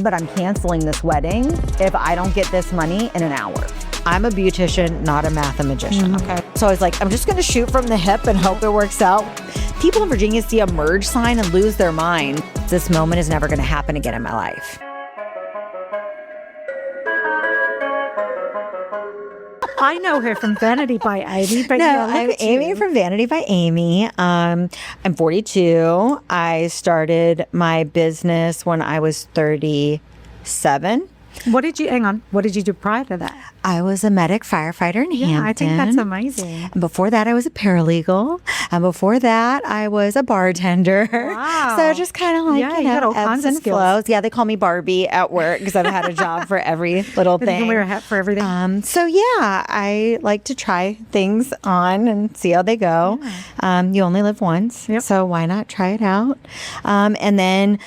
but I'm canceling this wedding if I don't get this money in an hour. I'm a beautician, not a mathematician, okay? So I was like, I'm just gonna shoot from the hip and hope it works out. People in Virginia see a merge sign and lose their mind. This moment is never gonna happen again in my life. I know her from Vanity by Amy, but no, I'm Amy from Vanity by Amy. I'm 42. I started my business when I was 37. What did you do prior to that? I was a medic firefighter in Hampton. I think that's amazing. And before that, I was a paralegal. And before that, I was a bartender. Wow. So just kind of like, you got all kinds of skills. Flows. Yeah, they call me Barbie at work because I've had a job for every little thing. You can wear a hat for everything. So yeah, I like to try things on and see how they go. Yeah. You only live once, so why not try it out? And then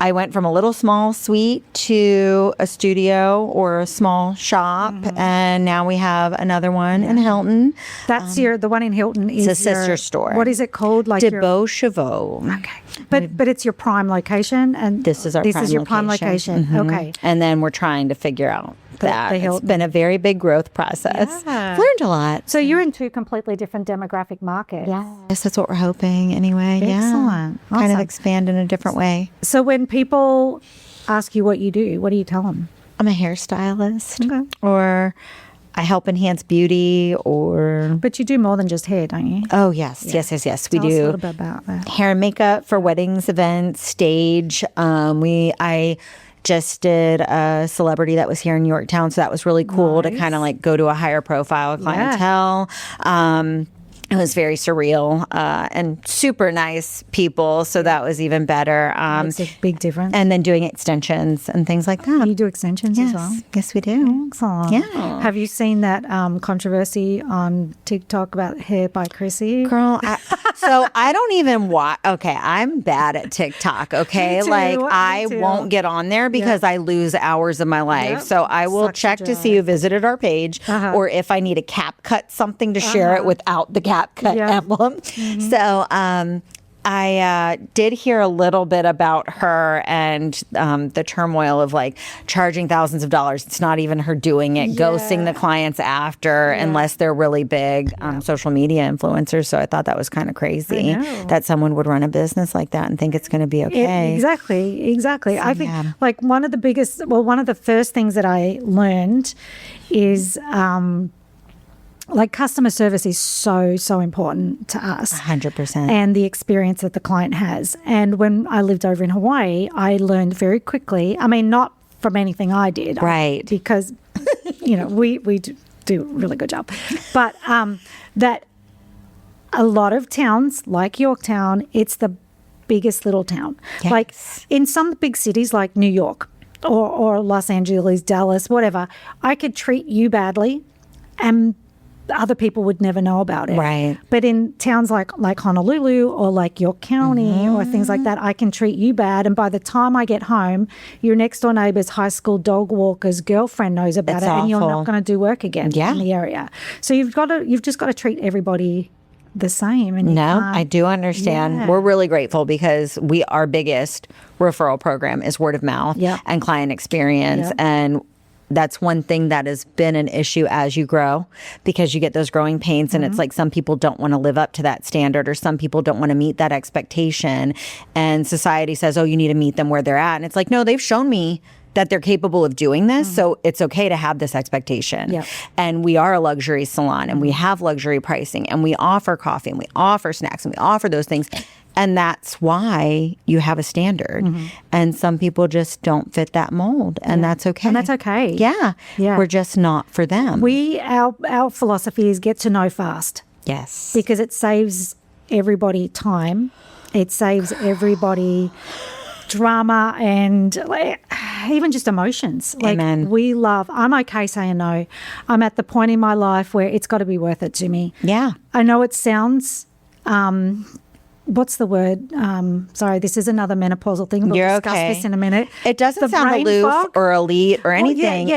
I went from a little small suite to a studio or a small shop, and now we have another one in Hilton. That's the one in Hilton is it's a sister store. What is it called? Like Chevaux. Okay, but it's your prime location, and this is your prime location. Okay, and then we're trying to figure out that it's been a very big growth process. Yeah. I've learned a lot. So you're in two completely different demographic markets. Yes, that's what we're hoping anyway. Excellent. Yeah. Kind of expand in a different way. So when people ask you what you do, what do you tell them? I'm a hairstylist, or I help enhance beauty, or... But you do more than just hair, don't you? Oh, yes. We Tell do. us a little bit about that. Hair and makeup for weddings, events, stage. I just did a celebrity that was here in Yorktown, so that was really cool to kind of like go to a higher profile clientele. It was very surreal and super nice people, so that was even better. It's a big difference. And then doing extensions and things like that. You do extensions as well? Yes, we do. Excellent. Yeah. Have you seen that controversy on TikTok about hair by Chrissy? Girl, so I don't even watch. Okay, I'm bad at TikTok, okay? Me too, like, I me too. won't get on there because I lose hours of my life. So I will Such a check to drag. see who visited our page or if I need a cap cut something to share it without the cap cut emblem. So I did hear a little bit about her and the turmoil of like charging thousands of dollars. It's not even her doing it, ghosting the clients after unless they're really big social media influencers. So I thought that was kind of crazy that someone would run a business like that and think it's going to be okay. Exactly. So, I think like one of the first things that I learned is like customer service is so important to us. 100%. And the experience that the client has. And when I lived over in Hawaii, I learned very quickly, I mean, not from anything I did. Right. Because, we do a really good job. But that a lot of towns like Yorktown, it's the biggest little town. Yes. Like in some big cities like New York or Los Angeles, Dallas, whatever, I could treat you badly and other people would never know about it. Right. But in towns like Honolulu or like York County or things like that, I can treat you bad. And by the time I get home, your next door neighbor's high school dog walker's girlfriend knows about it and you're not going to do work again in the area. So you've just got to treat everybody the same. And I do understand. We're really grateful because our biggest referral program is word of mouth and client experience. And that's one thing that has been an issue as you grow because you get those growing pains and it's like some people don't want to live up to that standard or some people don't want to meet that expectation. And society says, oh, you need to meet them where they're at. And it's like, no, they've shown me that they're capable of doing this. So it's okay to have this expectation. Yep. And we are a luxury salon and we have luxury pricing and we offer coffee and we offer snacks and we offer those things. And that's why you have a standard. And some people just don't fit that mold. And that's okay. And that's okay. Yeah. We're just not for them. Our philosophy is get to know fast. Yes. Because it saves everybody time. It saves everybody drama and even just emotions. Amen. I'm okay saying no. I'm at the point in my life where it's got to be worth it to me. Yeah. I know it sounds... what's the word? Sorry, this is another menopausal thing. We'll discuss this in a minute. It doesn't sound aloof or elite or anything.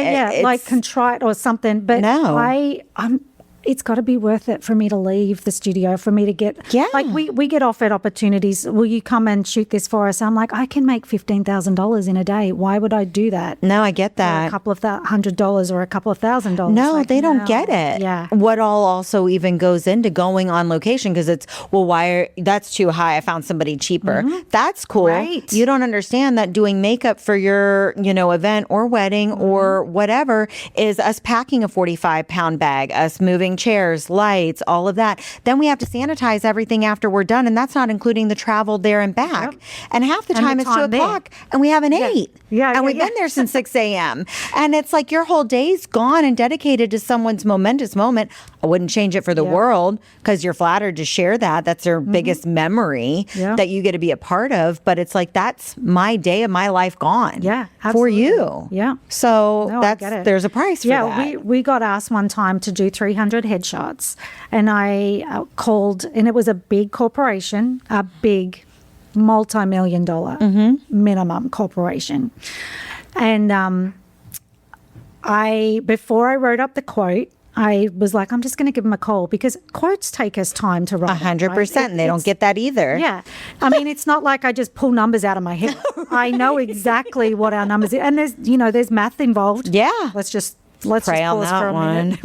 Like contrite or something. But no. it's got to be worth it for me to leave the studio, for me to get, like we get offered opportunities. Will you come and shoot this for us? I'm like, I can make $15,000 in a day. Why would I do that? No, I get that. For a couple of $100 or a couple of $1,000. No, like, they don't get it. Yeah. What all also even goes into going on location, because it's, well, that's too high. I found somebody cheaper. That's cool. Right. You don't understand that doing makeup for your, event or wedding or whatever is us packing a 45-pound bag, us moving chairs, lights, all of that. Then we have to sanitize everything after we're done, and that's not including the travel there and back. And half the time it's 2 o'clock and we haven't ate. And we've been there since 6 a.m. And it's like your whole day's gone and dedicated to someone's momentous moment. I wouldn't change it for the world, because you're flattered to share that. That's their biggest memory that you get to be a part of. But it's like, that's my day of my life gone. Yeah, for absolutely. you. Yeah. So there's a price for that. Yeah, we got asked one time to do 300 headshots, and I called, and it was a big corporation, a big multi-million-dollar minimum corporation. And before I wrote up the quote, I was like, I'm just going to give them a call, because quotes take us time to write. 100%. And they don't get that either. Yeah. I mean, it's not like I just pull numbers out of my head. Right. I know exactly what our numbers are. And there's math involved. Yeah. Let's just pray on pause that for a minute.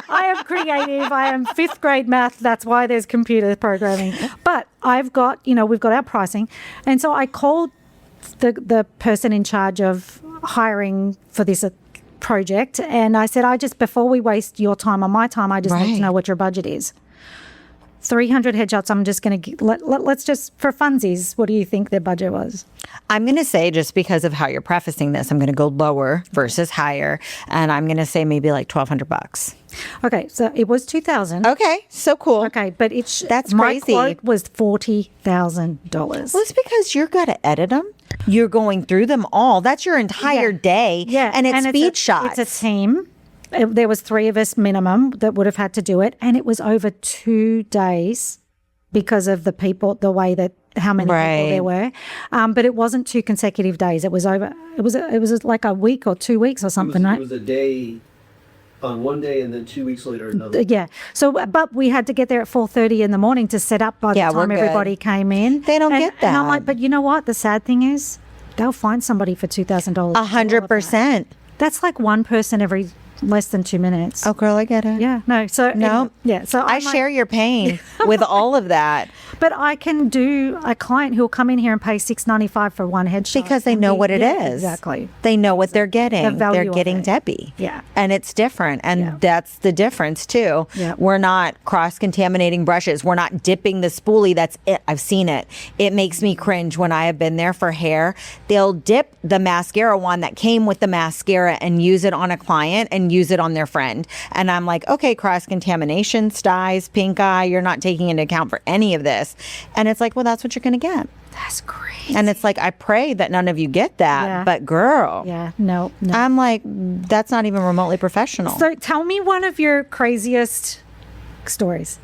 I am creative. I am 5th grade math. That's why there's computer programming. But we've got our pricing. And so I called the person in charge of hiring for this project, and I said, before we waste your time or my time, I just need to know what your budget is. 300 headshots. I'm just going to let's just, for funsies, what do you think their budget was? I'm going to say, just because of how you're prefacing this, I'm going to go lower versus higher, and I'm going to say maybe like $1,200. Okay, so it was $2,000. Okay, so cool. Okay, but that's my crazy. quote was $40,000. Well, it's because you're going to edit them. You're going through them all. That's your entire day. Yeah, and it's speed shots. It's a team. There was 3 of us minimum that would have had to do it, and it was over 2 days because of the people, the way that how many people there were. But it wasn't 2 consecutive days. It was like a week or 2 weeks or something, right? It was a day on one day, and then 2 weeks later another. Yeah. So, but we had to get there at 4:30 in the morning to set up by the time everybody came in. They don't get that. And I'm like, but you know what? The sad thing is, they'll find somebody for $2,000. 100%. That's like one person every less than 2 minutes. Oh, girl, I get it. Yeah. No. So no. Yeah. So I share your pain with all of that. But I can do a client who will come in here and pay $6.95 for one headshot, because they know what it is. Exactly. They know what they're getting. They're getting it. Debbie. Yeah. And it's different. And that's the difference too. Yeah. We're not cross-contaminating brushes. We're not dipping the spoolie. That's it. I've seen it. It makes me cringe when I have been there for hair. They'll dip the mascara wand that came with the mascara and use it on a client and use it on their friend. And I'm like, okay, cross-contamination, styes, pink eye, you're not taking into account for any of this. And it's like, well, that's what you're going to get. That's crazy. And it's like, I pray that none of you get that. Yeah. But girl. Yeah, no. I'm like, that's not even remotely professional. So tell me one of your craziest stories.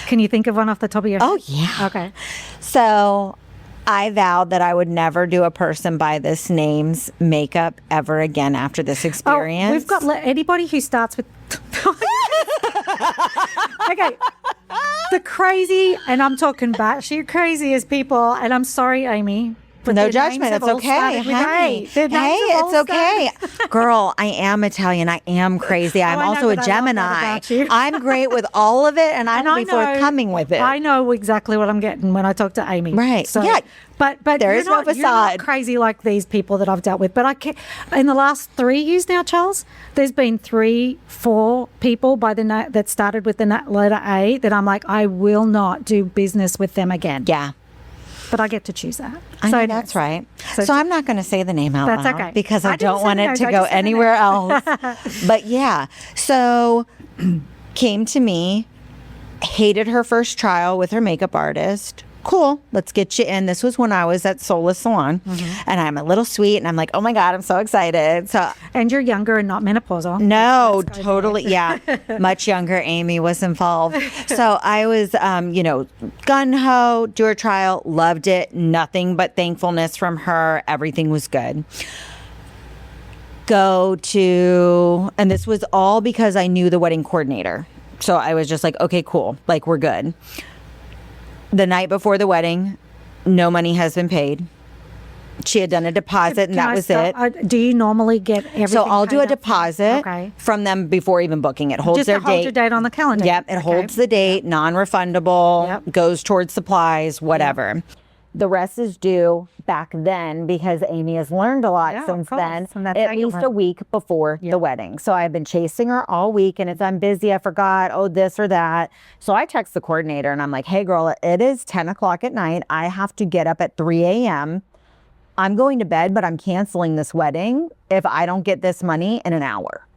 Can you think of one off the top of your head? Oh, yeah. Okay. So I vowed that I would never do a person by this name's makeup ever again after this experience. Oh, we've got anybody who starts with... Okay. The crazy, and I'm talking batshit craziest people, and I'm sorry, Amy. But no judgment. It's okay. Hey, it's okay. Girl, I am Italian. I am crazy. I'm also a Gemini. I'm great with all of it, and I'm forthcoming with it. I know exactly what I'm getting when I talk to Amy. Right. So, yeah. But there is no facade. You're not crazy like these people that I've dealt with. But I can't, in the last 3 years now, Charles, there's been 3-4 people that started with the letter A that I'm like, I will not do business with them again. Yeah. But I get to choose that. I know that's right. So I'm not going to say the name out loud. That's okay. Because I don't want it to go anywhere else. But yeah. So came to me, hated her first trial with her makeup artist. Cool, let's get you in. This was when I was at Soulless Salon, and I'm a little sweet, and I'm like, oh my God, I'm so excited. So, and you're younger and not menopausal. No, totally, yeah, much younger. Amy was involved, so I was, gun ho, do her trial, loved it, nothing but thankfulness from her. Everything was good. go to, and this was all because I knew the wedding coordinator. So I was just like, okay, cool. Like, we're good. The night before the wedding, no money has been paid. She had done a deposit and that was it. Do you normally get everything? So I'll do a paid up front? deposit from them before even booking it. Holds Just their to hold date. your date on the calendar. Yep, it holds the date, non-refundable, goes towards supplies, whatever. The rest is due back then because Amy has learned a lot since then, at least a week before the wedding. So I've been chasing her all week and it's, I'm busy, I forgot, oh, this or that. So I text the coordinator and I'm like, hey girl, it is 10 o'clock at night. I have to get up at 3 a.m. I'm going to bed, but I'm canceling this wedding if I don't get this money in an hour.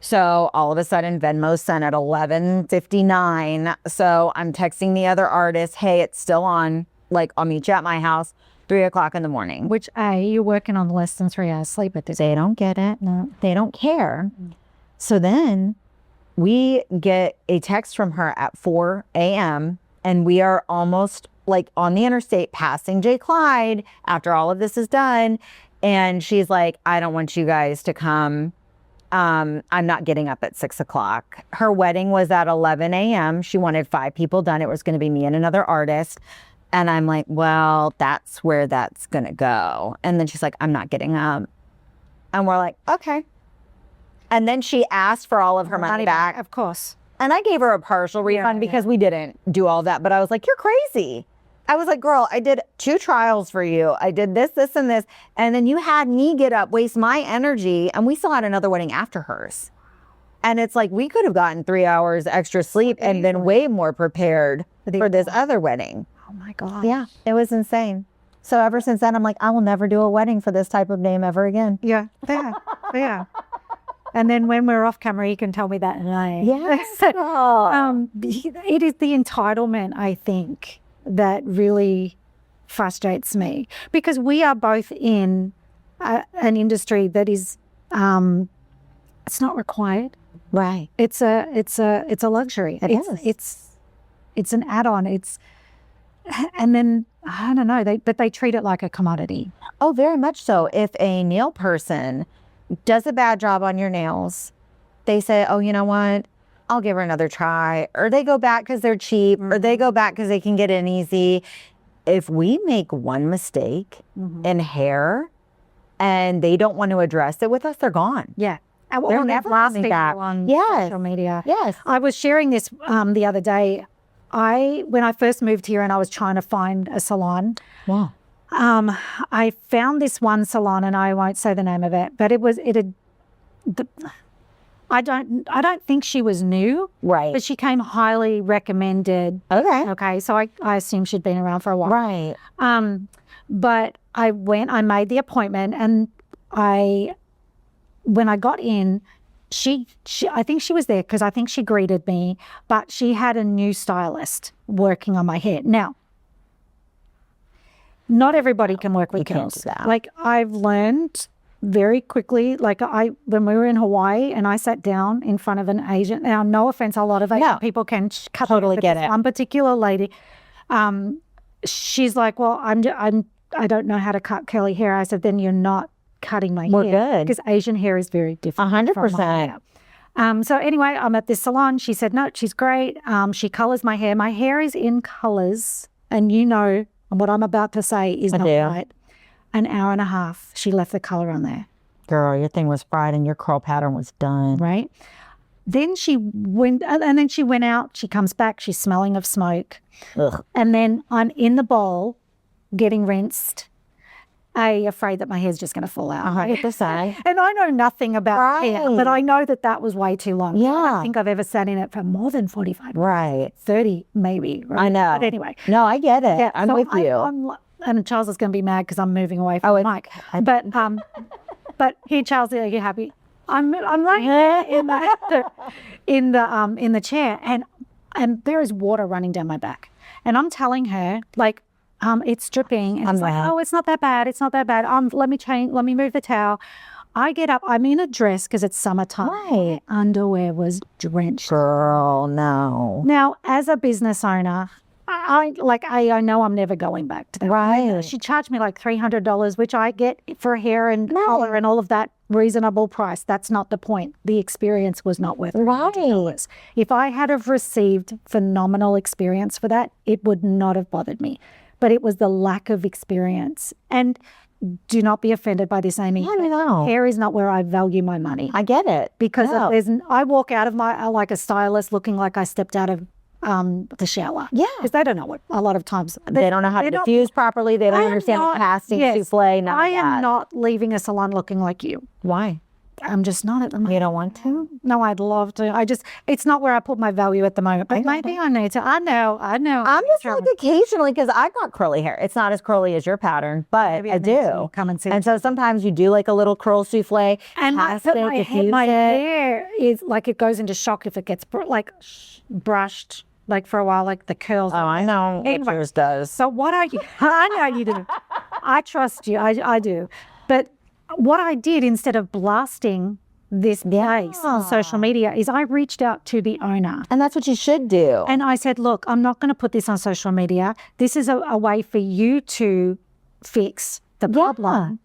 So all of a sudden Venmo sent at 11:59. So I'm texting the other artist, hey, it's still on. Like, I'll meet you at my house, 3 o'clock in the morning. Which, you're working on less than 3 hours sleep at this. They don't get it. No, they don't care. So then we get a text from her at 4 a.m. and we are almost like on the interstate passing J. Clyde after all of this is done. And she's like, I don't want you guys to come. I'm not getting up at 6 o'clock. Her wedding was at 11 a.m. She wanted 5 people done. It was going to be me and another artist. And I'm like, well, that's where that's going to go. And then she's like, I'm not getting up. And we're like, okay. And then she asked for all of her money back. Of course. And I gave her a partial refund because we didn't do all that. But I was like, you're crazy. I was like, girl, I did 2 trials for you. I did this, this, and this. And then you had me get up, waste my energy. And we still had another wedding after hers. And it's like, we could have gotten 3 hours extra sleep and been way more prepared for this other wedding. Oh my God. Yeah, it was insane. So ever since then, I'm like, I will never do a wedding for this type of name ever again. Yeah, yeah. And then when we're off camera, you can tell me that. Yes. It is the entitlement, I think, that really frustrates me because we are both in an industry that is, it's not required. Right. It's a luxury. It's an add-on. And then I don't know, but they treat it like a commodity. Oh, very much so. If a nail person does a bad job on your nails, they say, oh, you know what? I'll give her another try. Or they go back because they're cheap, or they go back because they can get in easy. If we make one mistake in hair and they don't want to address it with us, they're gone. Yeah. They're never coming back. On social media. Yes. I was sharing this the other day. When I first moved here and I was trying to find a salon, wow. I found this one salon and I won't say the name of it, but I don't think she was new. Right. But she came highly recommended. Okay. So I assume she'd been around for a while. Right. But I made the appointment and when I got in, she I think she was there because I think she greeted me, but she had a new stylist working on my hair. Now, not everybody can work with girls. Like I've learned very quickly, like when we were in Hawaii and I sat down in front of an Asian, now no offense, a lot of Asian people can cut totally get it. One particular lady, she's like, well, I don't know how to cut curly hair. I said, then you're not cutting my hair. We're good. Because Asian hair is very different. 100%. So anyway, I'm at this salon. She said, no, she's great. She colors my hair. My hair is in colors. And you know what I'm about to say is not right. An hour and a half, she left the color on there. Girl, your thing was fried and your curl pattern was done. Right. Then she went out. She comes back. She's smelling of smoke. Ugh. And then I'm in the bowl getting rinsed. Afraid that my hair's just going to fall out. 100%. And I know nothing about hair, but I know that was way too long. Yeah. I don't think I've ever sat in it for more than 45 minutes. Right. 30 maybe. Right? I know. But anyway. No, I get it. Yeah, I'm so with you. And Charles is going to be mad because I'm moving away from the mic. But here, Charles, are you happy? I'm right here in the chair, and there is water running down my back, and I'm telling her like, it's dripping, and it's like, oh, it's not that bad. It's not that bad. Let me move the towel. I get up. I'm in a dress because it's summertime. Right. My underwear was drenched. Girl, no. Now, as a business owner, I know I'm never going back to that. Right. She charged me like $300, which I get for hair and color and all of that reasonable price. That's not the point. The experience was not worth it. Right. If I had have received phenomenal experience for that, it would not have bothered me. But it was the lack of experience. And do not be offended by this, Amy. I know. Hair is not where I value my money. I get it. Because I walk out of my, like a stylist looking like I stepped out of the shower. Yeah. Because they don't know what, a lot of times. They don't know how to diffuse properly. They don't understand the casting, souffle, none of I am that. not leaving a salon looking like you. Why? I'm just not at the moment. You don't want to? No, I'd love to. it's not where I put my value at the moment. But maybe I need to. I know. I'm just like occasionally, because I've got curly hair. It's not as curly as your pattern, but I do. Come and see. And so sometimes you do like a little curl souffle. And my hair is like, it goes into shock if it gets brushed. Like for a while, like the curls. Oh, I know what yours does. So what are you? I know you do. I trust you. I do. But what I did, instead of blasting this place on social media, is I reached out to the owner. And that's what you should do. And I said, look, I'm not going to put this on social media. This is a way for you to fix the problem.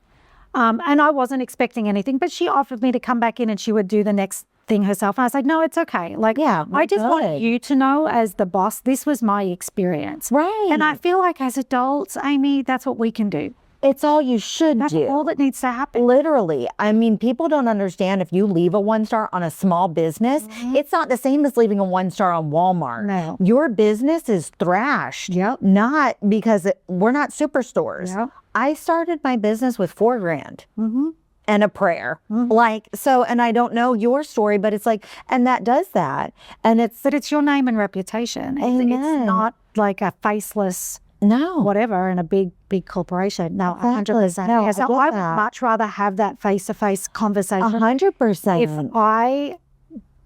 And I wasn't expecting anything, but she offered me to come back in and she would do the next thing herself. And I was like, no, it's okay. Like, I just want you to know, as the boss, this was my experience. Right. And I feel like as adults, Amy, that's what we can do. It's all you should That's do. all that needs to happen. Literally. I mean, people don't understand, if you leave a 1-star on a small business, it's not the same as leaving a 1-star on Walmart. No. Your business is thrashed. Yep. Not because we're not superstores. Yep. I started my business with $4,000. And a prayer. Like, so, and I don't know your story, but it's like, and that does that. And But it's your name and reputation. Amen. It's not like a faceless whatever in a big corporation. No, 100%. No, So I would much rather have that face-to-face conversation. 100%. If I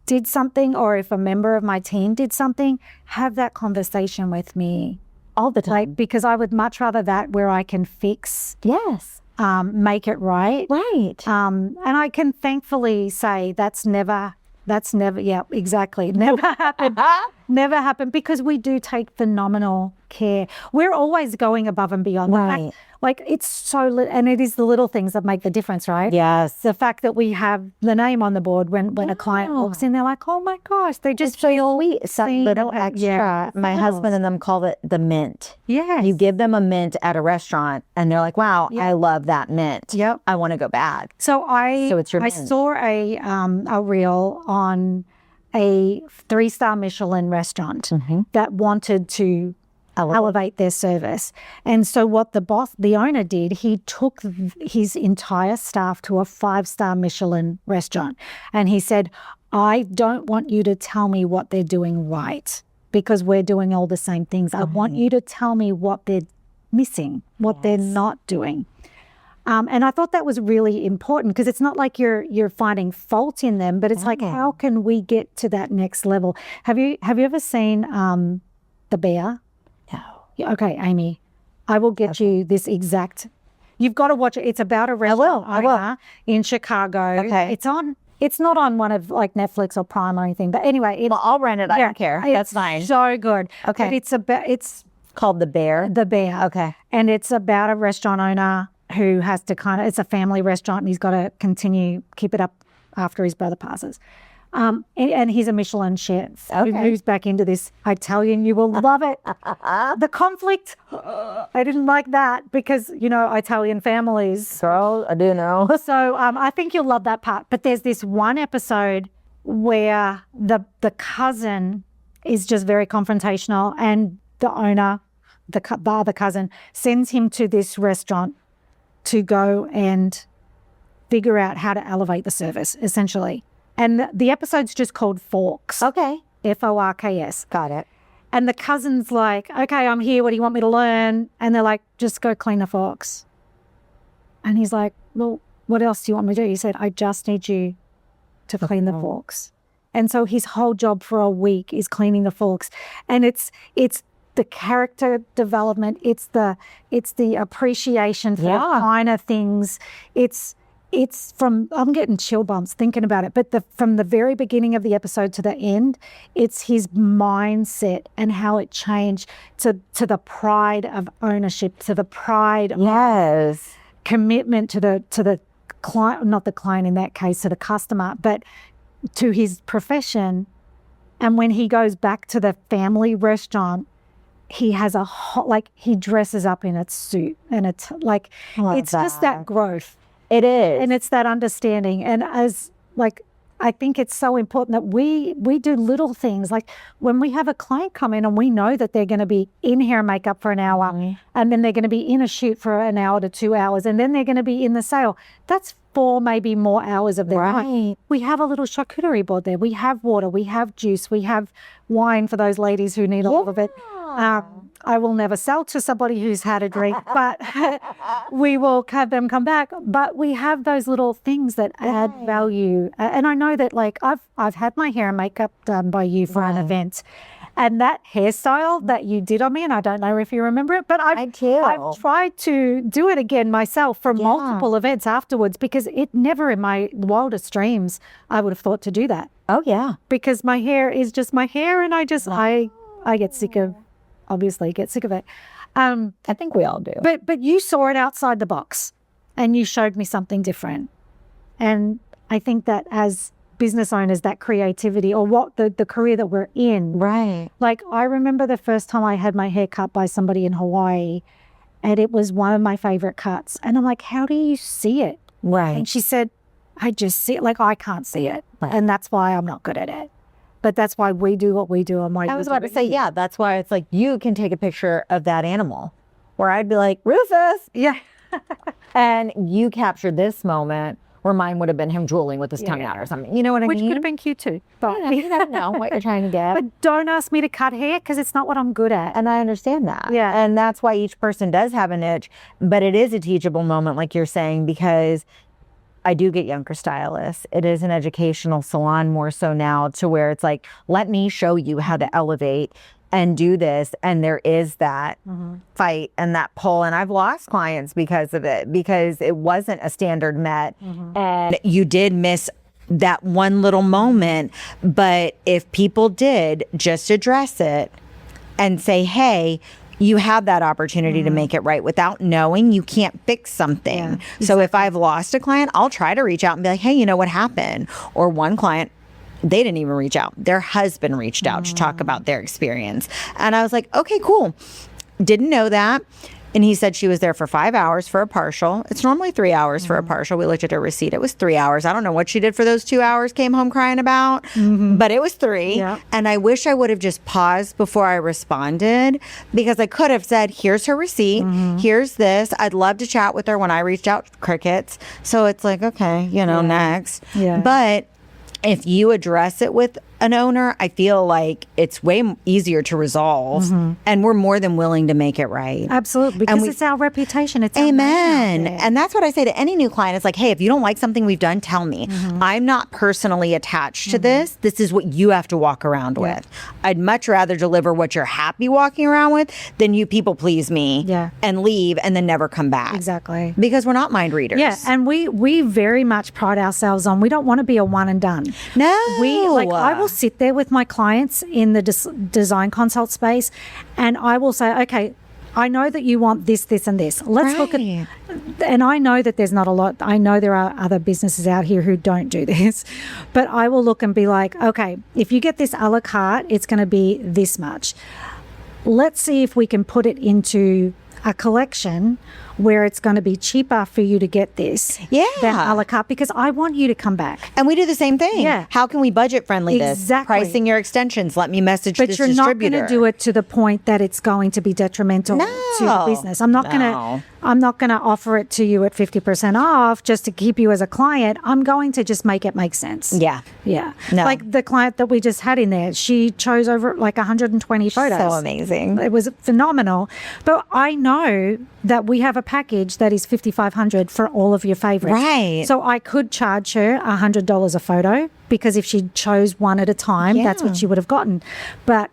did something, or if a member of my team did something, have that conversation with me all the time. Like, because I would much rather that, where I can fix, make it right. Right. And I can thankfully say that's never, exactly. Never happened. Never happened, because we do take phenomenal care. We're always going above and beyond. Right. Like, it's so, and it is the little things that make the difference, right? Yes. The fact that we have the name on the board when a client walks in, they're like, oh my gosh, they just feel sweet. Some little extra. My husband and them call it the mint. Yes. You give them a mint at a restaurant and they're like, wow, I love that mint. Yep. I want to go back. So it's your I mint. saw a reel on a 3-star Michelin restaurant that wanted to elevate their service. And so what the owner did, he took his entire staff to a 5-star Michelin restaurant. And he said, I don't want you to tell me what they're doing right, because we're doing all the same things. I want you to tell me what they're missing, what they're not doing. And I thought that was really important, because it's not like you're finding fault in them, but it's like, how can we get to that next level? Have you ever seen The Bear? No. Okay, Amy, I will get you this exact. You've got to watch it. It's about a restaurant owner in Chicago. Okay. It's not on one of like Netflix or Prime or anything. But anyway, I'll rent it. I don't care. That's fine. So good. Okay. But it's called The Bear. The Bear. Okay. And it's about a restaurant owner who has to it's a family restaurant, and he's got to keep it up after his brother passes. And he's a Michelin chef who moves back into this Italian. You will love it. The conflict, I didn't like that, because, Italian families. Girl, I do know. So I think you'll love that part. But there's this one episode where the cousin is just very confrontational, and the owner, the other cousin, sends him to this restaurant to go and figure out how to elevate the service, essentially. And the episode's just called Forks. Okay. Forks. Got it. And the cousin's like, okay, I'm here. What do you want me to learn? And they're like, just go clean the forks. And he's like, well, what else do you want me to do? He said, I just need you to clean the forks. And so his whole job for a week is cleaning the forks. And it's the character development. It's the appreciation for the finer things. It's from, I'm getting chill bumps thinking about it, but from the very beginning of the episode to the end, it's his mindset and how it changed to the pride of ownership, to the pride of commitment to the client, not the client in that case, to the customer, but to his profession. And when he goes back to the family restaurant, he has he dresses up in a suit, and it's like, it's just that growth. It is. And it's that understanding. And I think it's so important that we do little things. Like when we have a client come in and we know that they're going to be in hair and makeup for an hour, and then they're going to be in a shoot for an hour to 2 hours, and then they're going to be in the sale. That's 4, maybe more hours of their life. We have a little charcuterie board there. We have water, we have juice, we have wine for those ladies who need a little bit. I will never sell to somebody who's had a drink, but we will have them come back. But we have those little things that add value. And I know that I've had my hair and makeup done by you for an event. And that hairstyle that you did on me, and I don't know if you remember it, but I've tried to do it again myself for multiple events afterwards, because it never in my wildest dreams I would have thought to do that. Oh, yeah. Because my hair is just my hair, and I get sick of, obviously get sick of it. I think we all do. But you saw it outside the box and you showed me something different. And I think that as business owners, that creativity, or what the career that we're in. Right. Like I remember the first time I had my hair cut by somebody in Hawaii, and it was one of my favorite cuts. And I'm like, how do you see it? Right. And she said, I just see it. Like I can't see it. Right. And that's why I'm not good at it. But that's why we do what we do. I was about to say, yeah, that's why it's like you can take a picture of that animal, where I'd be like, Rufus. Yeah. And you captured this moment where mine would have been him drooling with his tongue out or something. You know what I mean? Which could have been cute too. But you never know what you're trying to get. But don't ask me to cut hair, because it's not what I'm good at. And I understand that. Yeah. And that's why each person does have a niche. But it is a teachable moment, like you're saying, because I do get younger stylists. It is an educational salon more so now, to where it's like, let me show you how to elevate and do this. And there is that fight and that pull. And I've lost clients because of it, because it wasn't a standard met. And you did miss that one little moment. But if people did just address it and say, hey, you have that opportunity to make it right. Without knowing, you can't fix something. Yeah, exactly. So if I've lost a client, I'll try to reach out and be like, hey, you know what happened? Or one client, they didn't even reach out. Their husband reached out to talk about their experience. And I was like, okay, cool. Didn't know that. And he said she was there for 5 hours for a partial. It's normally 3 hours for a partial. We looked at her receipt. It was 3 hours. I don't know what she did for those 2 hours, came home crying about, but it was 3. Yeah. And I wish I would have just paused before I responded, because I could have said, here's her receipt. Here's this. I'd love to chat with her. When I reached out, crickets. So it's like, okay, next. Yeah. But if you address it with an owner, I feel like it's way easier to resolve, and we're more than willing to make it right. Absolutely, because it's our reputation. It's amen. And that's what I say to any new client. It's like, hey, if you don't like something we've done, tell me. I'm not personally attached to this. This is what you have to walk around with. I'd much rather deliver what you're happy walking around with than you people please me and leave and then never come back. Exactly. Because we're not mind readers. Yeah, and we very much pride ourselves on, we don't want to be a one and done. No. I will sit there with my clients in the design consult space, and I will say, okay, I know that you want this, this, and this. Let's look at, and I know that there's not a lot. I know there are other businesses out here who don't do this, but I will look and be like, okay, if you get this a la carte, it's going to be this much. Let's see if we can put it into a collection where it's going to be cheaper for you to get this than a la carte, because I want you to come back. And we do the same thing. Yeah. How can we budget friendly this? Pricing your extensions. Let me message this distributor. But you're not going to do it to the point that it's going to be detrimental to the business. I'm not going to offer it to you at 50% off just to keep you as a client. I'm going to just make it make sense. Yeah. Yeah. No. Like the client that we just had in there, she chose over like 120 photos. So amazing. It was phenomenal. But I know that we have a package that is $5,500 for all of your favorites. Right. So I could charge her $100 a photo, because if she chose one at a time, that's what she would have gotten. But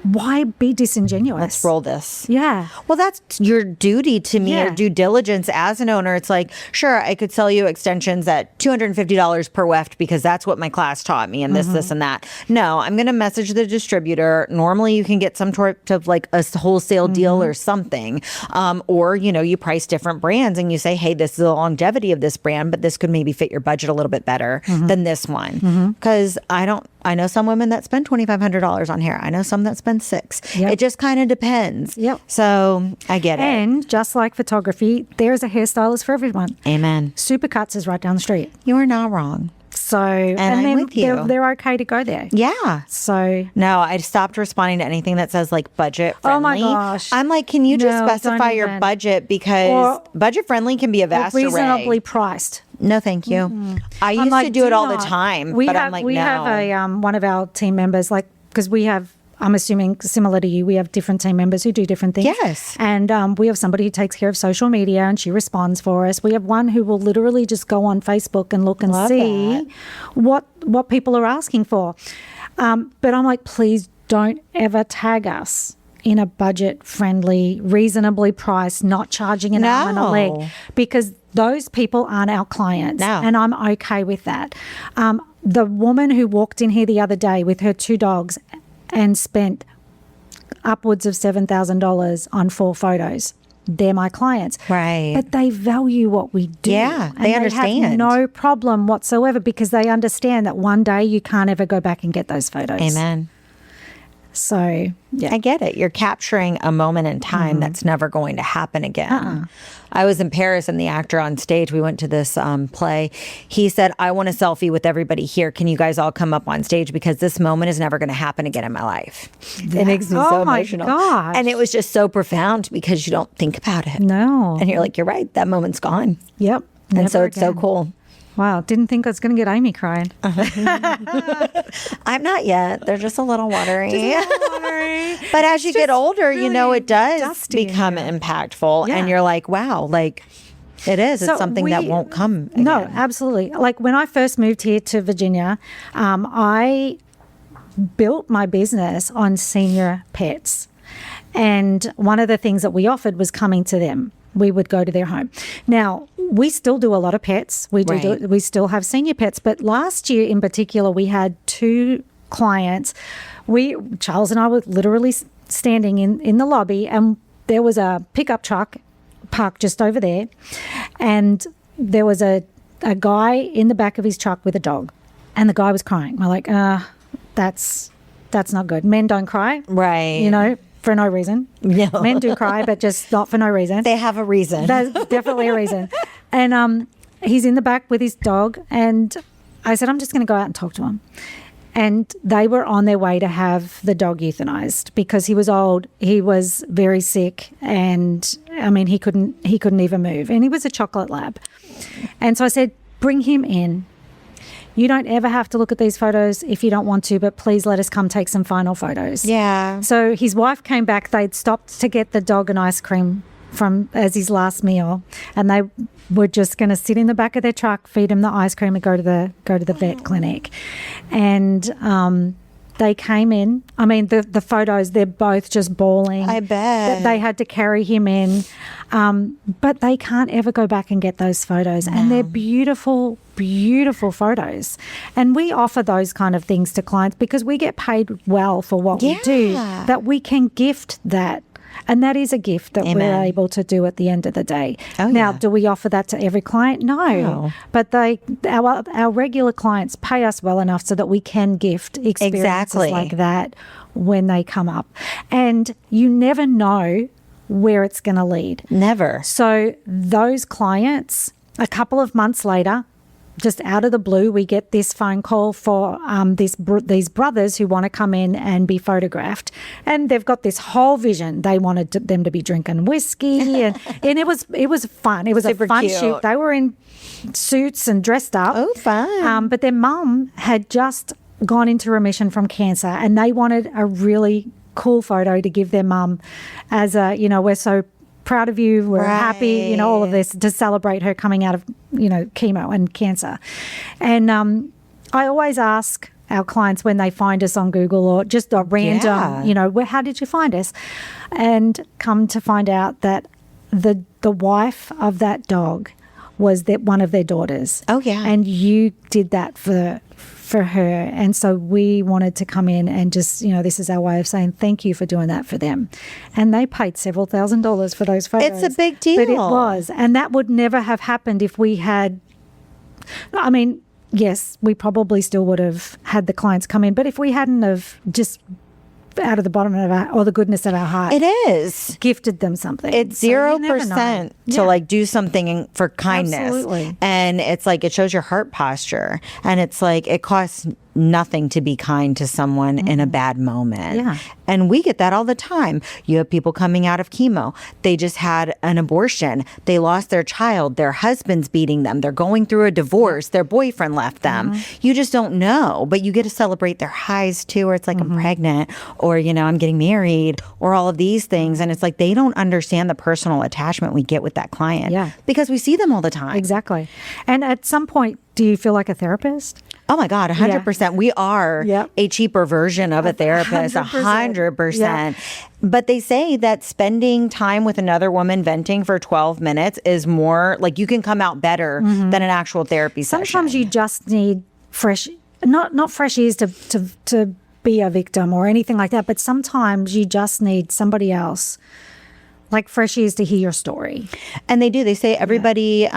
why be disingenuous? Let's roll this. Yeah. Well, that's your duty to me, or due diligence as an owner. It's like, sure, I could sell you extensions at $250 per weft because that's what my class taught me and this, and that. No, I'm going to message the distributor. Normally you can get some sort of like a wholesale deal or something. Or, you price different brands and you say, hey, this is the longevity of this brand, but this could maybe fit your budget a little bit better than this one. Because I know some women that spend $2,500 on hair. I know some that spend $600. Yep. It just kind of depends. Yep. So I get it. And just like photography, there's a hairstylist for everyone. Amen. Supercuts is right down the street. You are not wrong. So, I'm then with you. They're okay to go there. Yeah. So, no, I stopped responding to anything that says like budget friendly. Oh my gosh. I'm like, can you just No, specify don't your even. budget, because budget friendly can be a vast reasonably array. priced. No, thank you. I used to do it all the time, but I'm like, we no. have a one of our team members, like, because we have, I'm assuming similar to you, we have different team members who do different things. Yes. And we have somebody who takes care of social media and she responds for us. We have one who will literally just go on Facebook and look and see what people are asking for. But I'm like, please don't ever tag us in a budget-friendly, reasonably priced, not charging an arm and a leg, because those people aren't our clients. No. And I'm okay with that. The woman who walked in here the other day with her 2 dogs and spent upwards of $7,000 on 4 photos. They're my clients. Right. But they value what we do. Yeah, and they understand. have no problem whatsoever because they understand that one day you can't ever go back and get those photos. Amen. So, yeah. I get it. You're capturing a moment in time that's never going to happen again. I was in Paris and the actor on stage, we went to this play. He said, I want a selfie with everybody here. Can you guys all come up on stage? Because this moment is never going to happen again in my life. It makes me so emotional. Gosh. And it was just so profound because you don't think about it. No. And you're like, you're right. That moment's gone. Yep. And so Never it's so again. cool. Wow. Didn't think I was going to get Amy crying. I'm not yet. They're just a little watery. But as you get older, really it does dusty in become impactful. Yeah. And you're like, wow, like it is. So it's something that won't come again. No, absolutely. Like when I first moved here to Virginia, I built my business on senior pets. And one of the things that we offered was coming to them. We would go to their home. Now, we still do a lot of pets. We we still have senior pets. But last year in particular, we had 2 clients. Charles and I were literally standing in the lobby, and there was a pickup truck parked just over there. And there was a guy in the back of his truck with a dog. And the guy was crying. We're like, that's not good. Men don't cry. Right. For no reason. No. Men do cry, but just not for no reason. They have a reason. There's definitely a reason. And he's in the back with his dog. And I said, I'm just going to go out and talk to him. And they were on their way to have the dog euthanized because he was old. He was very sick. And I mean, he couldn't even move. And he was a chocolate lab. And so I said, bring him in. You don't ever have to look at these photos if you don't want to, but please let us come take some final photos. Yeah. So his wife came back. They'd stopped to get the dog an ice cream as his last meal, and they were just going to sit in the back of their truck, feed him the ice cream, and go to the vet clinic. And they came in. I mean, the photos, they're both just bawling. I bet. They had to carry him in. But they can't ever go back and get those photos. No. And they're beautiful, beautiful photos. And we offer those kind of things to clients because we get paid well for what we do, that we can gift that. And that is a gift that we're able to do at the end of the day. Now, do we offer that to every client? No. But our regular clients pay us well enough so that we can gift experiences like that when they come up. And you never know where it's going to lead. Never. So those clients, a couple of months later, just out of the blue, we get this phone call for these brothers who want to come in and be photographed. And they've got this whole vision. They wanted them to be drinking whiskey. And it was fun. It was super a fun cute shoot. They were in suits and dressed up. Oh, fun. But their mum had just gone into remission from cancer. And they wanted a really cool photo to give their mum as we're so proud of you, we're happy, all of this, to celebrate her coming out of, chemo and cancer. And I always ask our clients when they find us on Google or just a random, how did you find us? And come to find out that the wife of that dog was one of their daughters. Oh, yeah. And you did that for her. And so we wanted to come in and just, this is our way of saying thank you for doing that for them. And they paid several $1,000s for those photos. It's a big deal. But it was. And that would never have happened if we had, yes, we probably still would have had the clients come in. But if we hadn't have just out of the bottom of our, or the goodness of our heart. It is. Gifted them something. It's 0% to like do something for kindness. Absolutely. And it's like, it shows your heart posture. And it's like, it costs nothing to be kind to someone in a bad moment. Yeah. And we get that all the time. You have people coming out of chemo. They just had an abortion. They lost their child. Their husband's beating them. They're going through a divorce. Their boyfriend left them. You just don't know. But you get to celebrate their highs too, or it's like, I'm pregnant, or, I'm getting married, or all of these things. And it's like, they don't understand the personal attachment we get with that client. Yeah. Because we see them all the time. Exactly. And at some point, do you feel like a therapist? Oh my God, 100%. We are a cheaper version of a therapist, 100%. Yeah. But they say that spending time with another woman venting for 12 minutes is more, like, you can come out better than an actual therapy session. Sometimes you just need fresh, not fresh ears to be a victim or anything like that, but sometimes you just need somebody else, like fresh ears to hear your story. And they do. They say everybody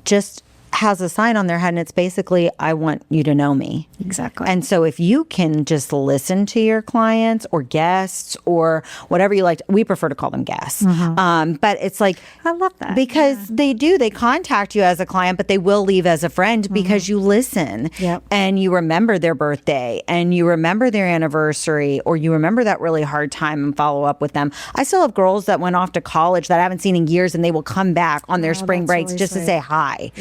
just has a sign on their head, and it's basically, I want you to know me. Exactly. And so if you can just listen to your clients or guests or whatever you like, we prefer to call them guests. But it's like, I love that. Because they contact you as a client, but they will leave as a friend because you listen and you remember their birthday and you remember their anniversary, or you remember that really hard time and follow up with them. I still have girls that went off to college that I haven't seen in years, and they will come back on their spring breaks really just to say hi.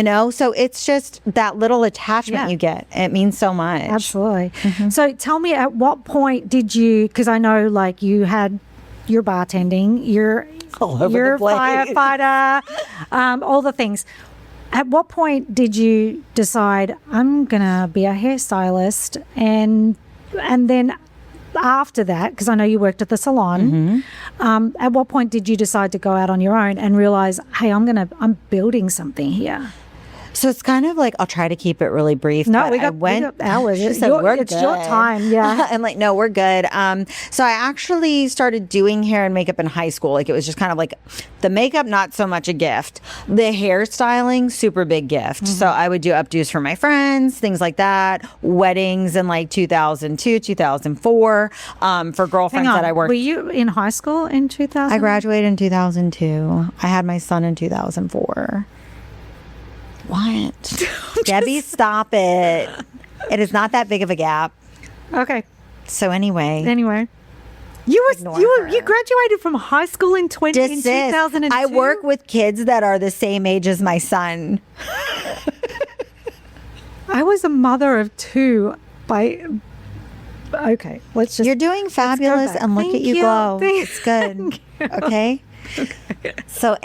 So it's just that little attachment you get. It means so much. Absolutely. So tell me, at what point did you, because I know like you had your bartending, your firefighter, all the things. At what point did you decide, I'm going to be a hairstylist? And then after that, because I know you worked at the salon, at what point did you decide to go out on your own and realize, hey, I'm building something here? So it's kind of like, I'll try to keep it really brief. No, we got hours. She said, it's your time. Yeah. I'm like, no, we're good. So I actually started doing hair and makeup in high school. Like, it was just kind of like the makeup, not so much a gift. The hairstyling, super big gift. So I would do updos for my friends, things like that. Weddings in like 2002, 2004, for girlfriends that I worked. Were you in high school in 2000? I graduated in 2002. I had my son in 2004. What? Debbie, stop it. It is not that big of a gap. Okay. So anyway. You graduated from high school in 2002. I work with kids that are the same age as my son. I was a mother of two okay, let's just. You're doing fabulous, and look at you glow. It's good. Okay. So,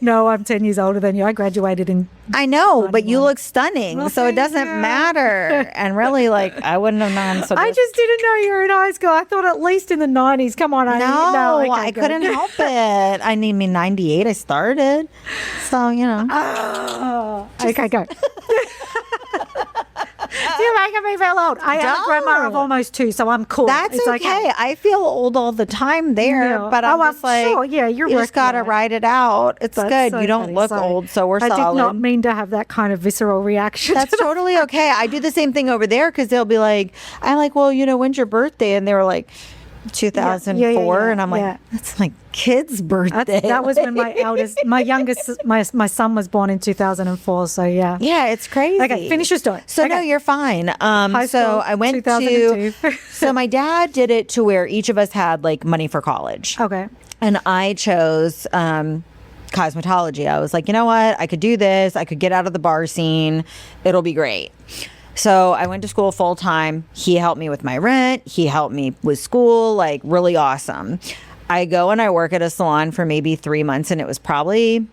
no, I'm 10 years older than you. I graduated in. I know, but you look stunning, well, so it doesn't matter. And really, like, I wouldn't have known. So I just didn't know you were in high school. I thought at least in the 90s. Come on, I couldn't help it. I mean, 98 I started, so okay, go. You're making me feel old. I am a grandma of almost 2, so I'm cool. That's okay. I feel old all the time there, but I'm just like, sure. Yeah, you just got to ride it out. It's good. So you don't look old, so we're solid. I did not mean to have that kind of visceral reaction. That's totally okay. I do the same thing over there because they'll be like, I'm like, well, when's your birthday? And they were like, 2004, and I'm like, that's my kid's birthday. That was when my youngest, my son was born in 2004. So yeah, it's crazy. Okay, finish your story. So no, you're fine. So I went 2002. So my dad did it to where each of us had like money for college. Okay, and I chose cosmetology. I was like, you know what? I could do this. I could get out of the bar scene. It'll be great. So I went to school full time. He helped me with my rent. He helped me with school, like really awesome. I go and I work at a salon for maybe 3 months, and it was probably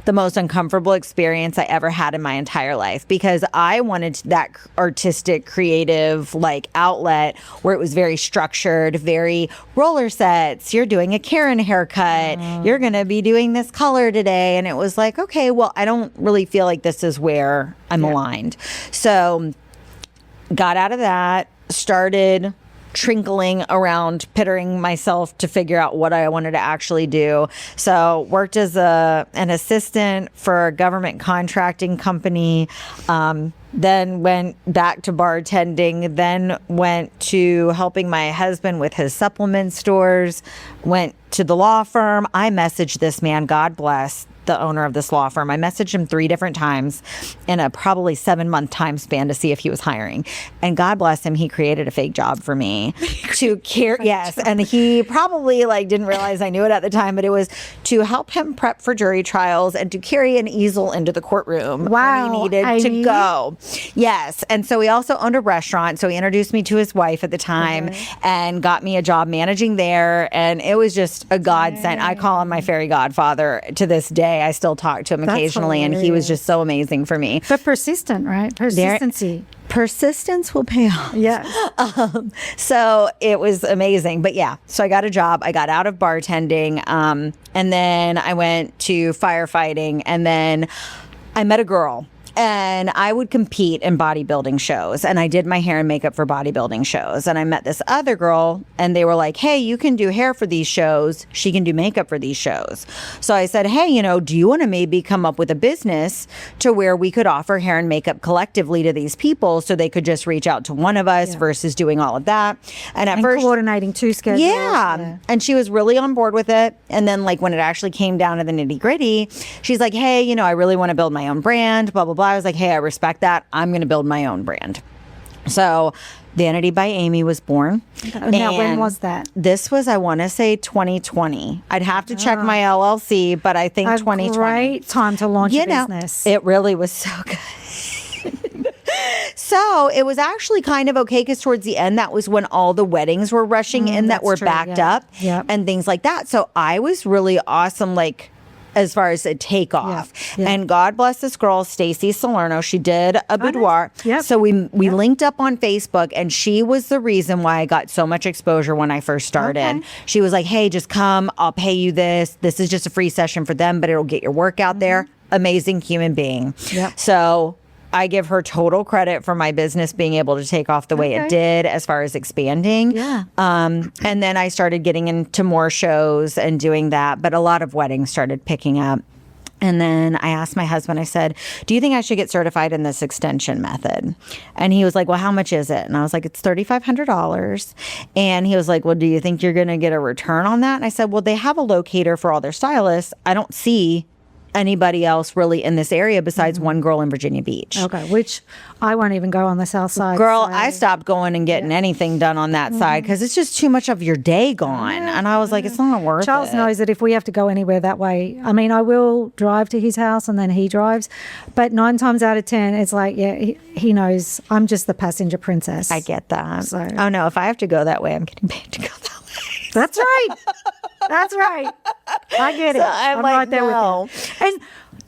the most uncomfortable experience I ever had in my entire life, because I wanted that artistic, creative, like, outlet where it was very structured, very roller sets. You're doing a Karen haircut. You're going to be doing this color today. And it was like, okay, well, I don't really feel like this is where I'm aligned. So got out of that, started trinkling around, pittering myself to figure out what I wanted to actually do. So worked as an assistant for a government contracting company, then went back to bartending, then went to helping my husband with his supplement stores, went to the law firm. I messaged this man, God bless the owner of this law firm. I messaged him 3 different times in a probably 7-month time span to see if he was hiring. And God bless him, he created a fake job for me to care. Yes. And he probably like didn't realize I knew it at the time, but it was to help him prep for jury trials and to carry an easel into the courtroom when he needed to go. Yes. And so he also owned a restaurant. So he introduced me to his wife at the time and got me a job managing there. And it was just a godsend. I call him my fairy godfather to this day. I still talk to him occasionally, and he was just so amazing for me. But persistent, right? Persistency. Persistence will pay off. Yes. So it was amazing. But yeah, so I got a job. I got out of bartending, and then I went to firefighting, and then I met a girl. And I would compete in bodybuilding shows, and I did my hair and makeup for bodybuilding shows. And I met this other girl, and they were like, hey, you can do hair for these shows. She can do makeup for these shows. So I said, hey, you know, do you want to maybe come up with a business to where we could offer hair and makeup collectively to these people so they could just reach out to one of us versus doing all of that? And at first, coordinating 2 schedules. Yeah. And she was really on board with it. And then like when it actually came down to the nitty gritty, she's like, hey, you know, I really want to build my own brand, blah, blah, blah. I was like, hey, I respect that. I'm going to build my own brand. So Vanity by Amy was born. Now, when was that? This was, I want to say 2020. I'd have to check my LLC, but I think 2020. Great time to launch a business. It really was so good. So it was actually kind of okay because towards the end, that was when all the weddings were rushing in that were backed up and things like that. So I was really awesome, like, as far as a takeoff. And God bless this girl, Stacy Salerno. She did a boudoir. So we linked up on Facebook, and she was the reason why I got so much exposure when I first started. She was like, hey, just come. I'll pay you this. This is just a free session for them, but it'll get your work out there. Amazing human being. So I give her total credit for my business being able to take off the way it did as far as expanding. And then I started getting into more shows and doing that, but a lot of weddings started picking up. And then I asked my husband, I said, do you think I should get certified in this extension method? And he was like, well, how much is it? And I was like, it's $3,500. And he was like, well, do you think you're going to get a return on that? And I said, well, they have a locator for all their stylists. I don't see anybody else really in this area besides one girl in Virginia Beach. Okay, which I won't even go on the south side. Girl, I stopped going and getting anything done on that side because it's just too much of your day gone. And I was like, it's not worth it. Charles knows that if we have to go anywhere that way, I mean, I will drive to his house and then he drives. But 9 times out of 10, it's like, he knows I'm just the passenger princess. I get that. So. Oh, no, if I have to go that way, I'm getting paid to go that way. That's right. That's right. I get it. So I'm like, right there with you. And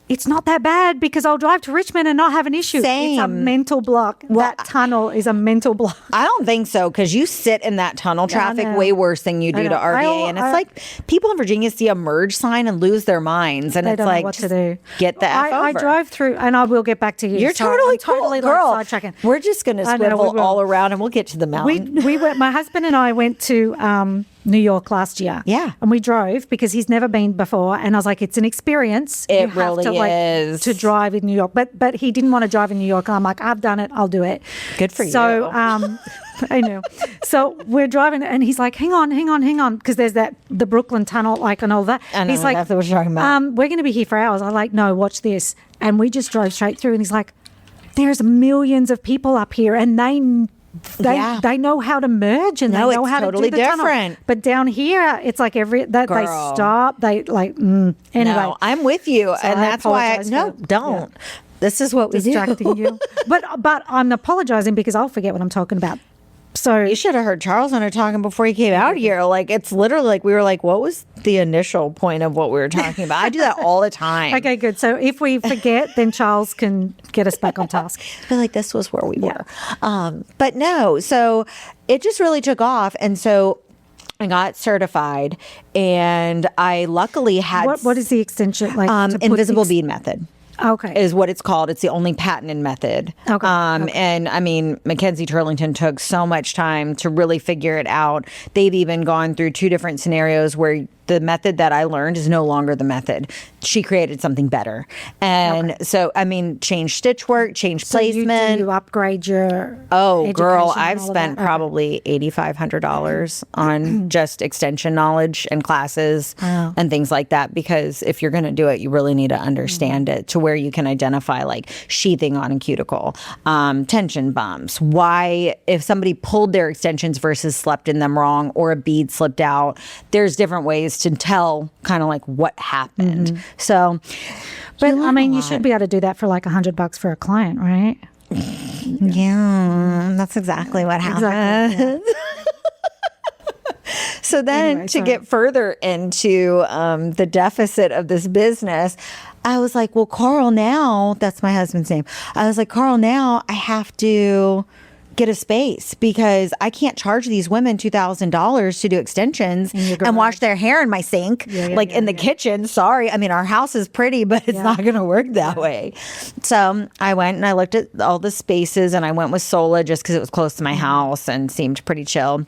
it's not that bad because I'll drive to Richmond and not have an issue. Same. It's a mental block. Well, that tunnel is a mental block. I don't think so because you sit in that tunnel traffic way worse than you do to RVA. And it's like people in Virginia see a merge sign and lose their minds. And it's like, what to do. Get the F over. I drove through, and I will get back to you. You're totally cool, totally girl. Sidetracking. We're just going to swivel all around and we'll get to the mountain. We went, my husband and I went to New York last year. Yeah. And we drove because he's never been before. And I was like, it's an experience. It really is. To drive in New York. But he didn't want to drive in New York. And I'm like, I've done it. I'll do it. Good for you. So I know. So we're driving and he's like, hang on. Because there's the Brooklyn Tunnel, like, and all that. And he's like, that's what we're talking about. We're going to be here for hours. I'm like, no, watch this. And we just drove straight through. And he's like, there's millions of people up here and they know how to merge and they know how to do the tunnel. Different. But down here, it's like they stop. They like anyway. No, I'm with you, so and that's why don't. Yeah. This is what we distracting you. But I'm apologizing because I'll forget what I'm talking about. So you should have heard Charles and I talking before he came out here. Like, it's literally like we were like, what was the initial point of what we were talking about? I do that all the time. Okay, good. So if we forget, then Charles can get us back on task. I feel like this was where we were. But no, so it just really took off. And so I got certified, and I luckily had... What is the extension? Like invisible bead method. Okay. Is what it's called. It's the only patented method. Okay. And I mean, Mackenzie Turlington took so much time to really figure it out. They've even gone through 2 different scenarios where the method that I learned is no longer the method. She created something better. And so, I mean, change stitch work, change placement. You upgrade your Oh, girl, education and I've all of spent that? probably $8,500 on just extension knowledge and classes and things like that. Because if you're going to do it, you really need to understand it to where you can identify like sheathing on a cuticle, tension bumps, why if somebody pulled their extensions versus slept in them wrong or a bead slipped out, there's different ways to tell kind of like what happened. So, But I mean, you should be able to do that for like $100 for a client, right? Yeah, that's exactly what happened. Exactly. Yeah. So then to get further into the deficit of this business, I was like, well, Carl, now, that's my husband's name. I was like, Carl, now I have to get a space because I can't charge these women $2,000 to do extensions and wash their hair in my sink, in the kitchen. Sorry. I mean, our house is pretty, but it's not going to work that way. So I went and I looked at all the spaces, and I went with Sola just because it was close to my house and seemed pretty chill.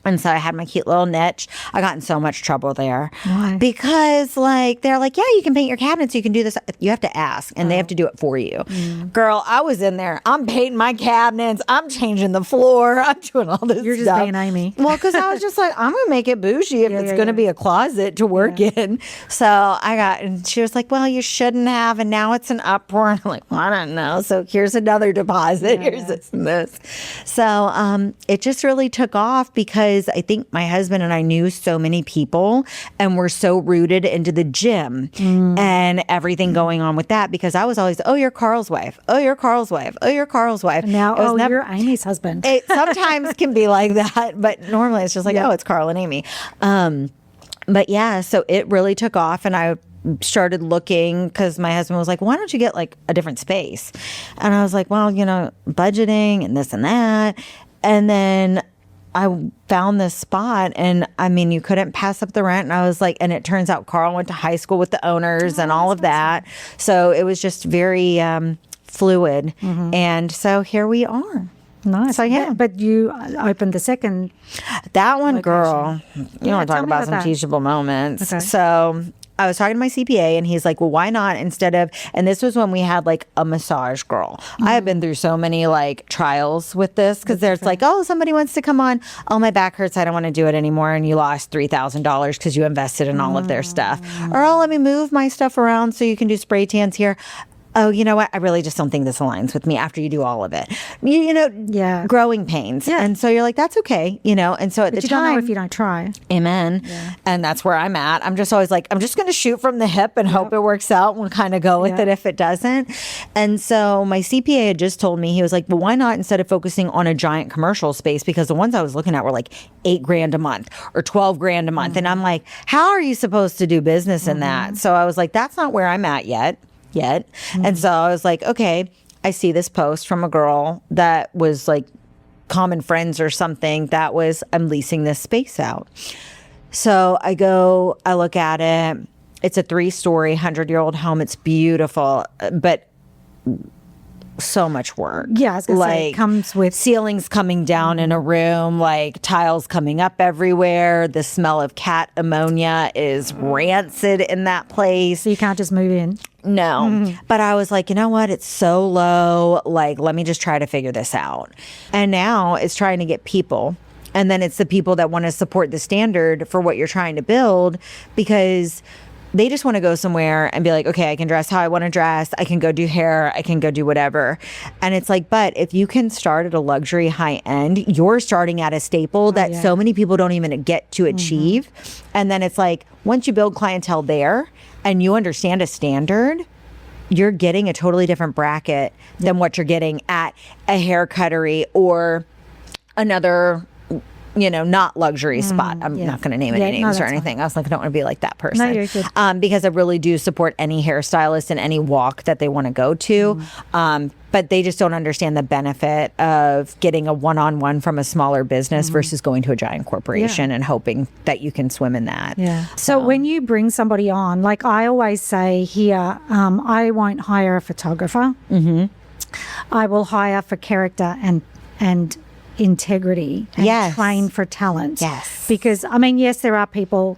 And so I had my cute little niche. I got in so much trouble there. Why? Because they're like, yeah, you can paint your cabinets. You can do this. You have to ask, and they have to do it for you. Girl, I was in there. I'm painting my cabinets. I'm changing the floor. I'm doing all this You're just stuff. being Amy. Well, because I was just like, I'm going to make it bougie if it's going to be a closet to work in. So and she was like, well, you shouldn't have. And now it's an uproar. And I'm like, well, I don't know. So here's another deposit. Here's this and this. So it just really took off because I think my husband and I knew so many people and were so rooted into the gym and everything going on with that, because I was always, oh, you're Carl's wife. Oh, you're Carl's wife. Oh, you're Carl's wife. And now, you're Amy's husband. It sometimes can be like that, but normally it's just like, oh, it's Carl and Amy. But yeah, so it really took off, and I started looking because my husband was like, why don't you get like a different space? And I was like, well, budgeting and this and that. And then I found this spot, and I mean, you couldn't pass up the rent. And I was like, and it turns out Carl went to high school with the owners and all of that. So it was just very fluid. And so here we are. Nice. So yeah. But you opened the second. That one, location. Girl, you want to talk about some teachable moments. Okay. So I was talking to my CPA, and he's like, well, why not instead of, and this was when we had like a massage girl. I have been through so many like trials with this, because there's like, oh, somebody wants to come on. Oh, my back hurts. I don't want to do it anymore. And you lost $3,000 because you invested in all of their stuff. Or, oh, let me move my stuff around so you can do spray tans here. Oh, you know what? I really just don't think this aligns with me after you do all of it. Growing pains. Yeah. And so you're like, that's okay, And so at the you time, don't know if you don't try. Amen. Yeah. And that's where I'm at. I'm just always like, I'm just going to shoot from the hip and hope it works out, and kind of go with it if it doesn't. And so my CPA had just told me, he was like, well, why not instead of focusing on a giant commercial space? Because the ones I was looking at were like $8,000 a month or $12,000 a month. And I'm like, how are you supposed to do business in that? So I was like, that's not where I'm at yet. And so I was like, okay, I see this post from a girl that was like common friends or something that was, I'm leasing this space out. So I look at it. It's a 3-story, 100-year-old home. It's beautiful, but so much work. Yeah, I was gonna say, it comes with ceilings coming down in a room, like tiles coming up everywhere. The smell of cat ammonia is rancid in that place. So you can't just move in. No. But I was like, you know what? It's so low. Like, let me just try to figure this out. And now it's trying to get people. And then it's the people that want to support the standard for what you're trying to build, because they just want to go somewhere and be like, okay, I can dress how I want to dress. I can go do hair. I can go do whatever. And it's like, but if you can start at a luxury high end, you're starting at a staple that so many people don't even get to achieve. And then it's like, once you build clientele there and you understand a standard, you're getting a totally different bracket than what you're getting at a hair cuttery or another, not luxury spot. I'm not going to name any names or anything. I was like, I don't want to be like that person. No, you're good. Because I really do support any hairstylist and any walk that they want to go to. But they just don't understand the benefit of getting a one-on-one from a smaller business versus going to a giant corporation and hoping that you can swim in that. Yeah. So when you bring somebody on, like I always say here, I won't hire a photographer. I will hire for character and integrity and train for talent. Yes. Because, yes, there are people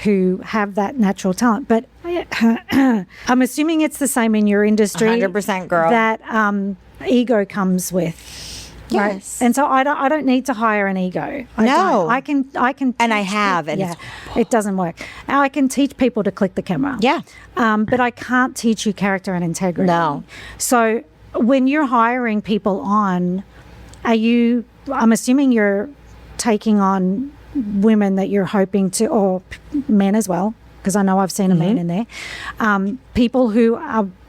who have that natural talent, but I'm assuming it's the same in your industry. 100%, girl. That ego comes with. Right? Yes. And so I don't need to hire an ego. I can and I have, and it doesn't work. Now I can teach people to click the camera. Yeah. But I can't teach you character and integrity. No. So when you're hiring people on, I'm assuming you're taking on women that you're hoping to, or men as well, because I know I've seen a man in there, people who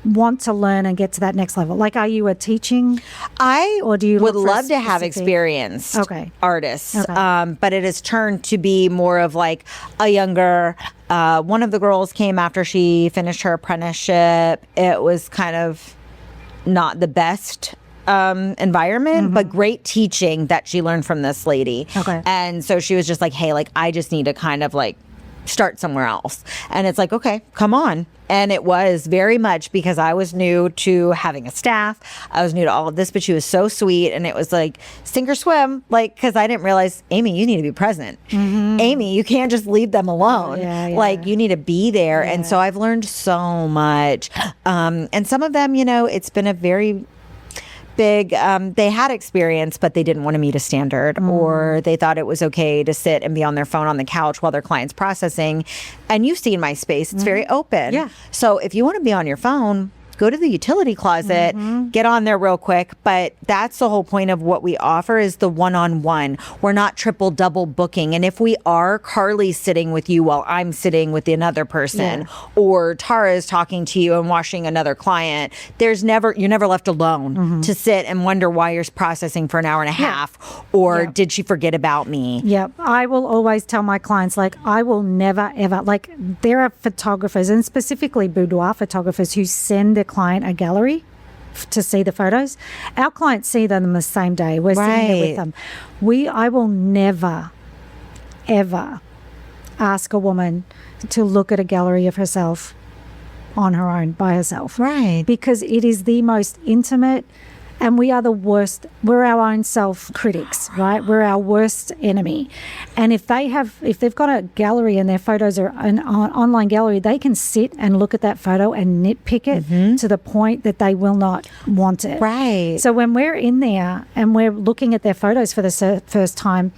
want to learn and get to that next level. Like, are you a teaching? Or do you would love to have specific experienced artists, Okay. but it has turned to be more of like a younger. One of the girls came after she finished her apprenticeship. It was kind of not the best environment, but great teaching that she learned from this lady. Okay. And so she was just like, hey, like, I just need to kind of like start somewhere else. And it's like, okay, come on. And it was very much because I was new to having a staff. I was new to all of this, but she was so sweet. And it was like, sink or swim. Like, because I didn't realize, Amy, you need to be present. Amy, you can't just leave them alone. Like, you need to be there. And so I've learned so much. And some of them, it's been a very big, they had experience, but they didn't want to meet a standard, or they thought it was okay to sit and be on their phone on the couch while their client's processing. And you've seen my space, it's very open. Yeah. So if you want to be on your phone, go to the utility closet, get on there real quick. But that's the whole point of what we offer, is the one-on-one. We're not triple, double booking. And if we are, Carly's sitting with you while I'm sitting with another person, or Tara is talking to you and washing another client, you're never left alone to sit and wonder why you're processing for an hour and a half, or did she forget about me? Yep. I will always tell my clients, like, I will never, ever, like, there are photographers, and specifically boudoir photographers, who send their client a gallery to see the photos. Our clients see them the same day. We're sitting there with them. I will never, ever ask a woman to look at a gallery of herself on her own, by herself. Right. Because it is the most intimate, and we are the worst. We're our own self-critics, right? We're our worst enemy. And if they've got a gallery and their photos are an online gallery, they can sit and look at that photo and nitpick it to the point that they will not want it. Right. So when we're in there and we're looking at their photos for the first time,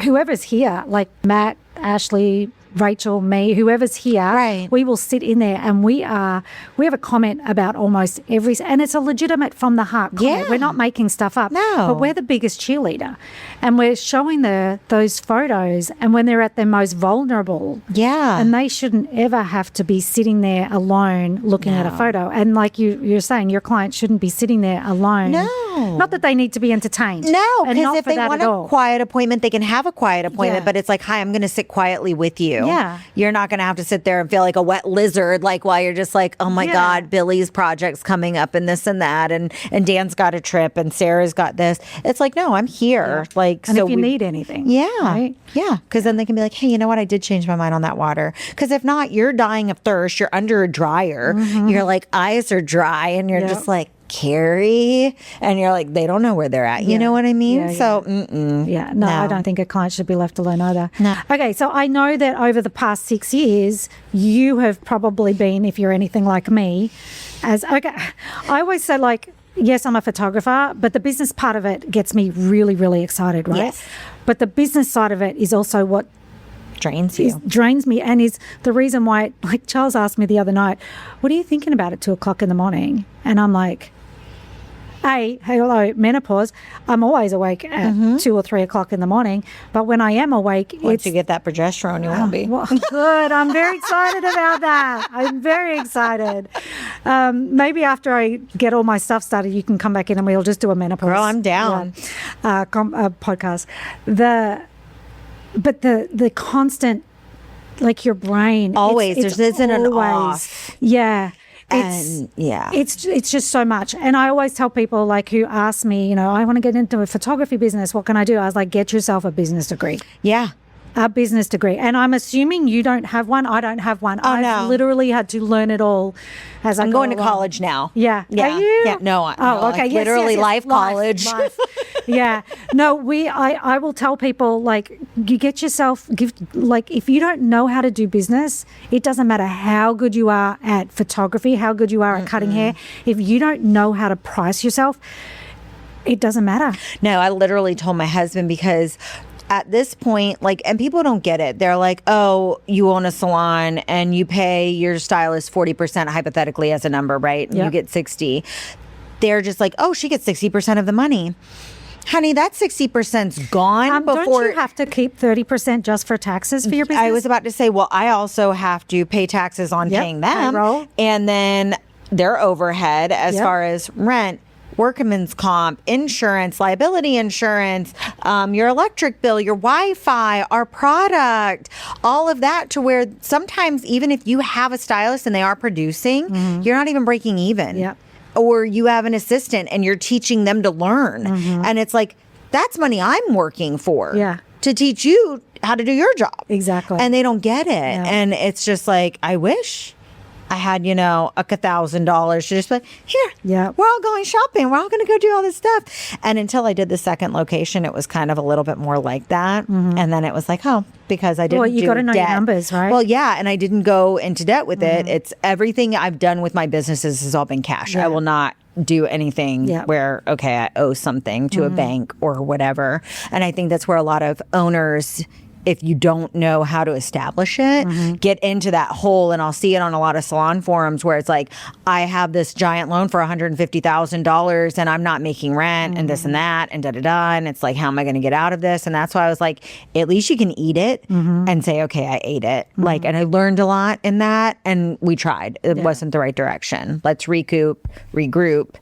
whoever's here, like Matt, Ashley, Rachel, me, whoever's here, we will sit in there, and we have a comment about almost every, and it's a legitimate from the heart comment. We're not making stuff up. No. But we're the biggest cheerleader, and we're showing those photos, and when they're at their most vulnerable. And they shouldn't ever have to be sitting there alone looking at a photo. And like you're saying, your client shouldn't be sitting there alone. No. Not that they need to be entertained. No, and because if they want a quiet appointment, they can have a quiet appointment, but it's like, hi, I'm going to sit quietly with you. Yeah. You're not going to have to sit there and feel like a wet lizard, like while you're just like, oh my God, Billy's project's coming up and this and that. And Dan's got a trip and Sarah's got this. It's like, no, I'm here. Like, and so if you need anything. Right? Yeah. Because then they can be like, hey, you know what? I did change my mind on that water. Because if not, you're dying of thirst. You're under a dryer. Your like eyes are dry and you're just like, Carrie, and you're like, they don't know where they're at. You know what I mean? So, no, I don't think a client should be left alone either. No. Okay, so I know that over the past 6 years, you have probably been, if you're anything like me, I always say, like, yes, I'm a photographer, but the business part of it gets me really, really excited, right? Yes. But the business side of it is also what drains you. Drains me, and is the reason why, like, Charles asked me the other night, what are you thinking about at 2:00 in the morning? And I'm like, hello, menopause, I'm always awake at 2 or 3 o'clock in the morning. But when I am awake, Once you get that progesterone, you won't be. Well, good. I'm very excited about that. I'm very excited. Maybe after I get all my stuff started, you can come back in and we'll just do a menopause. Girl, I'm down. Podcast. But the constant, like your brain. Always. There isn't an off. Yeah. It's just so much. And I always tell people like who ask me, I want to get into a photography business. What can I do? I was like, get yourself a business degree. Yeah. A business degree. And I'm assuming you don't have one. I don't have one. I've literally had to learn it all as I'm going to college now. Yeah. Yeah. Are you? Yeah. No. Okay. Like literally life college. Life. Yeah. No, I will tell people like you get yourself if you don't know how to do business, it doesn't matter how good you are at photography, how good you are at cutting hair. If you don't know how to price yourself, it doesn't matter. No, I literally told my husband because at this point, and people don't get it. They're like, oh, you own a salon and you pay your stylist 40% hypothetically as a number, right? And you get 60. They're just like, oh, she gets 60% of the money. Honey, that 60%'s gone before. Don't you have to keep 30% just for taxes for your business? I was about to say, well, I also have to pay taxes on paying them. Payroll. And then their overhead as far as rent, workman's comp, insurance, liability insurance, your electric bill, your Wi-Fi, our product, all of that, to where sometimes even if you have a stylist and they are producing, you're not even breaking even. Yeah. Or you have an assistant and you're teaching them to learn. And it's like, that's money I'm working for. Yeah. To teach you how to do your job. Exactly. And they don't get it. No. And it's just like, I wish I had, $1,000 to just be like, here, we're all going shopping. We're all going to go do all this stuff. And until I did the second location, it was kind of a little bit more like that. And then it was like, because I didn't you got to know your numbers, right? Well, yeah. And I didn't go into debt with it. It's everything I've done with my businesses has all been cash. I will not do anything where, I owe something to a bank or whatever. And I think that's where a lot of owners, if you don't know how to establish it, get into that hole. And I'll see it on a lot of salon forums where it's like, I have this giant loan for $150,000 and I'm not making rent and this and that and da-da-da. And it's like, how am I going to get out of this? And that's why I was like, at least you can eat it and say, okay, I ate it. And I learned a lot in that. And we tried. It wasn't the right direction. Let's recoup, regroup,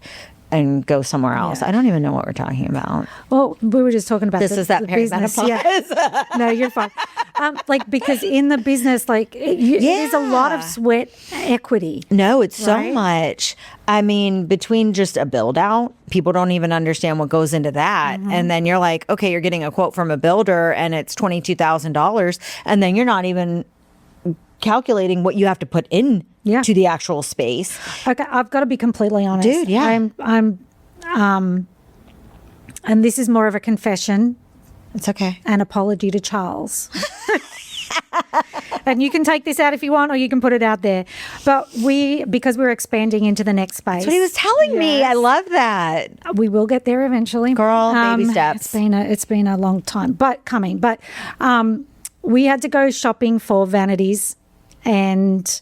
and go somewhere else. I don't even know what we're talking about. Well, we were just talking about this is that perimenopause. Yeah. No, you're fine. Because in the business, there's a lot of sweat equity. No, it's so much. I mean, between just a build out, people don't even understand what goes into that. And then you're like, okay, you're getting a quote from a builder and it's $22,000. And then you're not even calculating what you have to put in to the actual space. Okay, I've got to be completely honest. Dude, yeah. I'm and this is more of a confession. It's okay. An apology to Charles. And you can take this out if you want, or you can put it out there. But because we're expanding into the next space. That's what he was telling me. I love that. We will get there eventually. Girl, baby steps. It's been a long time, but coming. But we had to go shopping for vanities, and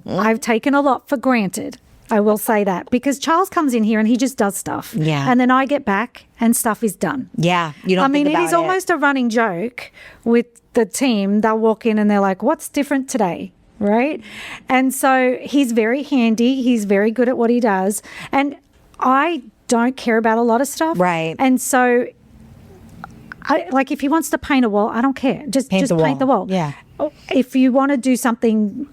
I've taken a lot for granted. I will say that, because Charles comes in here and he just does stuff. Yeah. And then I get back and stuff is done. Yeah. You don't think about it is almost a running joke with the team. They'll walk in and they're like, what's different today? Right. And so he's very handy. He's very good at what he does. And I don't care about a lot of stuff. Right. And so if he wants to paint a wall, I don't care. Just paint the wall. Yeah. If you want to do something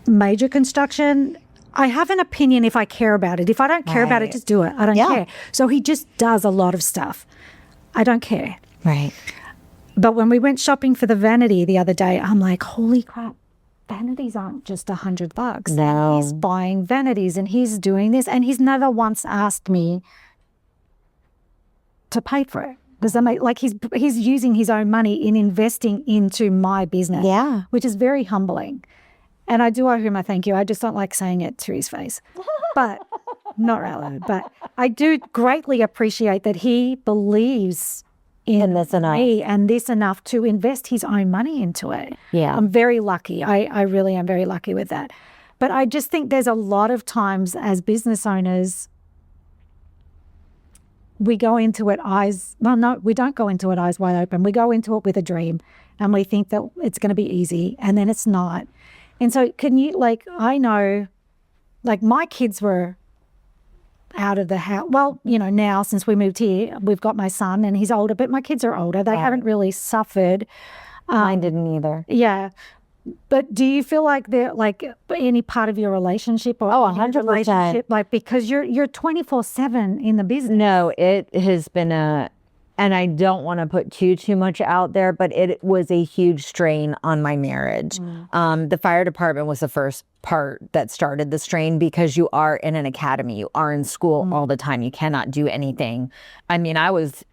major construction, I have an opinion if I care about it. If I don't care about it, just do it. I don't care. So he just does a lot of stuff. I don't care. Right. But when we went shopping for the Vanity the other day, I'm like, holy crap, vanities aren't just $100. No. He's buying vanities and he's doing this, and he's never once asked me to pay for it. Does that make, he's using his own money in investing into my business. Yeah. Which is very humbling. And I do owe him a thank you. I just don't like saying it to his face. But not really. But I do greatly appreciate that he believes in this enough. me and this enough to invest his own money into it. Yeah. I'm very lucky. I really am very lucky with that. But I just think there's a lot of times as business owners, we go into it no, we don't go into it eyes wide open. We go into it with a dream and we think that it's going to be easy, and then it's not. And so can you, like, I know, like, my kids were out of the house. Well, you know, now since we moved here, we've got my son and he's older, but my kids are older. They haven't really suffered. Mine didn't either. Yeah. But do you feel like they're like any part of your relationship or 100%. Like, because you're 24/7 in the business. No, it has been and I don't want to put too much out there, but it was a huge strain on my marriage. The fire department was the first part that started the strain, because you are in an academy, you are in school all the time. You cannot do anything. I mean, I was,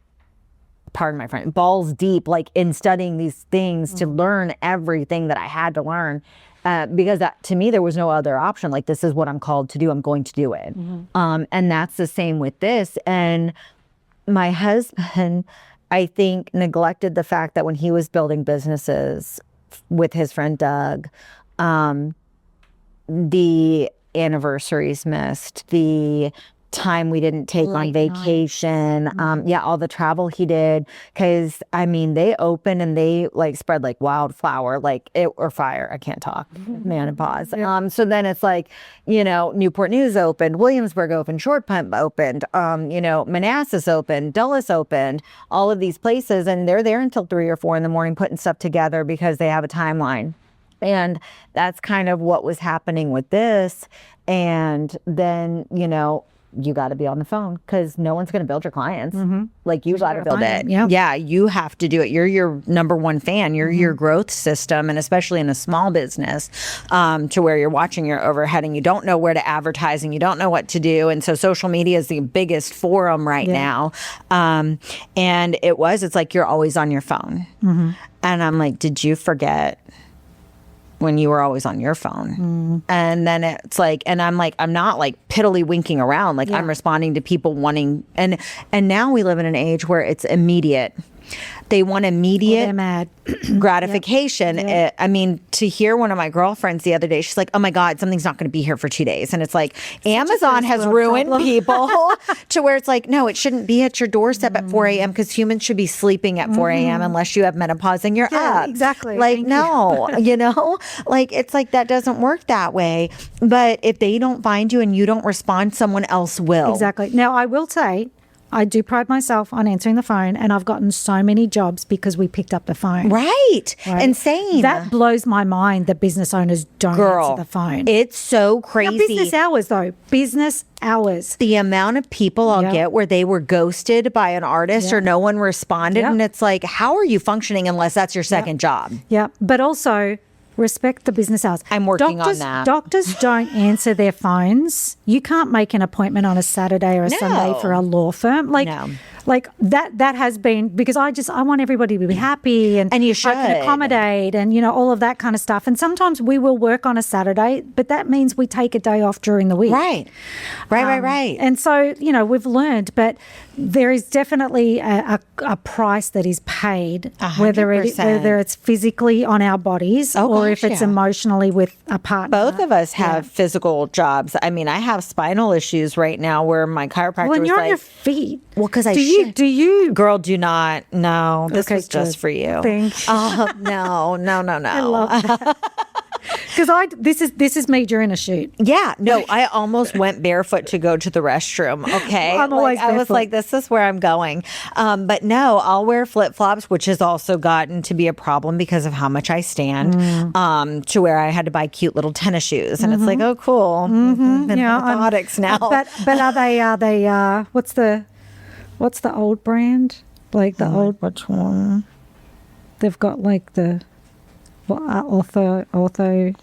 pardon my friend, balls deep, like in studying these things to learn everything that I had to learn, because that, to me, there was no other option. Like, this is what I'm called to do. I'm going to do it. And that's the same with this. And my husband, I think, neglected the fact that when he was building businesses with his friend Doug, the anniversaries missed, the time we didn't take on vacation, all the travel he did, because I mean, they opened and they like spread like wildflower, like it or fire. I can't talk, man, and pause. So then it's like, you know, Newport News opened, Williamsburg opened, Short Pump opened, you know, Manassas opened, Dulles opened, all of these places, and they're there until 3 or 4 in the morning putting stuff together because they have a timeline. And that's kind of what was happening with this. And then, you know, you got to be on the phone because no one's going to build your clients. Like, you got to build it. Yeah, you have to do it. You're your number one fan. You're your growth system, and especially in a small business, to where you're watching your overhead and you don't know where to advertise and you don't know what to do. And so social media is the biggest forum right now. And it's like you're always on your phone. And I'm like, did you forget when you were always on your phone? And then it's like, and I'm like, I'm not like piddly winking around. Like, I'm responding to people wanting, and now we live in an age where it's immediate. They want immediate gratification. I mean, to hear one of my girlfriends the other day, she's like, oh my God, something's not going to be here for 2 days. And it's like, Amazon has ruined people to where it's like, no, it shouldn't be at your doorstep at 4 a.m. because humans should be sleeping at 4 a.m. unless you have menopause and you're up. Exactly. Like, no, you know, like, it's like, that doesn't work that way. But if they don't find you and you don't respond, someone else will. Exactly. Now, I will say, I do pride myself on answering the phone, and I've gotten so many jobs because we picked up the phone. Right. Insane. That blows my mind that business owners don't answer the phone. It's so crazy. Now, business hours, though. Business hours. The amount of people I'll get where they were ghosted by an artist or no one responded. And it's like, how are you functioning unless that's your second job? Yeah. But also, respect the business hours. I'm working on that. Doctors don't answer their phones. You can't make an appointment on a Saturday or a Sunday for a law firm. Like, like that has been, because I want everybody to be happy and you should. I can accommodate and, you know, all of that kind of stuff. And sometimes we will work on a Saturday, but that means we take a day off during the week. Right. And so, you know, we've learned, but there is definitely a price that is paid, 100%. whether it's physically on our bodies or if it's emotionally with a partner. Both of us have physical jobs. I mean, I have spinal issues right now where my chiropractor was when you're like, on your feet. Well, because do you? Girl, do not. No, this was just for you. Thank you. No. I love that. Because this is me during a shoot. Yeah, no, I almost went barefoot to go to the restroom. Okay, I'm always barefoot. I was like, this is where I'm going. But no, I'll wear flip flops, which has also gotten to be a problem because of how much I stand. To where I had to buy cute little tennis shoes, and it's like, oh, cool. And orthotics now. But are they? What's the old brand? Like the old. Which one? They've got like the ortho.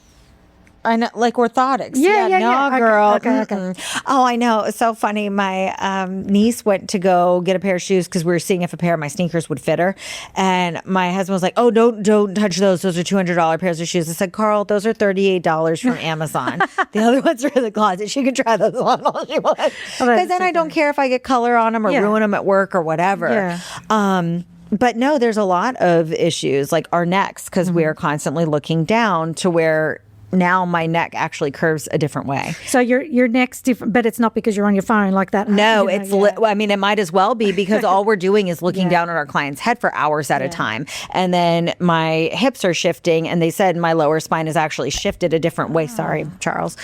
I know, like orthotics. Yeah. Girl. Okay. Oh, I know. It's so funny. My niece went to go get a pair of shoes because we were seeing if a pair of my sneakers would fit her. And my husband was like, oh, don't touch those. Those are $200 pairs of shoes. I said, Carl, those are $38 from Amazon. The other ones are in the closet. She can try those on all she wants. Because then I don't care if I get color on them or ruin them at work or whatever. Yeah. But no, there's a lot of issues like our necks because we are constantly looking down to where now my neck actually curves a different way. So your neck's different, but it's not because you're on your phone like that. No, it's I mean, it might as well be, because all we're doing is looking down at our client's head for hours at a time. And then my hips are shifting, and they said my lower spine is actually shifted a different way. Sorry, Charles.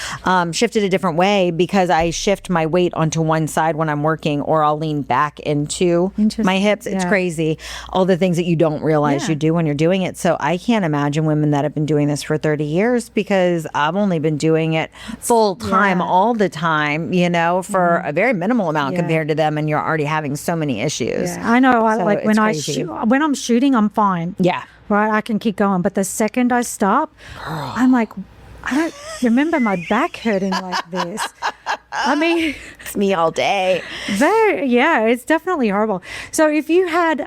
Shifted a different way because I shift my weight onto one side when I'm working, or I'll lean back into my hips. It's crazy. All the things that you don't realize you do when you're doing it. So I can't imagine women that have been doing this for 30 years, because I've only been doing it full time all the time, you know, for a very minimal amount compared to them, and you're already having so many issues. Yeah, I know. So Like when when I'm shooting, I'm fine. Yeah. Right, I can keep going. But the second I stop, I'm like, I don't remember my back hurting like this. I mean, It's me all day. it's definitely horrible. So if you had,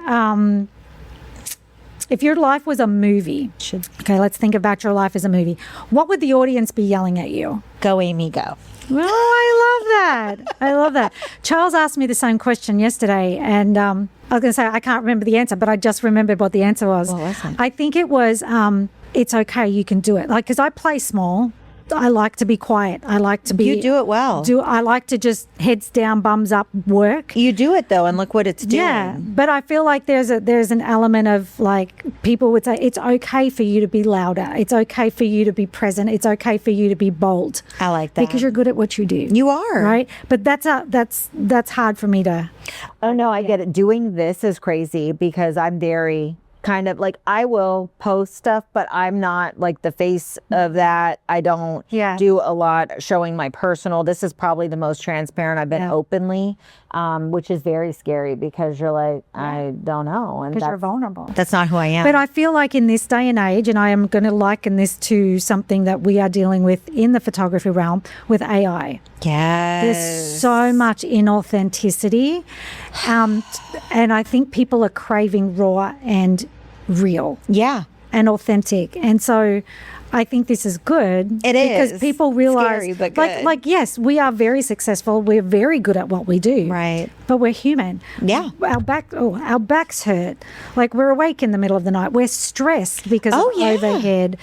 if your life was a movie, okay, let's think about your life as a movie. What would the audience be yelling at you? Go, Amy, go. Oh, I love that. I love that. Charles asked me the same question yesterday, and I was going to say I can't remember the answer, but I just remembered what the answer was. What was it? I think it was, it's okay, you can do it. Like, because I play small. I like to be quiet. I like to be... You do it well. I like to just heads down, bums up work. You do it, though, and look what it's doing. Yeah, but I feel like there's an element of, like, people would say it's okay for you to be louder. It's okay for you to be present. It's okay for you to be bold. I like that. Because you're good at what you do. You are. Right? But that's hard for me to... Oh, no, I get it. Doing this is crazy, because I'm very... kind of like, I will post stuff, but I'm not like the face of that. I don't do a lot showing my personal. This is probably the most transparent I've been openly, which is very scary, because you're like, I don't know. And because you're vulnerable. That's not who I am. But I feel like in this day and age, and I am going to liken this to something that we are dealing with in the photography realm with AI. Yes. There's so much inauthenticity. And I think people are craving raw and real. Yeah. And authentic. And so I think this is good. It is. Because people realize, scary, but good. like, yes, we are very successful. We're very good at what we do. Right. But we're human. Yeah. Our backs hurt. Like, we're awake in the middle of the night. We're stressed because of overhead.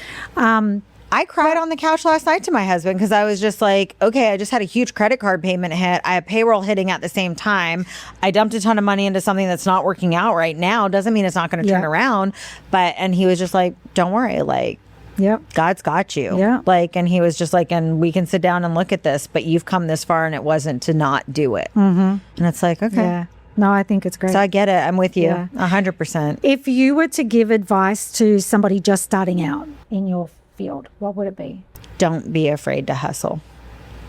I cried on the couch last night to my husband, because I was just like, okay, I just had a huge credit card payment hit. I have payroll hitting at the same time. I dumped a ton of money into something that's not working out right now. Doesn't mean it's not going to turn around. And he was just like, don't worry, like, God's got you. Yeah. Like, and he was just like, and we can sit down and look at this, but you've come this far, and it wasn't to not do it. Mm-hmm. And it's like, okay. Yeah. No, I think it's great. So I get it. I'm with you. Yeah. 100%. If you were to give advice to somebody just starting out in your field, what would it be? Don't be afraid to hustle.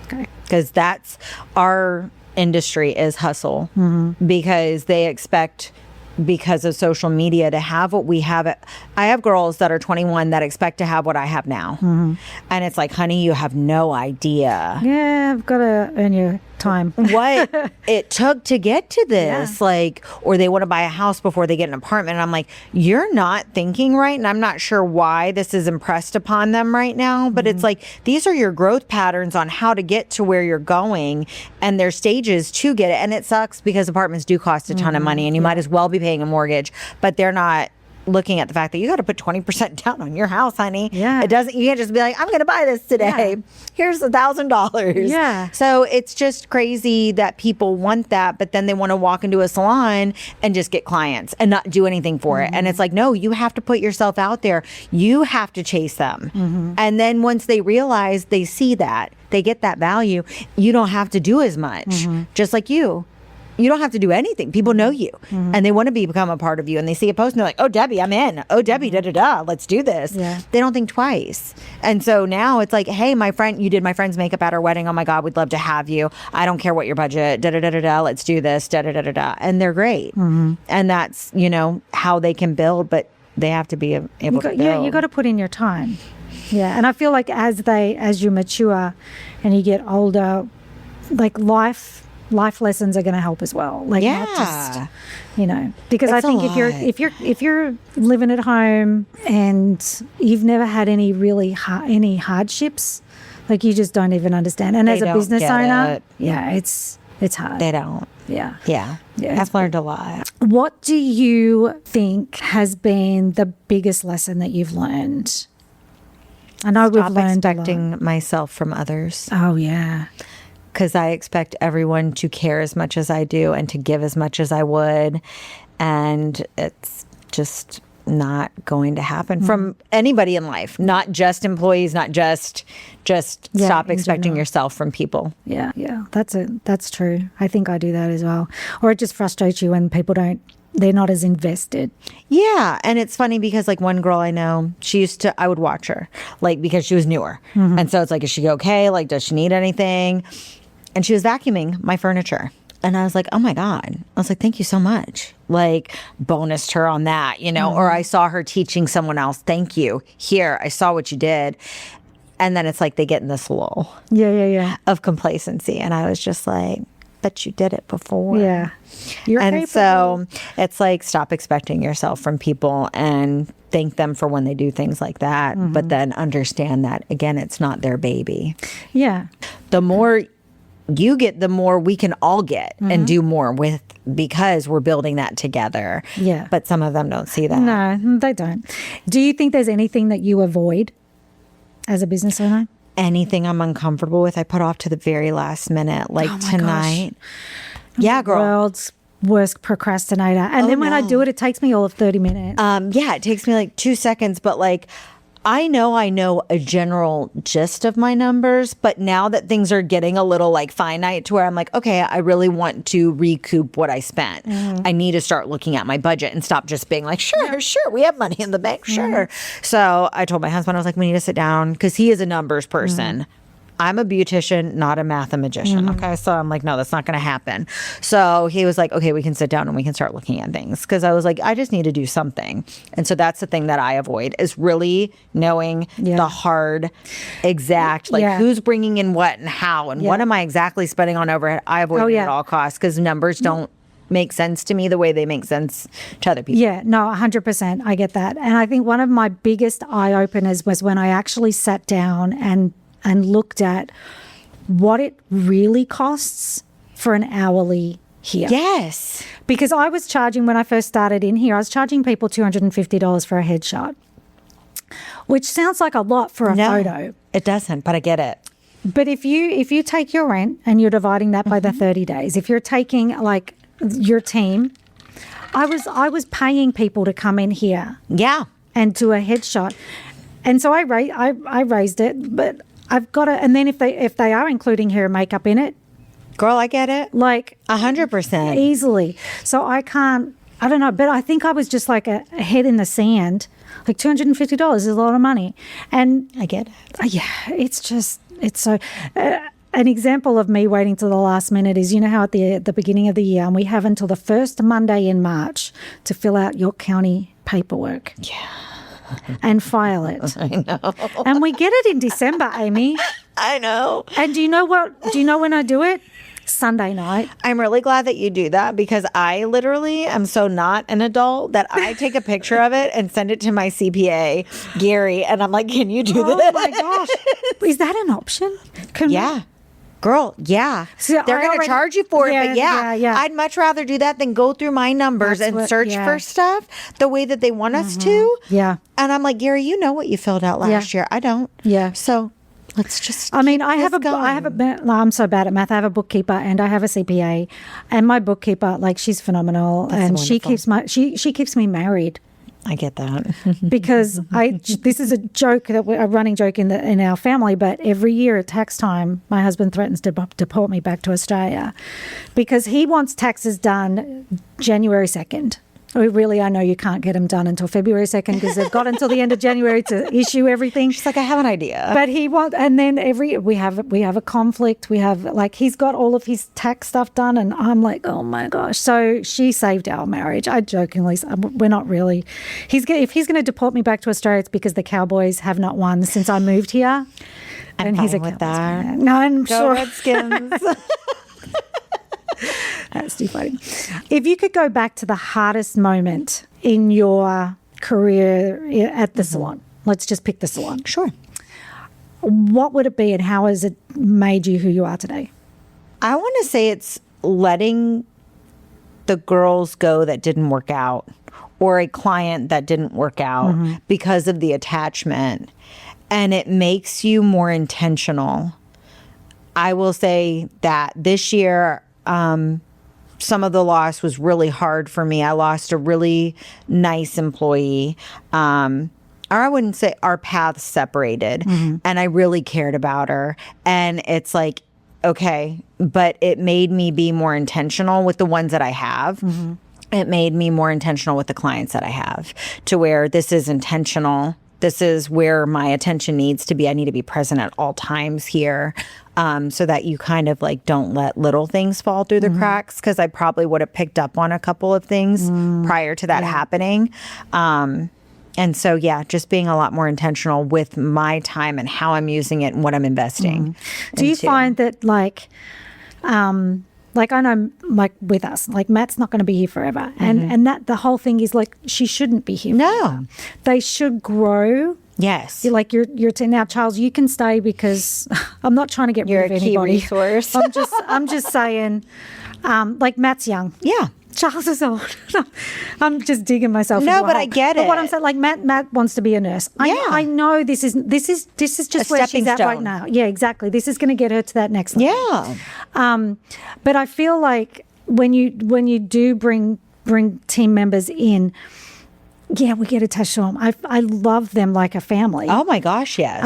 Okay. Because that's our industry, is hustle. Because they expect, because of social media, to have what we have. I have girls that are 21 that expect to have what I have now. And it's like, honey, you have no idea. Yeah, I've got to earn your time. What it took to get to this. Like, or they want to buy a house before they get an apartment. And I'm like, you're not thinking right. And I'm not sure why this is impressed upon them right now. But it's like, these are your growth patterns on how to get to where you're going. And there's stages to get it. And it sucks, because apartments do cost a ton of money, and you might as well be paying a mortgage. But they're not looking at the fact that you got to put 20% down on your house, honey. Yeah. It doesn't, you can't just be like, I'm going to buy this today. Here's $1,000. Yeah. So it's just crazy that people want that, but then they want to walk into a salon and just get clients and not do anything for it. And it's like, no, you have to put yourself out there. You have to chase them. And then once they realize, they see that, they get that value, you don't have to do as much. Just like you. You don't have to do anything. People know you, and they want to become a part of you, and they see a post and they're like, oh, Debbie, I'm in. Oh, Debbie, da-da-da, let's do this. Yeah. They don't think twice. And so now it's like, hey, my friend, you did my friend's makeup at her wedding. Oh my God, we'd love to have you. I don't care what your budget, da-da-da-da-da, let's do this, da-da-da-da-da. And they're great. And that's, you know, how they can build, but they have to be able to build. Yeah, you got to put in your time. Yeah, and I feel like as you mature and you get older, like life lessons are going to help as well. Like, not just, you know, because It's I think if you're living at home and you've never had any really any hardships, like, you just don't even understand. And as a business owner, it's hard. They don't. Yeah. Yeah. I've learned a lot. What do you think has been the biggest lesson that you've learned? I know we've Stop learned expecting myself from others. Oh, yeah. Because I expect everyone to care as much as I do and to give as much as I would. And it's just not going to happen from anybody in life, not just employees, not just stop expecting yourself from people. Yeah. That's true. I think I do that as well. Or it just frustrates you when people they're not as invested. Yeah. And it's funny because like one girl I know, I would watch her like because she was newer. And so it's like, is she okay? Like, does she need anything? And she was vacuuming my furniture. And I was like, oh my God. I was like, thank you so much. Like, bonused her on that, or I saw her teaching someone else. Thank you. Here, I saw what you did. And then it's like they get in this lull of complacency. And I was just like, but you did it before. Yeah. So it's like, stop expecting yourself from people and thank them for when they do things like that. But then understand that, again, it's not their baby. Yeah. The more you get, the more we can all get and do more with, because we're building that together. Yeah. But some of them don't see that. No, they don't. Do you think there's anything that you avoid as a business owner? Anything I'm uncomfortable with, I put off to the very last minute, like tonight. Gosh. Yeah, girl. World's worst procrastinator. And then when I do it, it takes me all of 30 minutes. Yeah, it takes me like 2 seconds, but like, I know a general gist of my numbers, but now that things are getting a little like finite to where I'm like, okay, I really want to recoup what I spent. I need to start looking at my budget and stop just being like, sure, we have money in the bank, sure. So I told my husband, I was like, we need to sit down, because he is a numbers person. I'm a beautician, not a mathematician. Okay. So I'm like, no, that's not going to happen. So he was like, okay, we can sit down and we can start looking at things. Cause I was like, I just need to do something. And so that's the thing that I avoid, is really knowing the hard, exact, like who's bringing in what and how, and what am I exactly spending on overhead. I avoid it at all costs, because numbers don't make sense to me the way they make sense to other people. Yeah, no, 100%. I get that. And I think one of my biggest eye openers was when I actually sat down and looked at what it really costs for an hourly here. Yes. Because I was charging, when I first started in here, I was charging people $250 for a headshot, which sounds like a lot for a photo. It doesn't, but I get it. But if you take your rent and you're dividing that by the 30 days, if you're taking like your team, I was paying people to come in here. Yeah. And do a headshot. And so I raised it, but I've got to, and then if they are including hair and makeup in it, girl, I get it. Like 100% easily. So I don't know, but I think I was just like a head in the sand. Like $250 is a lot of money, and I get it. Yeah, it's so. An example of me waiting till the last minute is, how at the beginning of the year, and we have until the first Monday in March to fill out York County paperwork. Yeah. And file it. I know. And we get it in December, Amy. I know. And do you know when I do it? Sunday night. I'm really glad that you do that, because I literally am so not an adult that I take a picture of it and send it to my CPA, Gary, and I'm like, can you do this? Oh my gosh. Is that an option? Girl, yeah. So they're going to charge you for it, but yeah. I'd much rather do that than go through my numbers and search for stuff the way that they want us to. Yeah. And I'm like, Gary, you know what you filled out last year. I don't. Yeah. So let's just I'm so bad at math. I have a bookkeeper and I have a CPA, and my bookkeeper, like, she's phenomenal. That's and wonderful. she keeps me married. I get that. Because this is a joke, a running joke in our family, but every year at tax time, my husband threatens to deport me back to Australia, because he wants taxes done January 2nd. Really, I know you can't get them done until February 2nd, because they've got until the end of January to issue everything. She's like, I have an idea. But and then we have a conflict. We have, like, he's got all of his tax stuff done, and I'm like, oh my gosh. So she saved our marriage. I jokingly, we're not really. If he's going to deport me back to Australia, it's because the Cowboys have not won since I moved here. And he's with that. Fan. No, I'm Go sure. Redskins. That's too funny. If you could go back to the hardest moment in your career at the salon, let's just pick the salon. Sure. What would it be, and how has it made you who you are today? I want to say it's letting the girls go that didn't work out, or a client that didn't work out because of the attachment, and it makes you more intentional. I will say that this year, some of the loss was really hard for me. I lost a really nice employee. Or I wouldn't say our paths separated, and I really cared about her. And it's like, okay, but it made me be more intentional with the ones that I have. It made me more intentional with the clients that I have, to where this is intentional. This is where my attention needs to be. I need to be present at all times here, so that you kind of like don't let little things fall through the cracks, because I probably would have picked up on a couple of things prior to that happening. And so, yeah, just being a lot more intentional with my time and how I'm using it and what I'm investing. Do you find that like I know, like with us, like Matt's not going to be here forever, and that the whole thing is like she shouldn't be here. No, they should grow. Yes, like you're now, Charles. You can stay, because I'm not trying to get rid of anybody. You're a key resource. I'm just saying, like Matt's young. Yeah. Charles is old. I'm just digging myself. No, but I get it. But what I'm saying, like Matt wants to be a nurse. I know this is just where she's at right now. Yeah, exactly. This is going to get her to that next level. Yeah. But I feel like when you do bring team members in, yeah, we get attached to them. I love them like a family. Oh my gosh, yes.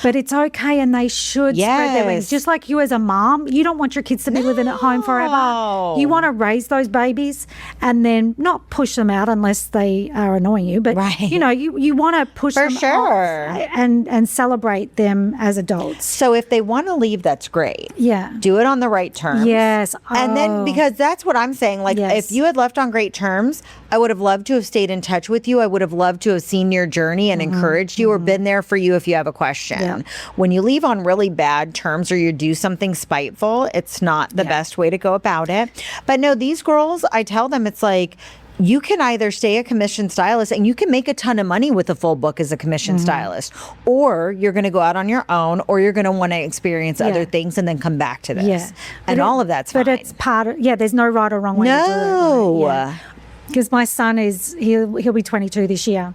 But it's okay, and they should spread their wings. Just like you as a mom, you don't want your kids to be living at home forever. You want to raise those babies and then not push them out unless they are annoying you. But you know, you want to push them off and celebrate them as adults. So if they want to leave, that's great. Yeah. Do it on the right terms. Yes. And then, because that's what I'm saying, like if you had left on great terms, I would have loved to have stayed in touch with you. I would have loved to have seen your journey and encouraged you or been there for you if you have a question. Yeah. When you leave on really bad terms or you do something spiteful, it's not the best way to go about it. But no, these girls, I tell them, it's like, you can either stay a commissioned stylist and you can make a ton of money with a full book as a commissioned stylist, or you're going to go out on your own, or you're going to want to experience other things and then come back to this. Yeah. And all of that's fine. But it's part of, there's no right or wrong way to do it. Right? Because my son he'll be 22 this year,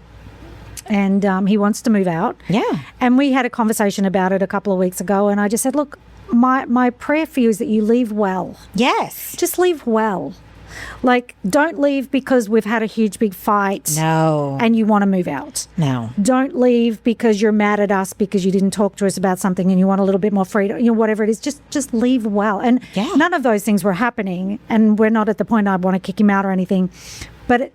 and he wants to move out. Yeah. And we had a conversation about it a couple of weeks ago, and I just said, look, my prayer for you is that you leave well. Yes. Just leave well. Like, don't leave because we've had a huge big fight. No. And you want to move out. No. Don't leave because you're mad at us because you didn't talk to us about something and you want a little bit more freedom, whatever it is. Just leave well. And none of those things were happening, and we're not at the point I want to kick him out or anything. But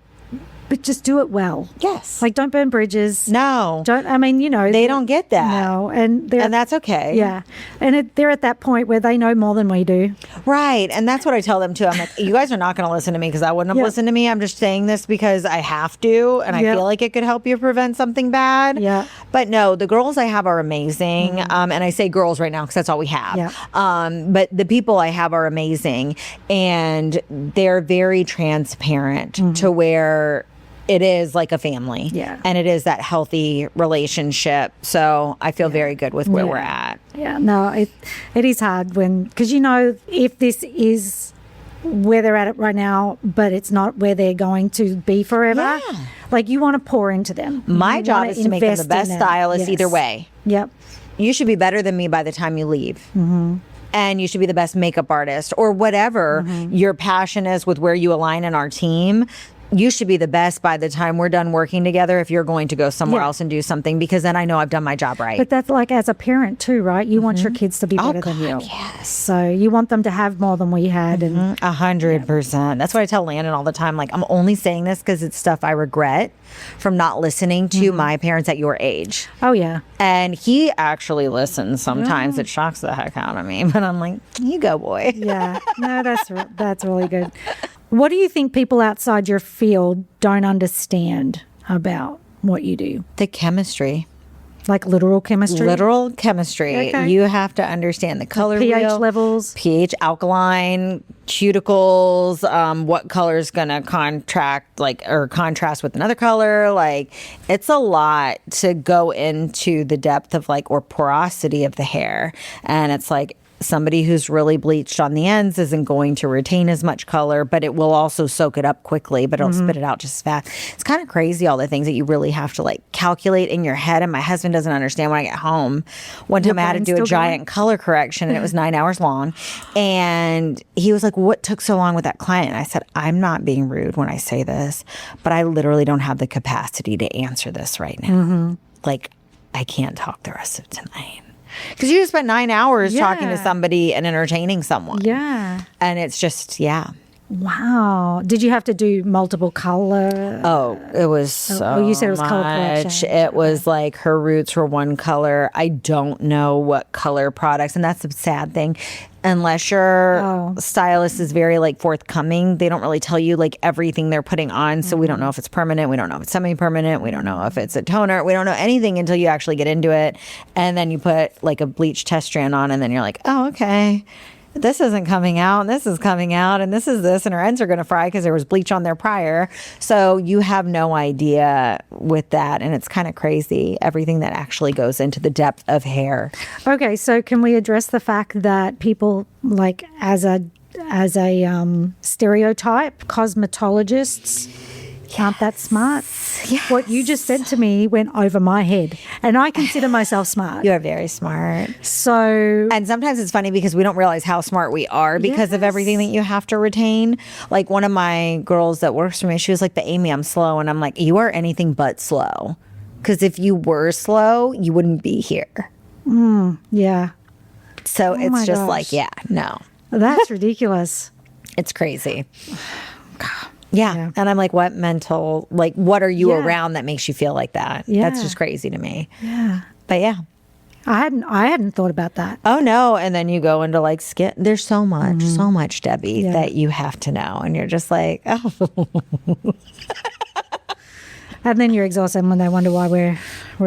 just do it well. Yes. Like, don't burn bridges. No. They don't get that. No. And that's okay. Yeah. And they're at that point where they know more than we do. Right. And that's what I tell them too. I'm like, you guys are not going to listen to me because I wouldn't have listened to me. I'm just saying this because I have to, and I feel like it could help you prevent something bad. Yeah. But no, the girls I have are amazing. And I say girls right now because that's all we have. Yeah. But the people I have are amazing, and they're very transparent to where it is like a family. Yeah. And it is that healthy relationship. So I feel very good with where we're at. Yeah. No, it is hard because if this is where they're at it right now, but it's not where they're going to be forever. Yeah. Like, you want to pour into them. My job is to make them the best stylist either way. Yep. You should be better than me by the time you leave. Mm-hmm. And you should be the best makeup artist or whatever your passion is with where you align in our team. You should be the best by the time we're done working together if you're going to go somewhere else and do something, because then I know I've done my job right. But that's like as a parent too, right? You want your kids to be better than you. Yes. So you want them to have more than we had. And 100%. That's what I tell Landon all the time. Like, I'm only saying this because it's stuff I regret from not listening to my parents at your age. Oh, yeah. And he actually listens sometimes. It shocks the heck out of me. But I'm like, you go, boy. Yeah. No, that's really good. What do you think people outside your field don't understand about what you do? The chemistry. Like literal chemistry? Literal chemistry. Okay. You have to understand the color pH levels. pH, alkaline, cuticles, what color is going to contrast with another color. Like, it's a lot to go into the depth of or porosity of the hair. And it's like, somebody who's really bleached on the ends isn't going to retain as much color, but it will also soak it up quickly, but it'll spit it out just as fast. It's kind of crazy, all the things that you really have to like calculate in your head. And my husband doesn't understand when I get home. One time I had to do a giant color correction and it was 9 hours long. And he was like, what took so long with that client? And I said, I'm not being rude when I say this, but I literally don't have the capacity to answer this right now. Like, I can't talk the rest of tonight. Because you just spent 9 hours talking to somebody and entertaining someone. Yeah. And it's just, Wow. Did you have to do multiple color? Oh, it was so you said it was color much. correction. It was like her roots were one color. I don't know what color products. And that's the sad thing. Unless your stylist is very like forthcoming, they don't really tell you like everything they're putting on. So we don't know if it's permanent. We don't know if it's semi-permanent. We don't know if it's a toner. We don't know anything until you actually get into it. And then you put like a bleach test strand on and then you're like, oh, okay. This isn't coming out, and this is coming out, and this is this, and her ends are going to fry because there was bleach on there prior. So you have no idea with that, and it's kind of crazy, everything that actually goes into the depth of hair. Okay, so can we address the fact that people, like, as a stereotype, cosmetologists aren't that smart? Yes. What you just said to me went over my head, and I consider myself smart. You are very smart. So, and sometimes it's funny because we don't realize how smart we are because of everything that you have to retain. Like one of my girls that works for me, she was like, but Amy, I'm slow. And I'm like, you are anything but slow. Because if you were slow, you wouldn't be here. Yeah. So it's just like, no. That's ridiculous. It's crazy. Yeah. And I'm like, what mental, like, what are you around that makes you feel like that? Yeah. That's just crazy to me. Yeah. But yeah. I hadn't thought about that. Oh, no. And then you go into like skin. There's so much, Debbie, that you have to know. And you're just like, oh. And then you're exhausted when they wonder why we're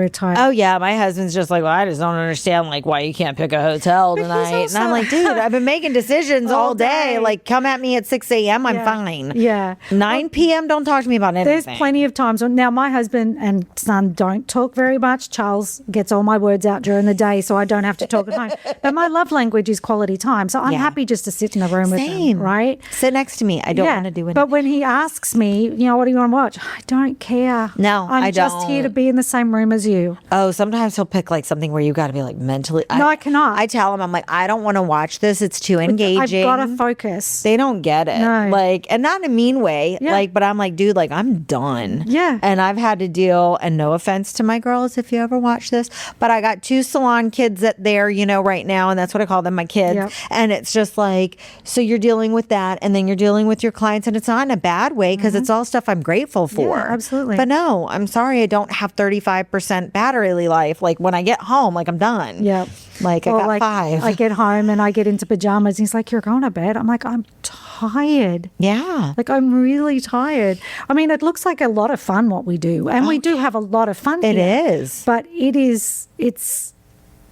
tired. Oh, yeah. My husband's just like, well, I just don't understand like why you can't pick a hotel tonight. And I'm like, dude, I've been making decisions all day. Like, come at me at 6 a.m. I'm fine. Yeah. 9 p.m. Don't talk to me about anything. There's plenty of times. Now, my husband and son don't talk very much. Charles gets all my words out during the day, so I don't have to talk at home. But my love language is quality time. So I'm happy just to sit in the room with him, right? Sit next to me. I don't want to do anything. But when he asks me, what do you want to watch? I don't care. No, I'm I don't. just here to be in the same room as you. Oh, sometimes he'll pick like something where you got to be like mentally. No, I cannot. I tell him, I'm like, I don't want to watch this. It's too engaging. I've got to focus. They don't get it. No. Like, and not in a mean way. Yeah. Like, but I'm like, dude, like I'm done. Yeah. And I've had to deal, and no offense to my girls if you ever watch this, but I got 2 salon kids that they're, right now. And that's what I call them, my kids. Yep. And it's just like, so you're dealing with that. And then you're dealing with your clients. And it's not in a bad way because it's all stuff I'm grateful for. Yeah, absolutely. But no, I'm sorry. I don't have 35% battery life. Like when I get home, like I'm done. Yeah. Like I got 5. I get home and I get into pajamas. And he's like, you're going to bed? I'm like, I'm tired. Yeah. Like I'm really tired. I mean, it looks like a lot of fun what we do. And we do have a lot of fun It here. is. But it's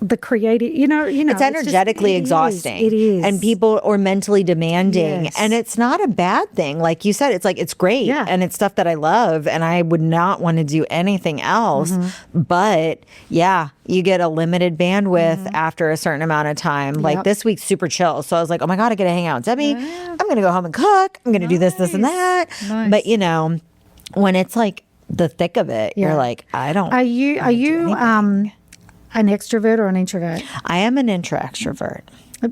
the creative, it's energetically exhausting. It is. And people are mentally demanding. Yes. And it's not a bad thing. Like you said, it's like, it's great. Yeah. And it's stuff that I love. And I would not want to do anything else. But yeah, you get a limited bandwidth after a certain amount of time. Like this week's super chill. So I was like, oh my God, I got to hang out with Debbie. I'm going to go home and cook. I'm going to do this, and that. Nice. But when it's like the thick of it, you're like, I don't. Are you an extrovert or an introvert? I am an extrovert.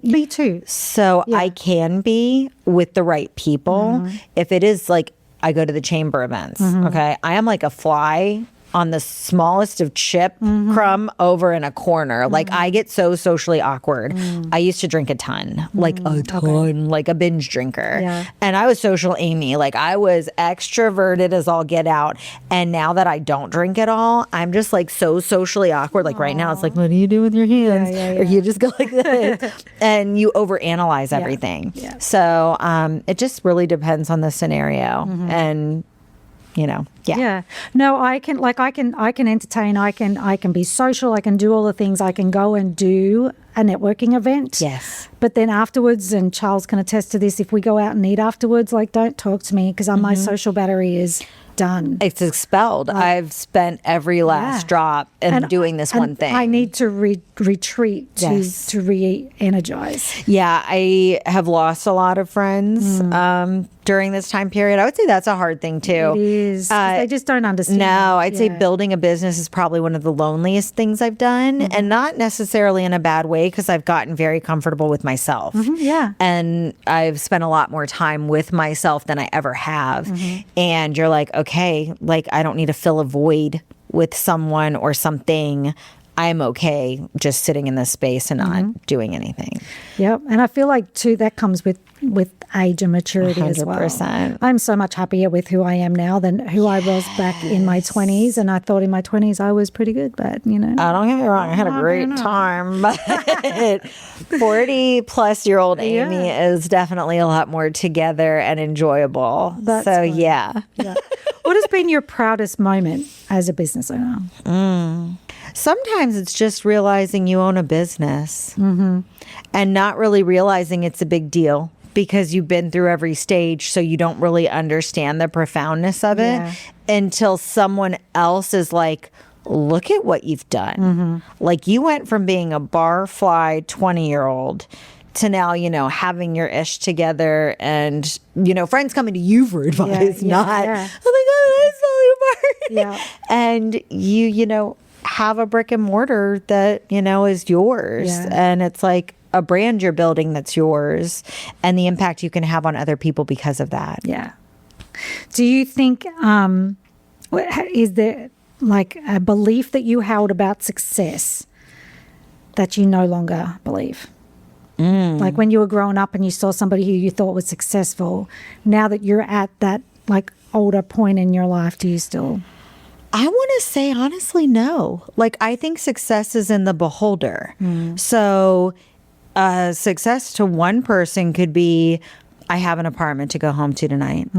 Me too. So I can be with the right people. If it is like I go to the chamber events, okay? I am like a fly on the smallest of chip crumb over in a corner. Like I get so socially awkward. I used to drink a ton, like a ton, like a binge drinker. Yeah. And I was social Amy. Like I was extroverted as all get out. And now that I don't drink at all, I'm just like so socially awkward. Like right now it's like, what do you do with your hands? Or you just go like this. And you overanalyze everything. Yeah. So it just really depends on the scenario. And Yeah. No, I can entertain, I can be social, I can do all the things, I can go and do a networking event. Yes. But then afterwards, and Charles can attest to this, if we go out and eat afterwards, like, don't talk to me because my social battery is done. It's expelled. I've spent every last drop in doing this one thing. I need to retreat to re-energize. Yeah, I have lost a lot of friends during this time period. I would say that's a hard thing too. It is. They just don't understand. No, I'd say building a business is probably one of the loneliest things I've done, and not necessarily in a bad way because I've gotten very comfortable with myself. Yeah. And I've spent a lot more time with myself than I ever have. And you're like, okay, like I don't need to fill a void with someone or something. I'm okay just sitting in this space and not doing anything. Yep. And I feel like too that comes with age and maturity as well. 100%. I'm so much happier with who I am now than who I was back in my 20s. And I thought in my 20s I was pretty good, but you know. I don't get me wrong, I had a great time. But 40-plus-year-old Amy is definitely a lot more together and enjoyable. That's so fun. yeah. What has been your proudest moment as a business owner? Sometimes it's just realizing you own a business and not really realizing it's a big deal because you've been through every stage, so you don't really understand the profoundness of it until someone else is like, look at what you've done. Like you went from being a barfly 20-year-old to now, you know, having your ish together and, you know, friends coming to you for advice, not, oh my God, that's falling apart. And you know, have a brick and mortar that, you know, is yours. And it's like a brand you're building that's yours and the impact you can have on other people because of that. Yeah. Do you think, is there like a belief that you held about success that you no longer believe? Like when you were growing up and you saw somebody who you thought was successful, now that you're at that like older point in your life, do you still? I want to say, honestly, no. Like, I think success is in the beholder. So success to one person could be, I have an apartment to go home to tonight.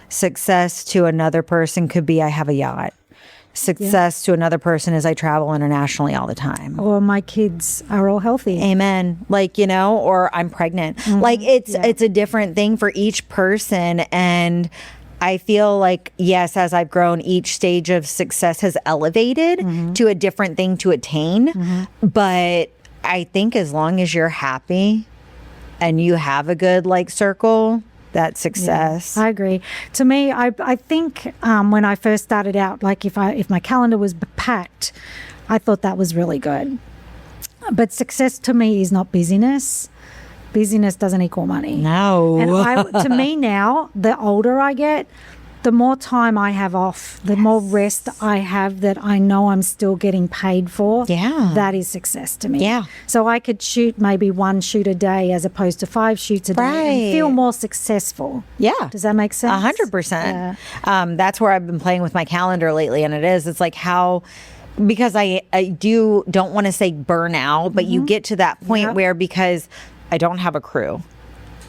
Success to another person could be, I have a yacht. Success to another person is I travel internationally all the time. Or my kids are all healthy. Amen. Like, you know, or I'm pregnant. Like, it's a different thing for each person. And I feel like, yes, as I've grown, each stage of success has elevated to a different thing to attain. But I think as long as you're happy and you have a good like circle, that's success. I agree. To me, I think when I first started out, like if my calendar was packed, I thought that was really good. But success to me is not busyness. Busyness doesn't equal money. No. And to me now, the older I get, the more time I have off, the more rest I have that I know I'm still getting paid for. That is success to me. So I could shoot maybe one shoot a day as opposed to 5 shoots a day and feel more successful. Does that make sense? 100%. That's where I've been playing with my calendar lately. And it's like how, because I don't want to say burnout, but you get to that point where because I don't have a crew,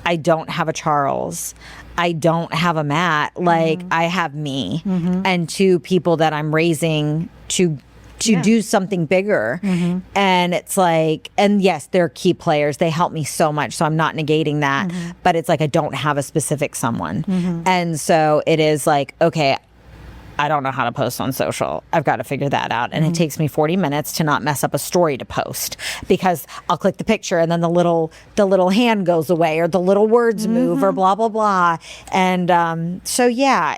I don't have a Charles, I don't have a Matt, like I have me and 2 people that I'm raising to do something bigger. And it's like, and yes, they're key players. They help me so much. So I'm not negating that, but it's like, I don't have a specific someone. And so it is like, okay, I don't know how to post on social. I've got to figure that out. And it takes me 40 minutes to not mess up a story to post because I'll click the picture and then the little hand goes away or the little words move or blah, blah, blah. And so, yeah,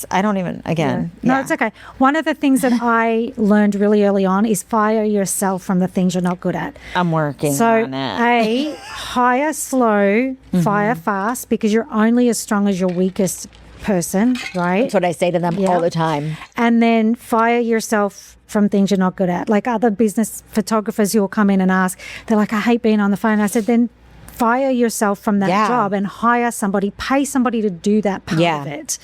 I don't even, again. No, it's okay. One of the things that I learned really early on is fire yourself from the things you're not good at. I'm working on it. Hire slow, fire fast, because you're only as strong as your weakest person, right? That's what I say to them all the time. And then fire yourself from things you're not good at. Like other business photographers who will come in and ask, they're like, I hate being on the phone. I said, then fire yourself from that job and hire somebody, pay somebody to do that part of it.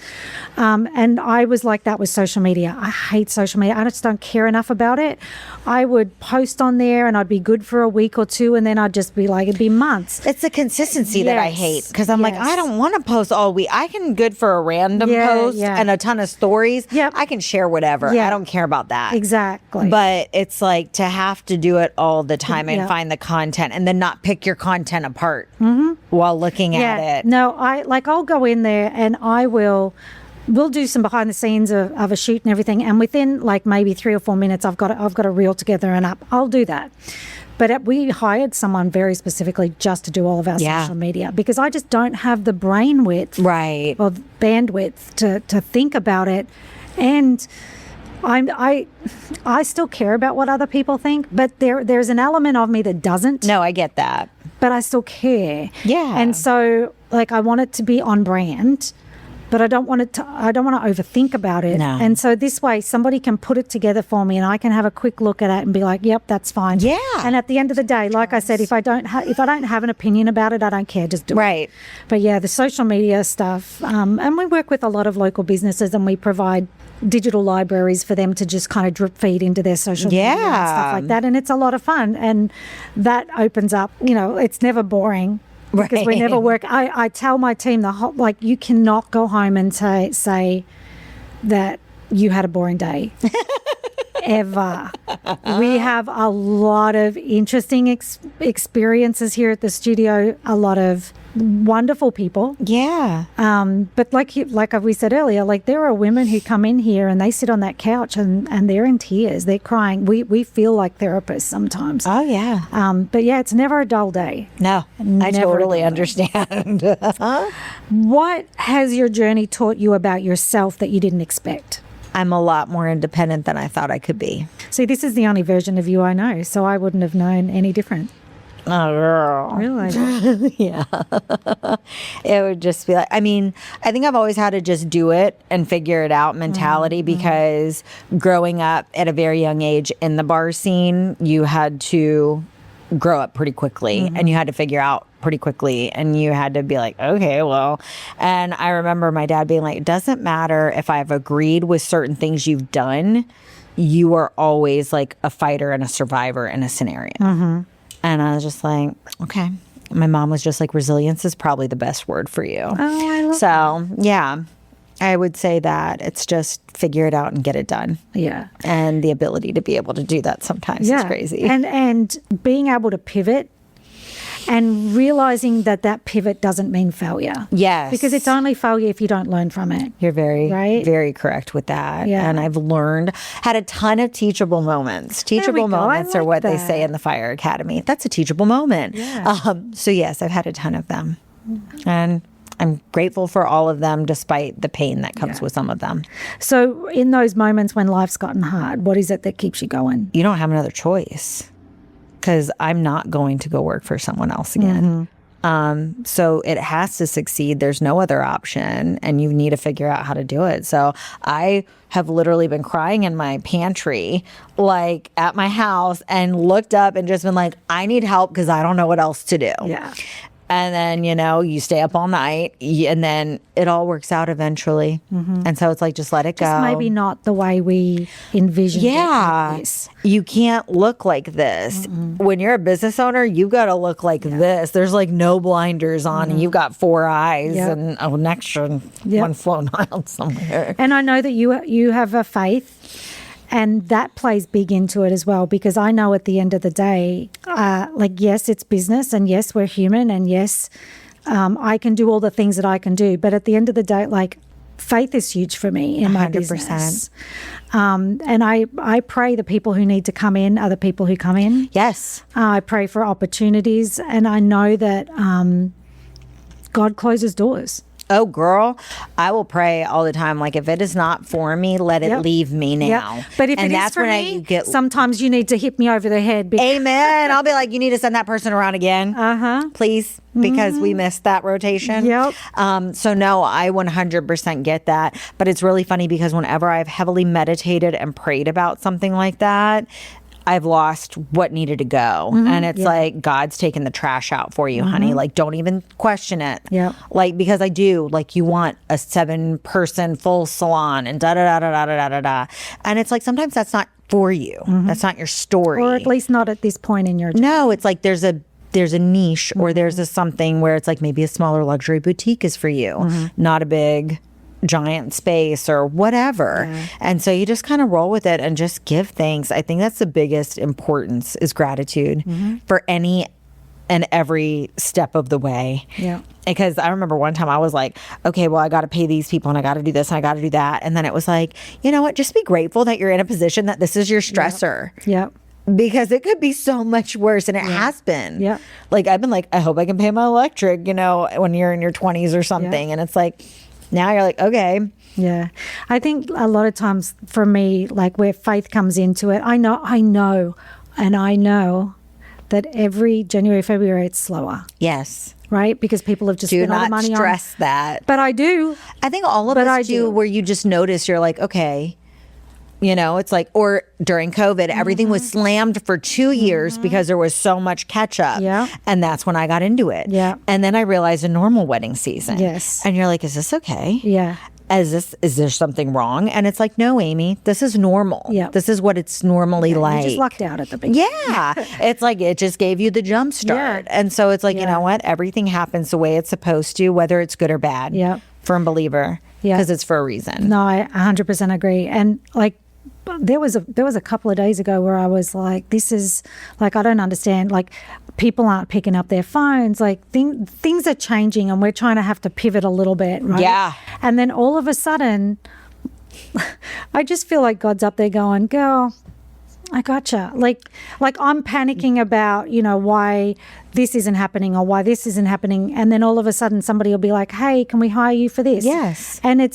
And I was like that with social media. I hate social media. I just don't care enough about it. I would post on there and I'd be good for a week or two, and then I'd just be like, it'd be months. It's the consistency that I hate, because I'm like, I don't want to post all week. I can good for a random post and a ton of stories. I can share whatever. I don't care about that. Exactly. But it's like to have to do it all the time and find the content and then not pick your content apart while looking at it. No, I'll go in there and we'll do some behind the scenes of a shoot and everything, and within like maybe 3 or 4 minutes I've got a reel together and up. I'll do that. But we hired someone very specifically just to do all of our social media, because I just don't have the brain width or bandwidth to think about it. And I still care about what other people think, but there's an element of me that doesn't. No, I get that. But I still care. Yeah. And so like I want it to be on brand, but I don't want to overthink about it. No. And so this way somebody can put it together for me and I can have a quick look at it and be like, yep, that's fine. Yeah. And at the end of the day, like I said, if I don't have an opinion about it, I don't care, just do it. But yeah, the social media stuff, and we work with a lot of local businesses and we provide digital libraries for them to just kind of drip feed into their social media and stuff like that. And it's a lot of fun. And that opens up, it's never boring. Because we never work. I tell my team you cannot go home and say that you had a boring day. Ever. We have a lot of interesting experiences here at the studio, a lot of wonderful people. Yeah. But like we said earlier, like there are women who come in here and they sit on that couch and they're in tears. They're crying. We feel like therapists sometimes. Oh, yeah. But yeah, it's never a dull day. No, I totally understand. What has your journey taught you about yourself that you didn't expect? I'm a lot more independent than I thought I could be. See, this is the only version of you I know, so I wouldn't have known any different. Oh, girl. Really? Yeah. It would just be like, I think I've always had to just do it and figure it out mentality, because growing up at a very young age in the bar scene, you had to grow up pretty quickly and you had to figure out pretty quickly, and you had to be like, okay, well. And I remember my dad being like, it doesn't matter if I've agreed with certain things you've done, you are always like a fighter and a survivor in a scenario. And I was just like, okay. My mom was just like, resilience is probably the best word for you. Oh, I love that. Yeah, I would say that it's just figure it out and get it done. Yeah. And the ability to be able to do that sometimes is crazy. And being able to pivot and realizing that pivot doesn't mean failure. Yes. Because it's only failure if you don't learn from it. You're very correct with that. Yeah. And I've had a ton of teachable moments. Teachable moments are what they say in the Fire Academy. That's a teachable moment. Yeah. So yes, I've had a ton of them. And I'm grateful for all of them, despite the pain that comes with some of them. So in those moments when life's gotten hard, what is it that keeps you going? You don't have another choice, because I'm not going to go work for someone else again. So it has to succeed. There's no other option, and you need to figure out how to do it. So I have literally been crying in my pantry, like at my house, and looked up and just been like, I need help because I don't know what else to do. Yeah. And then, you stay up all night, and then it all works out eventually. And so it's like, just let it go. Just maybe not the way we envisioned it. Like this. You can't look like this. When you're a business owner, you got to look like this. There's like no blinders on, and you've got 4 eyes and an extra one flown out somewhere. And I know that you have a faith. And that plays big into it as well, because I know at the end of the day, yes, it's business, and yes, we're human, and yes, I can do all the things that I can do. But at the end of the day, faith is huge for me in my 100%. Business. And I pray the people who need to come in are the people who come in. Yes. I pray for opportunities, and I know that God closes doors. Oh, girl, I will pray all the time. Like, if it is not for me, let it leave me now. But if it is for me, sometimes you need to hit me over the head. Amen. I'll be like, you need to send that person around again. Please, because we missed that rotation. So no, I 100% get that. But it's really funny because whenever I've heavily meditated and prayed about something like that, I've lost what needed to go. And it's like, God's taking the trash out for you, honey. Like, don't even question it. Yeah. Like, because I do, like, you want a 7-person full salon and da-da-da-da-da-da-da-da. And it's like, sometimes that's not for you. That's not your story. Or at least not at this point in your journey. No, it's like there's a niche or there's a something where it's like maybe a smaller luxury boutique is for you, not a big giant space or whatever. And so you just kind of roll with it and just give thanks. I think that's the biggest importance is gratitude for any and every step of the way. Yeah. Because I remember one time I was like, okay, well, I got to pay these people and I got to do this and I got to do that. And then it was like, you know what? Just be grateful that you're in a position that this is your stressor. Yeah. Because it could be so much worse, and it has been. Yeah. Like, I've been like, I hope I can pay my electric, you know, when you're in your 20s or something. And it's like, now you're like, okay. Yeah. I think a lot of times for me, like where faith comes into it, I know that every January, February, it's slower. Yes. Right? Because people have just spent all the money on. Do not stress that. But I do. I think all of us do, where you just notice, you're like, okay. You know, it's like, or during COVID, everything was slammed for 2 years because there was so much catch up. Yeah. And that's when I got into it. Yeah. And then I realized a normal wedding season. Yes. And you're like, is this okay? Yeah. Is there something wrong? And it's like, no, Amy, this is normal. Yeah. This is what it's normally like. You just lucked out at the beginning. Yeah. It's like, it just gave you the jump start. And so it's like, you know what? Everything happens the way it's supposed to, whether it's good or bad. Yeah. Firm believer. Yeah. Because it's for a reason. No, I 100% agree. And like, there was a couple of days ago where I was like, this is like, I don't understand. Like, people aren't picking up their phones. Like, things are changing and we're trying to have to pivot a little bit. Right? Yeah. And then all of a sudden, I just feel like God's up there going, girl, I gotcha. Like I'm panicking about, you know, why this isn't happening or why this isn't happening. And then all of a sudden somebody will be like, hey, can we hire you for this? Yes. And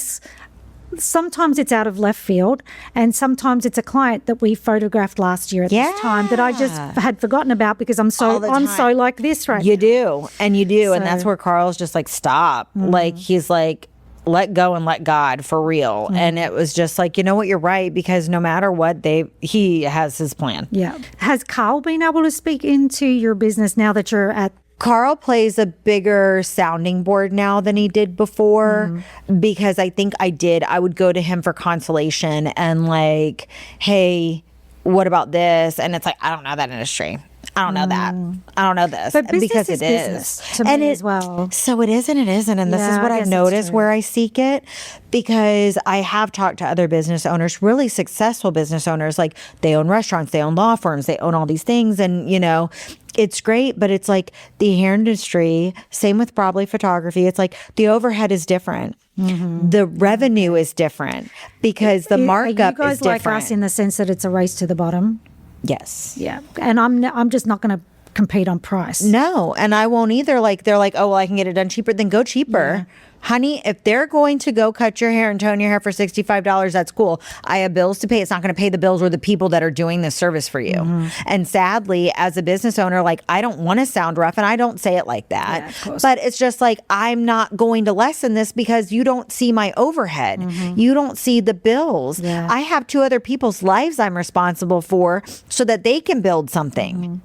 sometimes it's out of left field, and sometimes it's a client that we photographed last year at this time that I just had forgotten about because I'm so like this right You now. do. And you do. So, and that's where Carl's just like, stop. Like, he's like, let go and let God for real. And it was just like, you know what, you're right, because no matter what, he has his plan. Yeah. Has Carl been able to speak into your business now that you're at? Carl plays a bigger sounding board now than he did before, because I think I would go to him for consolation and like, hey, what about this? And it's like, I don't know that industry. I don't know that. I don't know this. But business because is it business to me as well. So it is and it isn't. And this is what I've noticed where I seek it, because I have talked to other business owners, really successful business owners, like they own restaurants, they own law firms, they own all these things. And, you know, it's great, but it's like the hair industry, same with probably photography. It's like the overhead is different. The revenue is different because the markup are you guys is different. like us in the sense that it's a race to the bottom? Yes. Yeah. And I'm just not going to compete on price. No, and I won't either. Like, they're like, oh, well, I can get it done cheaper. Then go cheaper. Yeah. Honey, if they're going to go cut your hair and tone your hair for $65, that's cool. I have bills to pay. It's not going to pay the bills or the people that are doing this service for you. And sadly, as a business owner, like, I don't want to sound rough, and I don't say it like that. Yeah, of course. But it's just like, I'm not going to lessen this because you don't see my overhead. You don't see the bills. Yeah. I have 2 other people's lives I'm responsible for so that they can build something.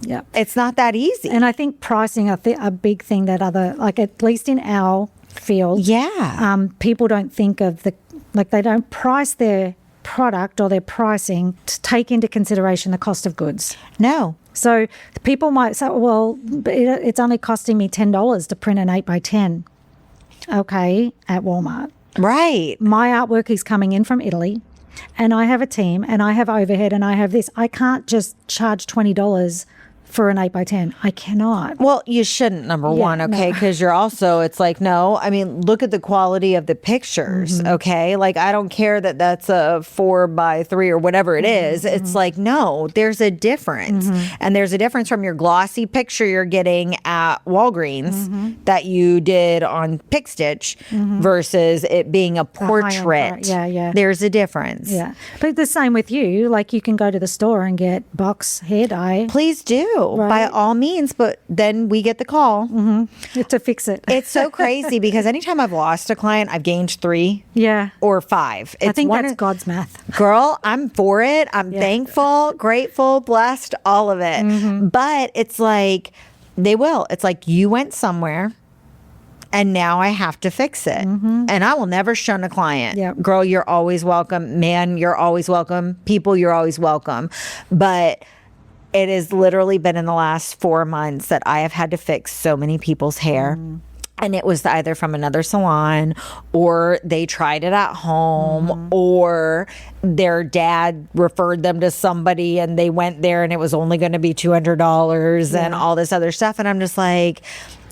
Yeah. It's not that easy. And I think pricing, a big thing that like at least in our field, people don't think of they don't price their product or their pricing to take into consideration the cost of goods. No. So people might say, well, it's only costing me $10 to print an 8x10. Okay, at Walmart. Right. My artwork is coming in from Italy, and I have a team, and I have overhead, and I have this. I can't just charge $20 for an 8x10. I cannot. Well, you shouldn't, number one, okay? Because you're also, it's like, no, I mean, look at the quality of the pictures, okay? Like, I don't care that that's a 4x3 or whatever it is. It's like, no, there's a difference. And there's a difference from your glossy picture you're getting at Walgreens that you did on Pick Stitch versus it being a portrait. Yeah. There's a difference. Yeah. But the same with you. Like, you can go to the store and get box hair dye. Please do. do by all means, but then we get the call to fix it. It's so crazy because anytime I've lost a client, I've gained 3 or 5. I think that's God's math. Girl, I'm for it. I'm thankful, grateful, blessed, all of it. But it's like, they will. It's like, you went somewhere and now I have to fix it. And I will never shun a client. Girl, you're always welcome. Man, you're always welcome. People, you're always welcome. But it has literally been in the last 4 months that I have had to fix so many people's hair. And it was either from another salon, or they tried it at home, or their dad referred them to somebody and they went there and it was only going to be $200 and all this other stuff. And I'm just like,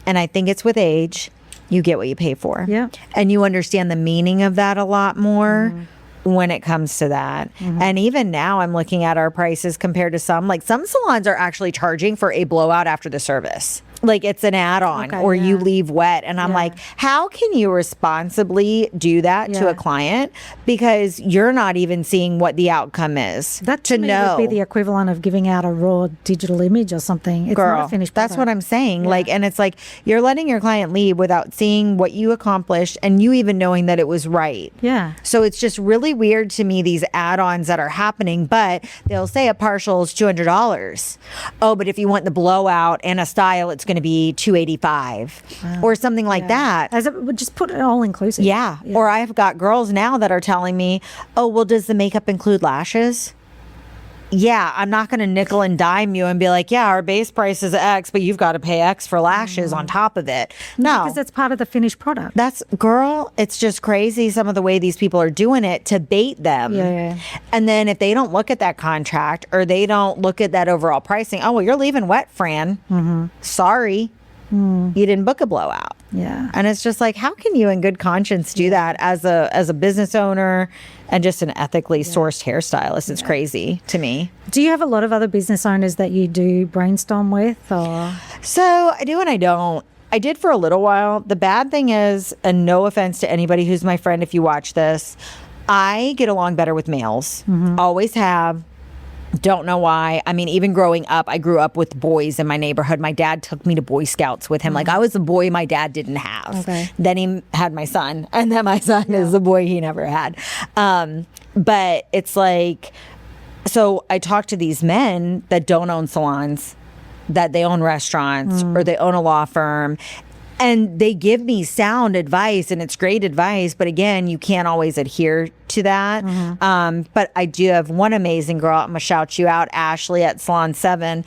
and I think it's with age, you get what you pay for. And you understand the meaning of that a lot more when it comes to that. And even now I'm looking at our prices compared to some salons are actually charging for a blowout after the service. Like it's an add-on or you leave wet. And I'm like, how can you responsibly do that to a client? Because you're not even seeing what the outcome is. That to me would be the equivalent of giving out a raw digital image or something. It's not a finished product. That's what I'm saying. And it's like, you're letting your client leave without seeing what you accomplished and you even knowing that it was right. So it's just really weird to me, these add-ons that are happening, but they'll say a partial is $200. Oh, but if you want the blowout and a style, it's going to be $285 or something like that. As it would just put it all inclusive. Or I've got girls now that are telling me, oh, well, does the makeup include lashes? I'm not going to nickel and dime you and be like, our base price is X, but you've got to pay X for lashes on top of it. No. Because it's part of the finished product. It's just crazy some of the way these people are doing it to bait them. And then if they don't look at that contract or they don't look at that overall pricing, oh, well, you're leaving wet, Fran. Sorry. You didn't book a blowout. And it's just like, how can you in good conscience do that as a business owner and just an ethically sourced hairstylist? It's crazy to me. Do you have a lot of other business owners that you do brainstorm with? Or? So I do and I don't. I did for a little while. The bad thing is, and no offense to anybody who's my friend if you watch this, I get along better with males. Always have. Don't know why. I mean, even growing up, I grew up with boys in my neighborhood. My dad took me to Boy Scouts with him. Like, I was the boy my dad didn't have. Then he had my son, and then my son is the boy he never had. But it's like, so I talk to these men that don't own salons, that they own restaurants or they own a law firm. And they give me sound advice, and it's great advice. But again, you can't always adhere to that. But I do have one amazing girl. I'm going to shout you out, Ashley at Salon 7.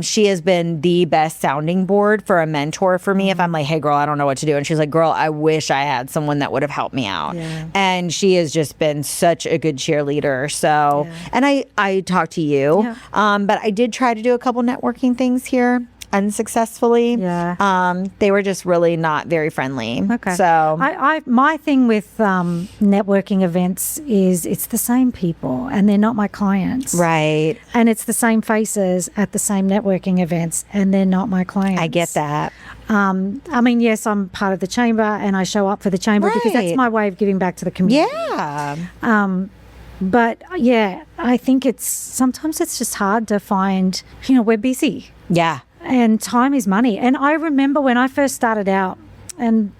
She has been the best sounding board for a mentor for me. If I'm like, hey, girl, I don't know what to do. And she's like, girl, I wish I had someone that would have helped me out. And she has just been such a good cheerleader. So, and I talked to you. But I did try to do a couple networking things here. Unsuccessfully. They were just really not very friendly. So my thing with networking events is it's the same people and they're not my clients. Right. And it's the same faces at the same networking events and they're not my clients. I get that. I mean, yes, I'm part of the chamber and I show up for the chamber because that's my way of giving back to the community. But I think sometimes it's just hard to find, we're busy. And time is money. And I remember when I first started out, and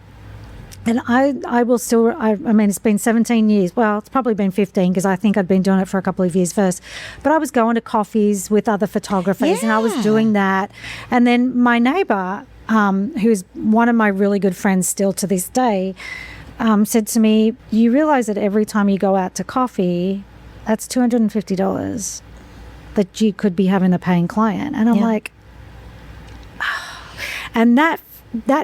I will still, I mean, it's been 17 years. Well, it's probably been 15 because I think I'd been doing it for a couple of years first. But I was going to coffees with other photographers and I was doing that. And then my neighbor, who's one of my really good friends still to this day, said to me, you realize that every time you go out to coffee, that's $250 that you could be having a paying client. And I'm like, and that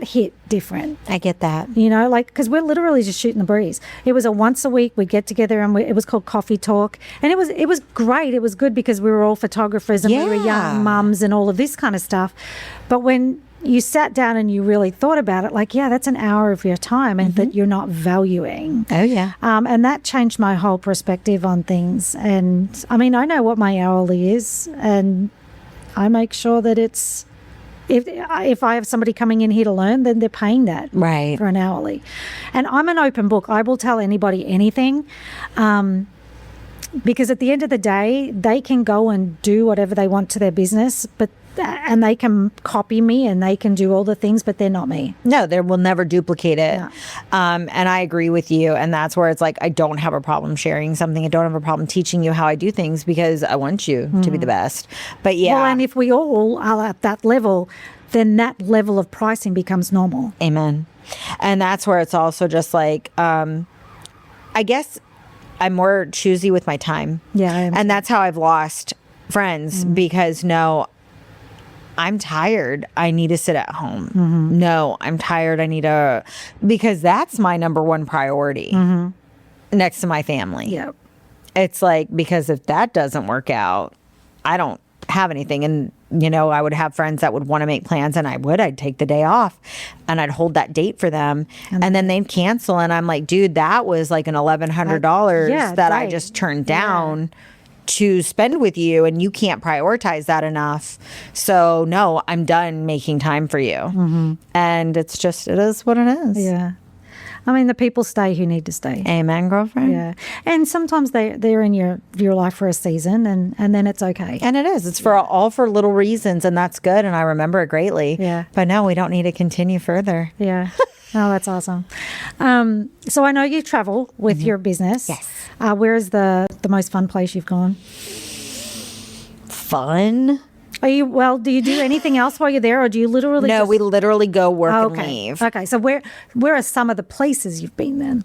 hit different. I get that. Because we're literally just shooting the breeze. It was a once a week, we'd get together and it was called Coffee Talk. And it was great. It was good because we were all photographers and we were young mums and all of this kind of stuff. But when you sat down and you really thought about it, that's an hour of your time and that you're not valuing. And that changed my whole perspective on things. And I mean, I know what my hourly is and I make sure that it's, if I have somebody coming in here to learn, then they're paying that for an hourly. And I'm an open book. I will tell anybody anything because at the end of the day, they can go and do whatever they want to their business, but and they can copy me and they can do all the things, but they're not me. No, they will never duplicate it. No. And I agree with you. And that's where it's like, I don't have a problem sharing something. I don't have a problem teaching you how I do things because I want you to be the best. But yeah. Well, and if we all are at that level, then that level of pricing becomes normal. Amen. And that's where it's also just like, I guess I'm more choosy with my time. Yeah. And that's how I've lost friends because I'm tired. I need to sit at home. No, I'm tired. Because that's my number one priority next to my family. Yeah. It's like, because if that doesn't work out, I don't have anything. And, I would have friends that would want to make plans and I'd take the day off and I'd hold that date for them and then they'd cancel. And I'm like, dude, that was like an $1,100 that I just turned down to spend with you, and you can't prioritize that enough. So no, I'm done making time for you. And it is what it is. Yeah. I mean, the people stay who need to stay. Amen, girlfriend. Yeah. And sometimes they're in your life for a season and then it's okay. And it is. It's all for little reasons, and that's good, and I remember it greatly. Yeah. But no, we don't need to continue further. Yeah. Oh, that's awesome. So I know you travel with your business. Yes. Where is the most fun place you've gone? Fun? Do you do anything else while you're there, or do you literally No, we literally go work and okay. leave. Okay. So where are some of the places you've been then?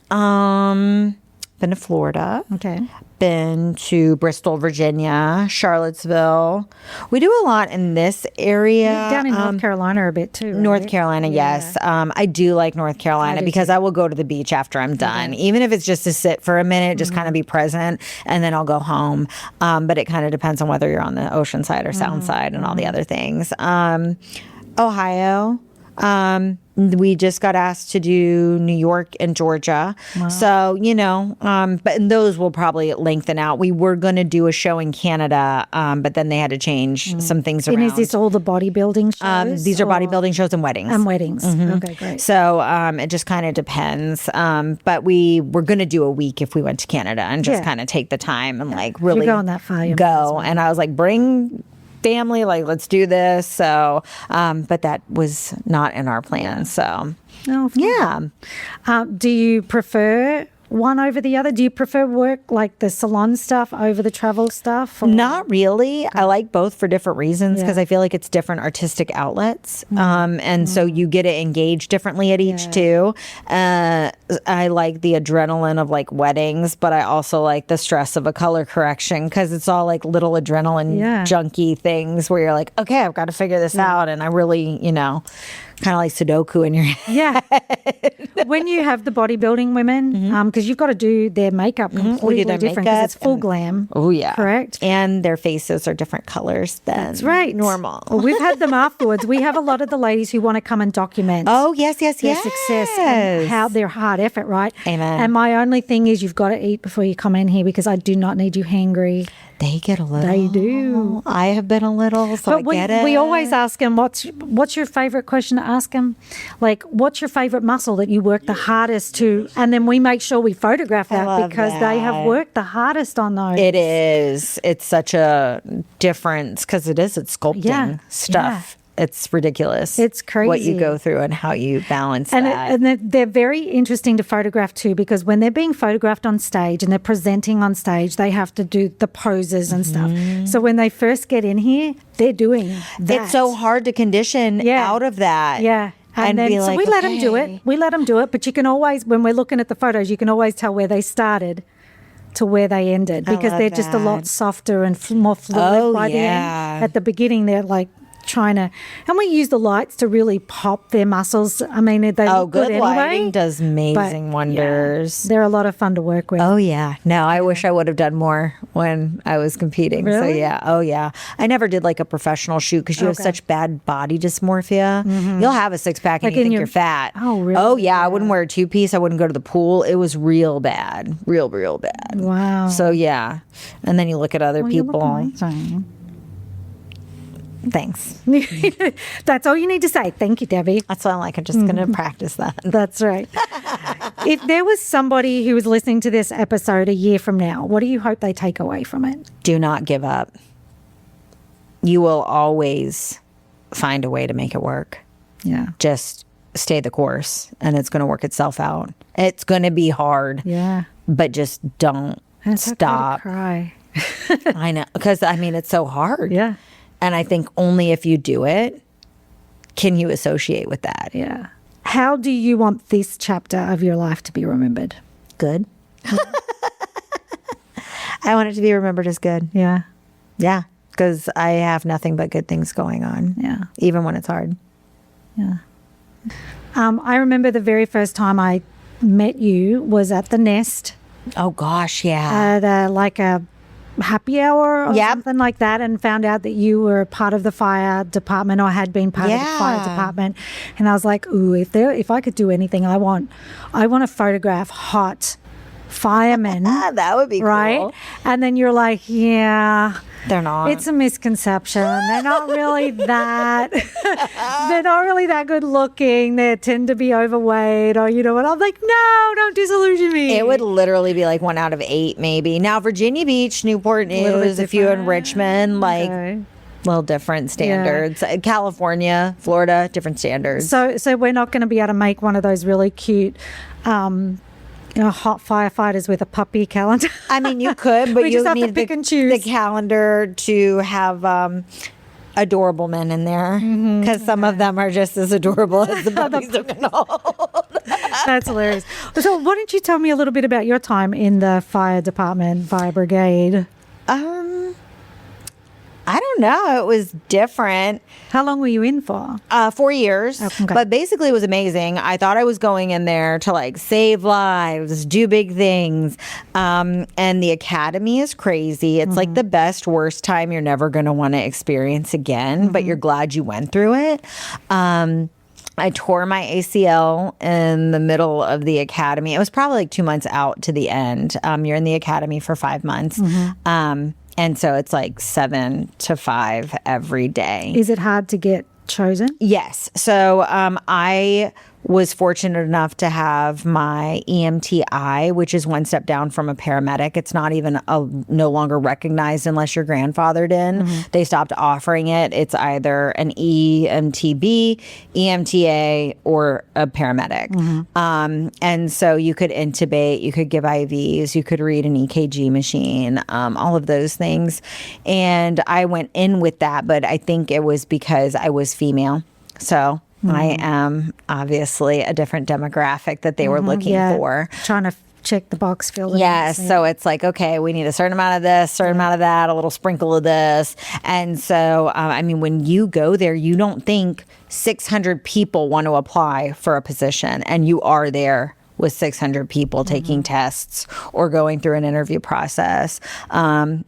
Been to Florida. Okay. Been to Bristol, Virginia, Charlottesville. We do a lot in this area. Down in North Carolina a bit too, right? North Carolina, yes. I do like North Carolina because I will go to the beach after I'm done. Even if it's just to sit for a minute, just kind of be present, and then I'll go home. But it kind of depends on whether you're on the ocean side or sound side and all the other things. Ohio. We just got asked to do New York and Georgia. Wow. So, but those will probably lengthen out. We were going to do a show in Canada, but then they had to change some things around. And is this all the bodybuilding shows? These are bodybuilding shows and weddings. And weddings. Okay, great. So it just kind of depends. But we were going to do a week if we went to Canada and just kind of take the time and really you're going that far, go. And I was like, bring family, like, let's do this. So, but that was not in our plans. So, do you prefer one over the other? Do you prefer work like the salon stuff over the travel stuff? Or? Not really. I like both for different reasons because I feel like it's different artistic outlets. And so you get to engage differently at each too. I like the adrenaline of like weddings, but I also like the stress of a color correction because it's all like little adrenaline junky things where you're like, okay, I've got to figure this out. And I really, kind of like Sudoku in your head. Yeah. When you have the bodybuilding women, because you've got to do their makeup completely different because it's full glam. Oh, yeah. Correct? And their faces are different colors than normal. Well, we've had them afterwards. We have a lot of the ladies who want to come and document their success and how their hard effort, right? Amen. And my only thing is you've got to eat before you come in here because I do not need you hangry. They get a little. They do. I have been a little, so but I get it. We always ask them, what's your favorite question to ask them? Like, what's your favorite muscle that you work the hardest to? And then we make sure we photograph that because they have worked the hardest on those. It is. It's such a difference because it's sculpting stuff. Yeah. It's ridiculous. It's crazy. What you go through and how you balance that. And they're very interesting to photograph too because when they're being photographed on stage and they're presenting on stage, they have to do the poses and stuff. So when they first get in here, they're doing that. It's so hard to condition out of that. Yeah. And then, so we let them do it. We let them do it. But you can always, when we're looking at the photos, you can always tell where they started to where they ended because they're just a lot softer and more fluid by the end. At the beginning, they're like, trying to, and we use the lights to really pop their muscles. I mean, they look good anyway. Lighting does amazing wonders. They're a lot of fun to work with. Oh yeah. No, I wish I would have done more when I was competing. Really? So yeah. Oh yeah. I never did like a professional shoot because you have such bad body dysmorphia. You'll have a six pack and you think you're fat. Oh really? Oh yeah. I wouldn't wear a 2-piece. I wouldn't go to the pool. It was real bad. Real bad. Wow. So yeah. And then you look at other people. You look amazing. Thanks. That's all you need to say. Thank you, Debbie. That's what I'm like. I'm just going to practice that. That's right. If there was somebody who was listening to this episode a year from now, what do you hope they take away from it? Do not give up. you will always find a way to make it work. Yeah. Just stay the course and it's going to work itself out. It's going to be hard. Yeah. But just don't stop. Cry. I know. Because, I mean, it's so hard. Yeah. And I think only if you do it can you associate with that. Yeah. How do you want this chapter of your life to be remembered? Good. I want it to be remembered as good. Yeah. Yeah. Because I have nothing but good things going on. Yeah. Even when it's hard. Yeah. I remember the very first time I met you was at the Nest. Oh, gosh, yeah. At like a happy hour or Yep. something like that, and found out that you were part of the fire department or had been part of the fire department. And I was like, ooh, if I could do anything, I want to photograph hot firemen. That would be right? cool. And then you're like, yeah. They're not. It's a misconception. They're not really that. They're not really that good looking. They tend to be overweight, or you know what? I'm like, no, don't disillusion me. It would literally be like 1 out of 8, maybe. Now, Virginia Beach, Newport News, if you're in Richmond, like little different standards. Yeah. California, Florida, different standards. So we're not going to be able to make one of those really cute. Hot firefighters with a puppy calendar. I mean, you could, but we you just have need to pick and choose the calendar to have adorable men in there, because some of them are just as adorable as the puppies have been old. That's hilarious. So why don't you tell me a little bit about your time in the fire department, fire brigade? I don't know. It was different. How long were you in for? 4 years. Okay. But basically it was amazing. I thought I was going in there to like save lives, do big things. And the academy is crazy. It's like the best, worst time you're never going to want to experience again, but you're glad you went through it. I tore my ACL in the middle of the academy. It was probably like 2 months out to the end. You're in the academy for 5 months. And so it's like 7 to 5 every day. Is it hard to get chosen? Yes. So I was fortunate enough to have my EMTI, which is one step down from a paramedic. It's not even no longer recognized unless you're grandfathered in. They stopped offering it. It's either an EMTB, EMTA, or a paramedic. And so you could intubate, you could give IVs, you could read an EKG machine, all of those things. And I went in with that, but I think it was because I was female. So I am obviously a different demographic that they were looking for. Trying to check the box field. Yes. So it's like, okay, we need a certain amount of this, certain amount of that, a little sprinkle of this. And so, I mean, when you go there, you don't think 600 people want to apply for a position, and you are there with 600 people taking tests or going through an interview process,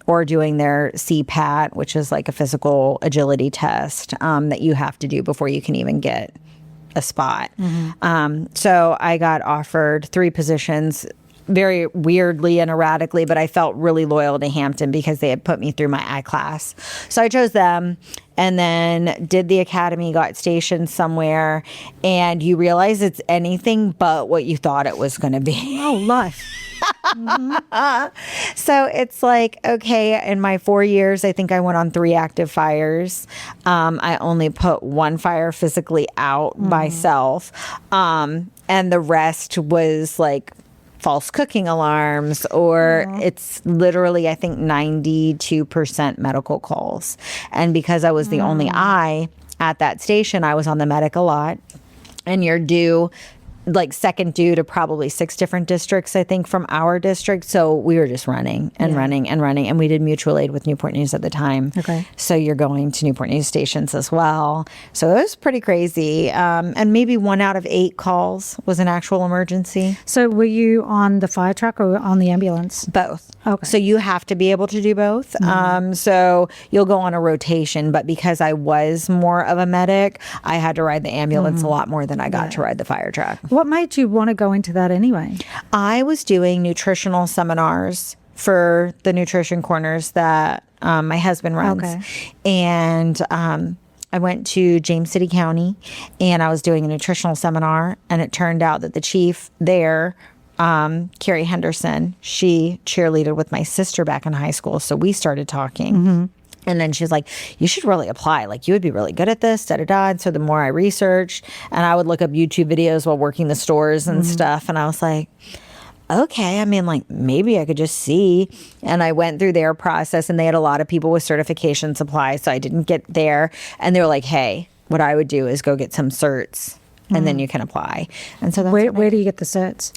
or doing their CPAT, which is like a physical agility test that you have to do before you can even get a spot. So I got offered 3 positions, very weirdly and erratically, but I felt really loyal to Hampton because they had put me through my I class. So I chose them, and then did the academy, got stationed somewhere, and you realize it's anything but what you thought it was going to be. Oh, life. So it's like, okay, in my 4 years, I think I went on 3 active fires. I only put 1 fire physically out myself. And the rest was like false cooking alarms, or it's literally, I think, 92% medical calls. And because I was the only I at that station, I was on the medic a lot. And you're due, like second due to probably 6 different districts, I think, from our district. So we were just running and running and running. And we did mutual aid with Newport News at the time. Okay. So you're going to Newport News stations as well. So it was pretty crazy. And maybe 1 out of 8 calls was an actual emergency. So were you on the fire truck or on the ambulance? Both. Okay. So you have to be able to do both. So you'll go on a rotation. But because I was more of a medic, I had to ride the ambulance a lot more than I got to ride the fire truck. What made you want to go into that anyway? I was doing nutritional seminars for the nutrition corners that my husband runs. Okay. And I went to James City County, and I was doing a nutritional seminar, and it turned out that the chief there, Carrie Henderson, she cheerleaded with my sister back in high school. So we started talking. And then she's like, you should really apply. Like, you would be really good at this, da da da. And so the more I researched, and I would look up YouTube videos while working the stores and stuff. And I was like, okay, I mean, like, maybe I could just see. And I went through their process, and they had a lot of people with certification supply. So I didn't get there. And they were like, hey, what I would do is go get some certs. And then you can apply. And so that's where do you get the certs?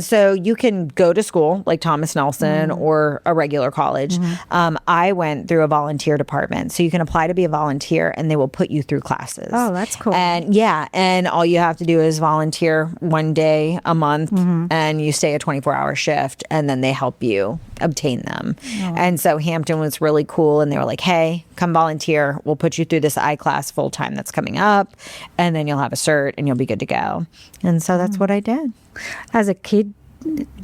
So you can go to school like Thomas Nelson or a regular college. I went through a volunteer department. So you can apply to be a volunteer and they will put you through classes. Oh, that's cool. And and all you have to do is volunteer one day a month and you stay a 24-hour shift and then they help you obtain them. And so Hampton was really cool and they were like, hey, come volunteer. We'll put you through this I-class full time that's coming up and then you'll have a cert and you'll be good to go. And so that's what I did. As a kid,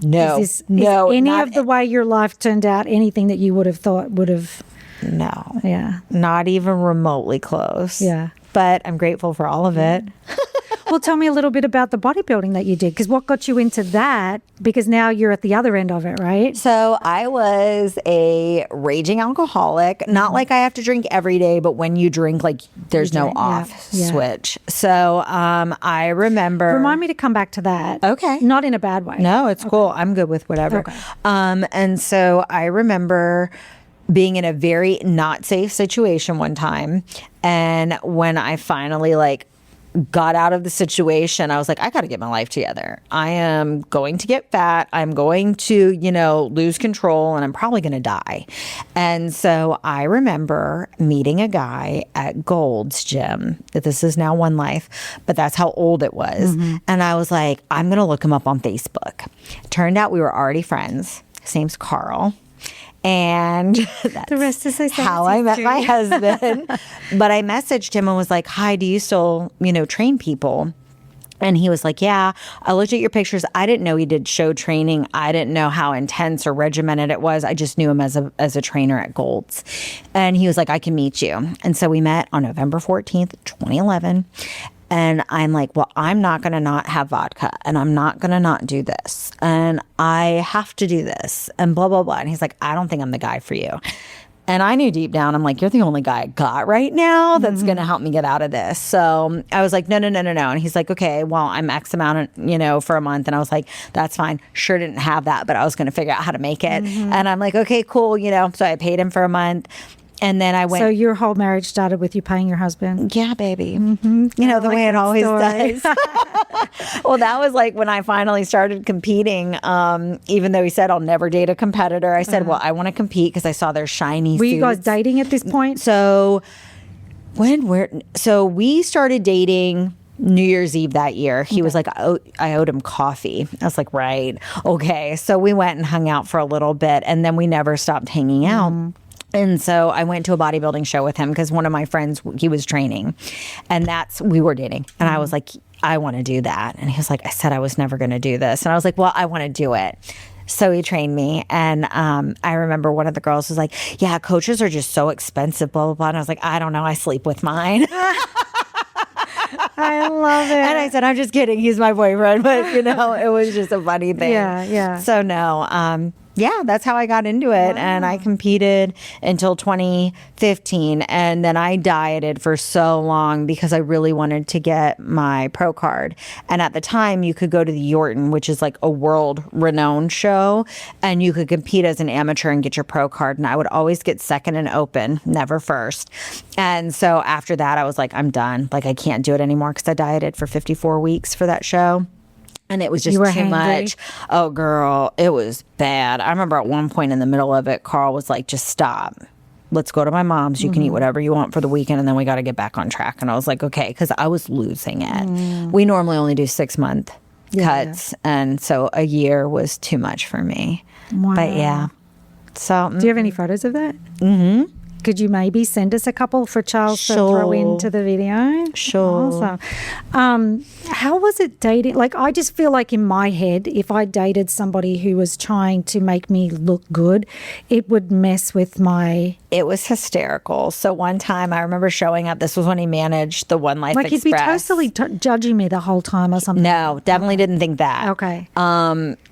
no, is any of the way your life turned out anything that you would have thought would have? No. Yeah. Not even remotely close. Yeah. But I'm grateful for all of it. Well, tell me a little bit about the bodybuilding that you did, because what got you into that? Because now you're at the other end of it, right? So I was a raging alcoholic. Not like I have to drink every day, but when you drink, like there's no off switch. So I remember. Remind me to come back to that. Okay. Not in a bad way. No, it's cool. I'm good with whatever. Okay. And so I remember being in a very not safe situation one time. And when I finally got out of the situation, I was like, I got to get my life together. I am going to get fat. I'm going to, lose control and I'm probably going to die. And so I remember meeting a guy at Gold's Gym. This is now One Life, but that's how old it was. And I was like, I'm going to look him up on Facebook. Turned out we were already friends. His name's Carl. And that's the rest is how I met my husband. But I messaged him and was like, hi, do you still, train people? And he was like, yeah, I looked at your pictures. I didn't know he did show training. I didn't know how intense or regimented it was. I just knew him as a trainer at Gold's. And he was like, I can meet you. And so we met on November 14th, 2011. And I'm like, well, I'm not going to not have vodka and I'm not going to not do this. And I have to do this and blah, blah, blah. And he's like, I don't think I'm the guy for you. And I knew deep down, I'm like, you're the only guy I got right now that's going to help me get out of this. So I was like, no. And he's like, okay, well, I'm X amount, for a month. And I was like, that's fine. Sure didn't have that, but I was going to figure out how to make it. And I'm like, okay, cool. So I paid him for a month. And then I went. So your whole marriage started with you paying your husband? Yeah, baby. The way it always does. Well, that was like when I finally started competing. Even though he said, I'll never date a competitor. I said, well, I want to compete because I saw their shiny Were suits. you guys dating at this point? So we started dating New Year's Eve that year. He was like, oh, I owed him coffee. I was like, right. Okay. So we went and hung out for a little bit and then we never stopped hanging out. And so I went to a bodybuilding show with him because one of my friends, he was training and we were dating. And I was like, I want to do that. And he was like, I said I was never going to do this. And I was like, well, I want to do it. So he trained me. And I remember one of the girls was like, yeah, coaches are just so expensive, blah, blah, blah. And I was like, I don't know. I sleep with mine. I love it. And I said, I'm just kidding. He's my boyfriend. But, it was just a funny thing. Yeah. So no, that's how I got into it. Wow. And I competed until 2015. And then I dieted for so long because I really wanted to get my pro card. And at the time, you could go to the Yorktown, which is like a world renowned show. And you could compete as an amateur and get your pro card. And I would always get second and open, never first. And so after that, I was like, I'm done. Like, I can't do it anymore because I dieted for 54 weeks for that show. And it was just too much. Oh, girl, it was bad. I remember at one point in the middle of it, Carl was like, just stop. Let's go to my mom's. You can eat whatever you want for the weekend, and then we got to get back on track. And I was like, okay, because I was losing it. We normally only do 6-month cuts. And so a year was too much for me. Wow. But yeah. So, do you have any photos of that? Could you maybe send us a couple for Charles to throw into the video? Sure. Awesome. How was it dating? Like, I just feel like in my head, if I dated somebody who was trying to make me look good, it would mess with my... It was hysterical. So one time I remember showing up. This was when he managed the One Life Express. Like, he'd be totally judging me the whole time or something. No, definitely didn't think that. Okay.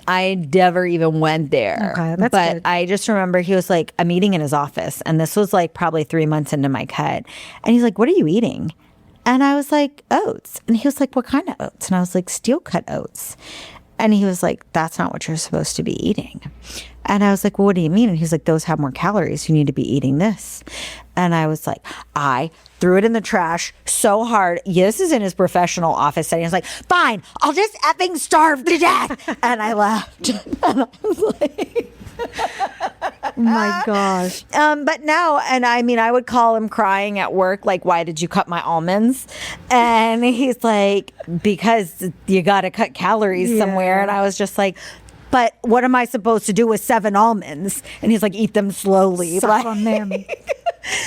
I never even went there. Okay, that's but good. I just remember he was like, I'm eating in his office. And this was like like probably 3 months into my cut. And he's like, what are you eating? And I was like, oats. And he was like, what kind of oats? And I was like, steel cut oats. And he was like, that's not what you're supposed to be eating. And I was like, well, what do you mean? And he's like, those have more calories. You need to be eating this. And I was like, I threw it in the trash so hard. Yeah, this is in his professional office setting. I was like, fine, I'll just effing starve to death. And I left. And I was like... Oh my gosh. But no, and I mean, I would call him crying at work, like, why did you cut my almonds? And he's like, because you got to cut calories somewhere. And I was just like, but what am I supposed to do with 7 almonds? And he's like, eat them slowly. Suck on them.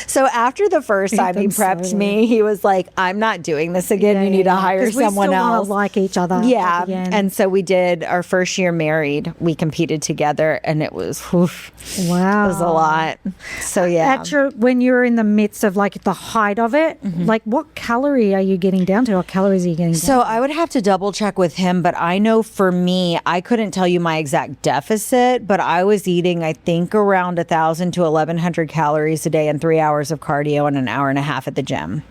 So after the first time he prepped me, he was like, I'm not doing this again. You need to hire someone else. We like each other. Yeah. And so we did our first year married. We competed together and it was, wow. It was a lot. So yeah. When you're in the midst of like the height of it, like what calorie are you getting down to? What calories are you getting down to? So I would have to double check with him, but I know for me, I couldn't tell you my exact deficit, but I was eating, I think around 1,000 to 1,100 calories a day and 3 hours of cardio and an hour and a half at the gym.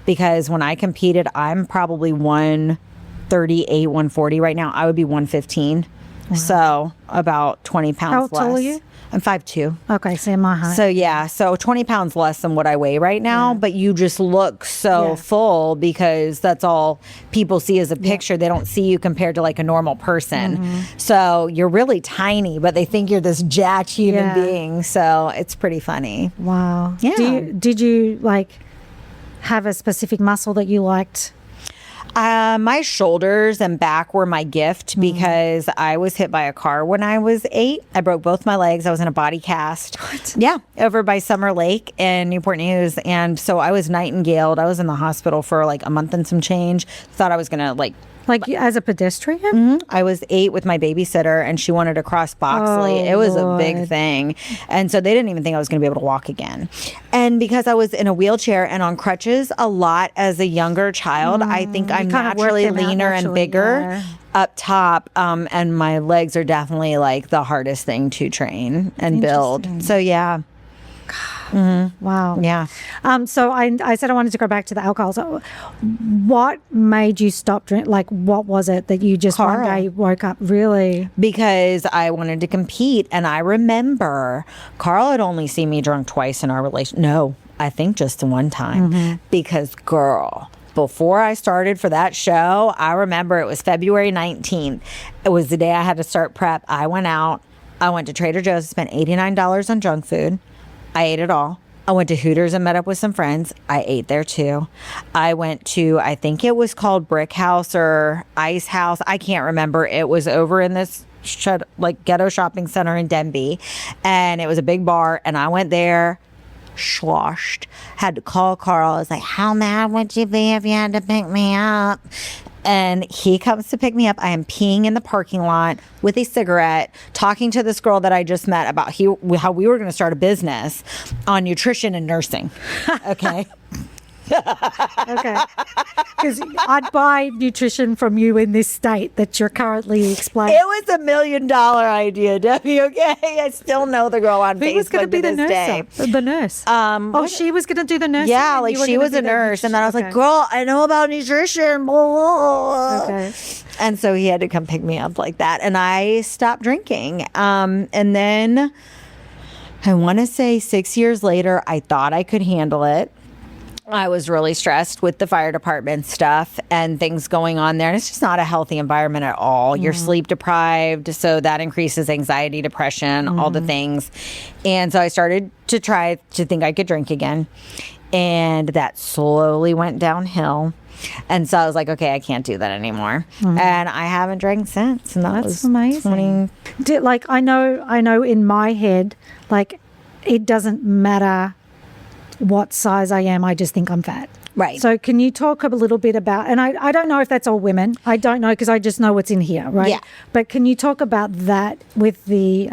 Because when I competed, I'm probably 138, 140 right now. I would be 115. Wow. So about 20 pounds less. How tall are you? I'm 5'2". Okay, same my height. So yeah, so 20 pounds less than what I weigh right now, but you just look so full because that's all people see as a picture. They don't see you compared to like a normal person. So you're really tiny, but they think you're this jacked human being. So it's pretty funny. Wow. Yeah. Did you like have a specific muscle that you liked? My shoulders and back were my gift because I was hit by a car when I was 8. I broke both my legs. I was in a body cast. What? Yeah, over by Summer Lake in Newport News. And so I was nightingaled. I was in the hospital for like a month and some change. Thought I was going to like as a pedestrian? I was 8 with my babysitter and she wanted to cross Boxley. It was a big thing. And so they didn't even think I was going to be able to walk again. And because I was in a wheelchair and on crutches a lot as a younger child, I think I'm naturally leaner and bigger up top. And my legs are definitely like the hardest thing to train and build. So yeah. Wow. Yeah. So I said I wanted to go back to the alcohol. So what made you stop drinking? Like, what was it that you just one day woke up really? Because I wanted to compete. And I remember Carl had only seen me drunk twice in our relation. No, I think just the one time. Because girl, before I started for that show, I remember it was February 19th. It was the day I had to start prep. I went out. I went to Trader Joe's, spent $89 on junk food. I ate it all. I went to Hooters and met up with some friends. I ate there too. I went to, I think it was called Brick House or Ice House. I can't remember. It was over in this ghetto shopping center in Denby. And it was a big bar. And I went there, sloshed. Had to call Carl. I was like, how mad would you be if you had to pick me up? And he comes to pick me up. I am peeing in the parking lot with a cigarette, talking to this girl that I just met about how we were going to start a business on nutrition and nursing. Okay. Okay. Because I'd buy nutrition from you in this state that you're currently explaining. It was $1 million idea, Debbie, okay? I still know the girl on Facebook. Who was going to be the nurse? Day. The nurse. She was going to do the nursing? Yeah, like she was a nurse. And then I was like, girl, I know about nutrition. Blah, blah. Okay. And so he had to come pick me up like that. And I stopped drinking. And then I want to say 6 years later, I thought I could handle it. I was really stressed with the fire department stuff and things going on there. And it's just not a healthy environment at all. You're sleep deprived. So that increases anxiety, depression, all the things. And so I started to try to think I could drink again. And that slowly went downhill. And so I was like, okay, I can't do that anymore. And I haven't drank since. And that's amazing. I know in my head, like, it doesn't matter what size I am, I just think I'm fat. Right. So can you talk a little bit about, and I don't know if that's all women. I don't know because I just know what's in here, right? Yeah. But can you talk about that with the,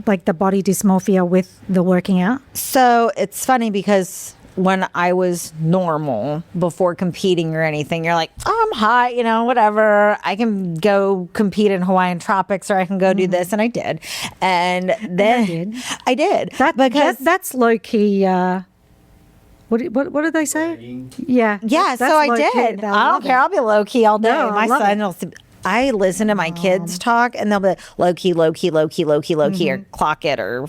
like the body dysmorphia with the working out? So it's funny because when I was normal before competing or anything, you're like, oh, I'm hot, whatever. I can go compete in Hawaiian tropics or I can go do this. And I did. And then I did. That's low key, What did they say? Bragging. Yeah. Yeah, That's so I low-key. did. I I love don't care. it. I'll be low key all day. No, I My love son it. will. I listen to my kids talk, and they'll be low key, low key, low key, low key, low key, or clock it, or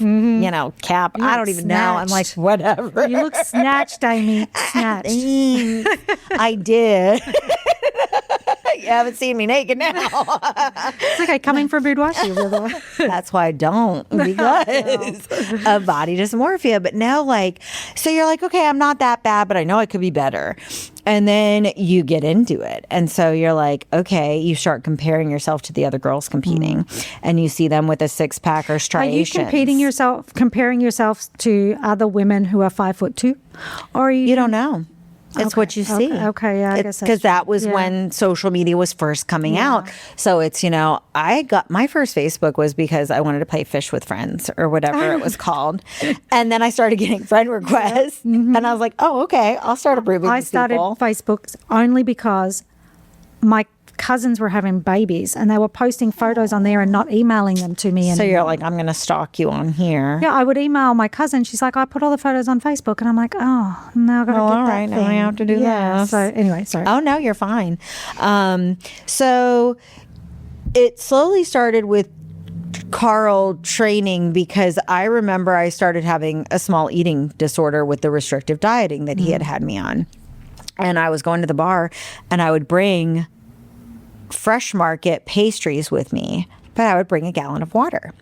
cap. I don't even know. I'm like, whatever. You look snatched, Amy. Snatched. I did. You haven't seen me naked now. It's okay. Coming from boudoir with That's why I don't, because of body dysmorphia. But now, so you're like, okay, I'm not that bad, but I know I could be better. And then you get into it. And so you're like, okay, you start comparing yourself to the other girls competing, and you see them with a 6-pack or striations. Are you comparing yourself to other women who are 5'2"? Or You don't know. It's what you see. Okay, yeah, I guess because that was when social media was first coming out. So it's, I got my first Facebook was because I wanted to play Fish with Friends or whatever it was called. And then I started getting friend requests, and I was like, oh, okay, I'll start approving I started people. Facebook only because my cousins were having babies and they were posting photos on there and not emailing them to me. So you're like, I'm going to stalk you on here. Yeah, I would email my cousin. She's like, I put all the photos on Facebook. And I'm like, oh, now I've got to get all that right, thing. now I have to do this. So anyway, sorry. Oh, no, you're fine. So it slowly started with Carl training, because I remember I started having a small eating disorder with the restrictive dieting that he had me on. And I was going to the bar, and I would bring Fresh Market pastries with me, but I would bring a gallon of water,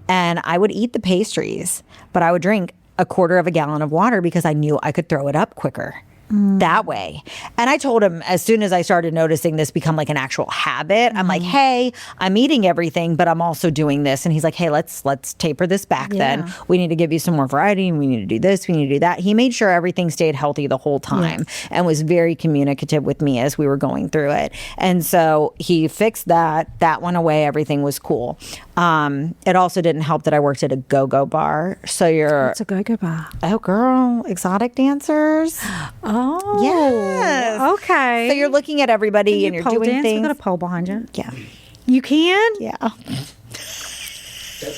and I would eat the pastries, but I would drink a quarter of a gallon of water because I knew I could throw it up quicker that way. And I told him, as soon as I started noticing this become like an actual habit, I'm like, hey, I'm eating everything, but I'm also doing this. And he's like, hey, let's taper this back then. We need to give you some more variety, and we need to do this, we need to do that. He made sure everything stayed healthy the whole time and was very communicative with me as we were going through it. And so he fixed that. That went away. Everything was cool. It also didn't help that I worked at a go-go bar. So What's a go-go bar? Oh, girl, exotic dancers. Oh, yes. Okay. So you're looking at everybody Can and you're pole doing dance? things. We've got a pole behind you. Yeah. You can? Yeah.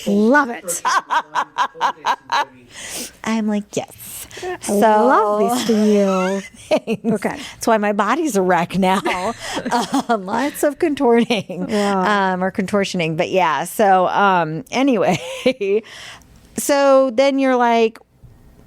Love it. I'm like, yes. I love this for you. Thanks. Okay. That's why my body's a wreck now. Lots of contorting or contortioning. But yeah. So anyway, so then you're like,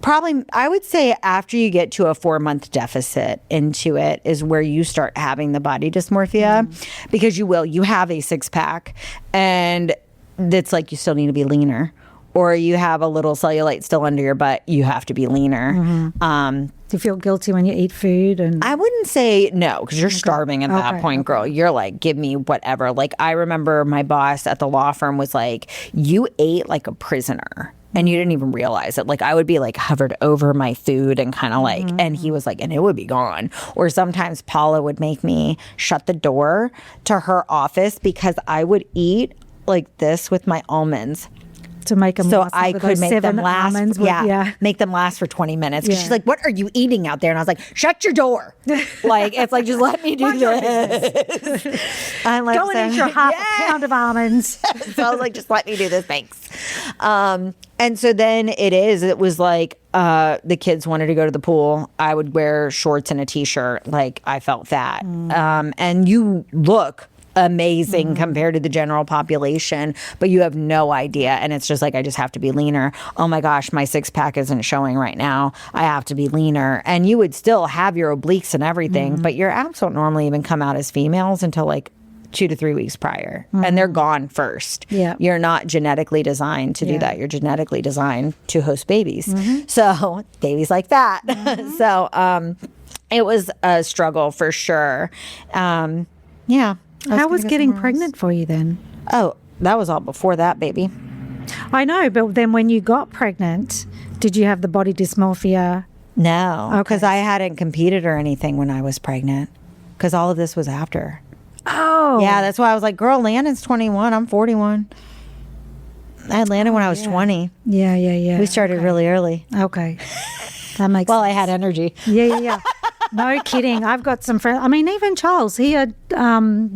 probably, I would say after you get to a 4-month deficit into it is where you start having the body dysmorphia, because you have a 6-pack, and it's like you still need to be leaner, or you have a little cellulite still under your butt, you have to be leaner. Do you feel guilty when you eat food? And I wouldn't say no, because you're starving at that point, girl. You're like, give me whatever. Like, I remember my boss at the law firm was like, you ate like a prisoner. And you didn't even realize it. Like, I would be like hovered over my food and kind of like, and he was like, and it would be gone. Or sometimes Paula would make me shut the door to her office because I would eat like this with my almonds. to make them so last I for could those make 7 them last. almonds Make them last for 20 minutes. 'Cause Yeah. she's like, "What are you eating out there?" And I was like, "Shut your door." Like, it's like, just let me do this. I'm like, Go and eat your half a pound of almonds. So I was like, just let me do this, thanks. And so then it was like the kids wanted to go to the pool. I would wear shorts and a t-shirt. Like, I felt fat. And you look amazing compared to the general population, but you have no idea. And it's just like, I just have to be leaner. Oh my gosh, my 6-pack isn't showing right now. I have to be leaner. And you would still have your obliques and everything, but your abs don't normally even come out as females until like 2 to 3 weeks prior, and they're gone first. Yeah. You're not genetically designed to do that. You're genetically designed to host babies. So babies like that. So it was a struggle for sure. Yeah. How was getting pregnant for you then? Oh, that was all before that, baby. I know, but then when you got pregnant, did you have the body dysmorphia? No, because I hadn't competed or anything when I was pregnant, because all of this was after. Oh. Yeah, that's why I was like, girl, Landon's 21. I'm 41. I had Landon when I was 20. Yeah. We started really early. Okay. That makes Well, sense. I had energy. Yeah. No kidding. I've got some friends. I mean, even Charles, he had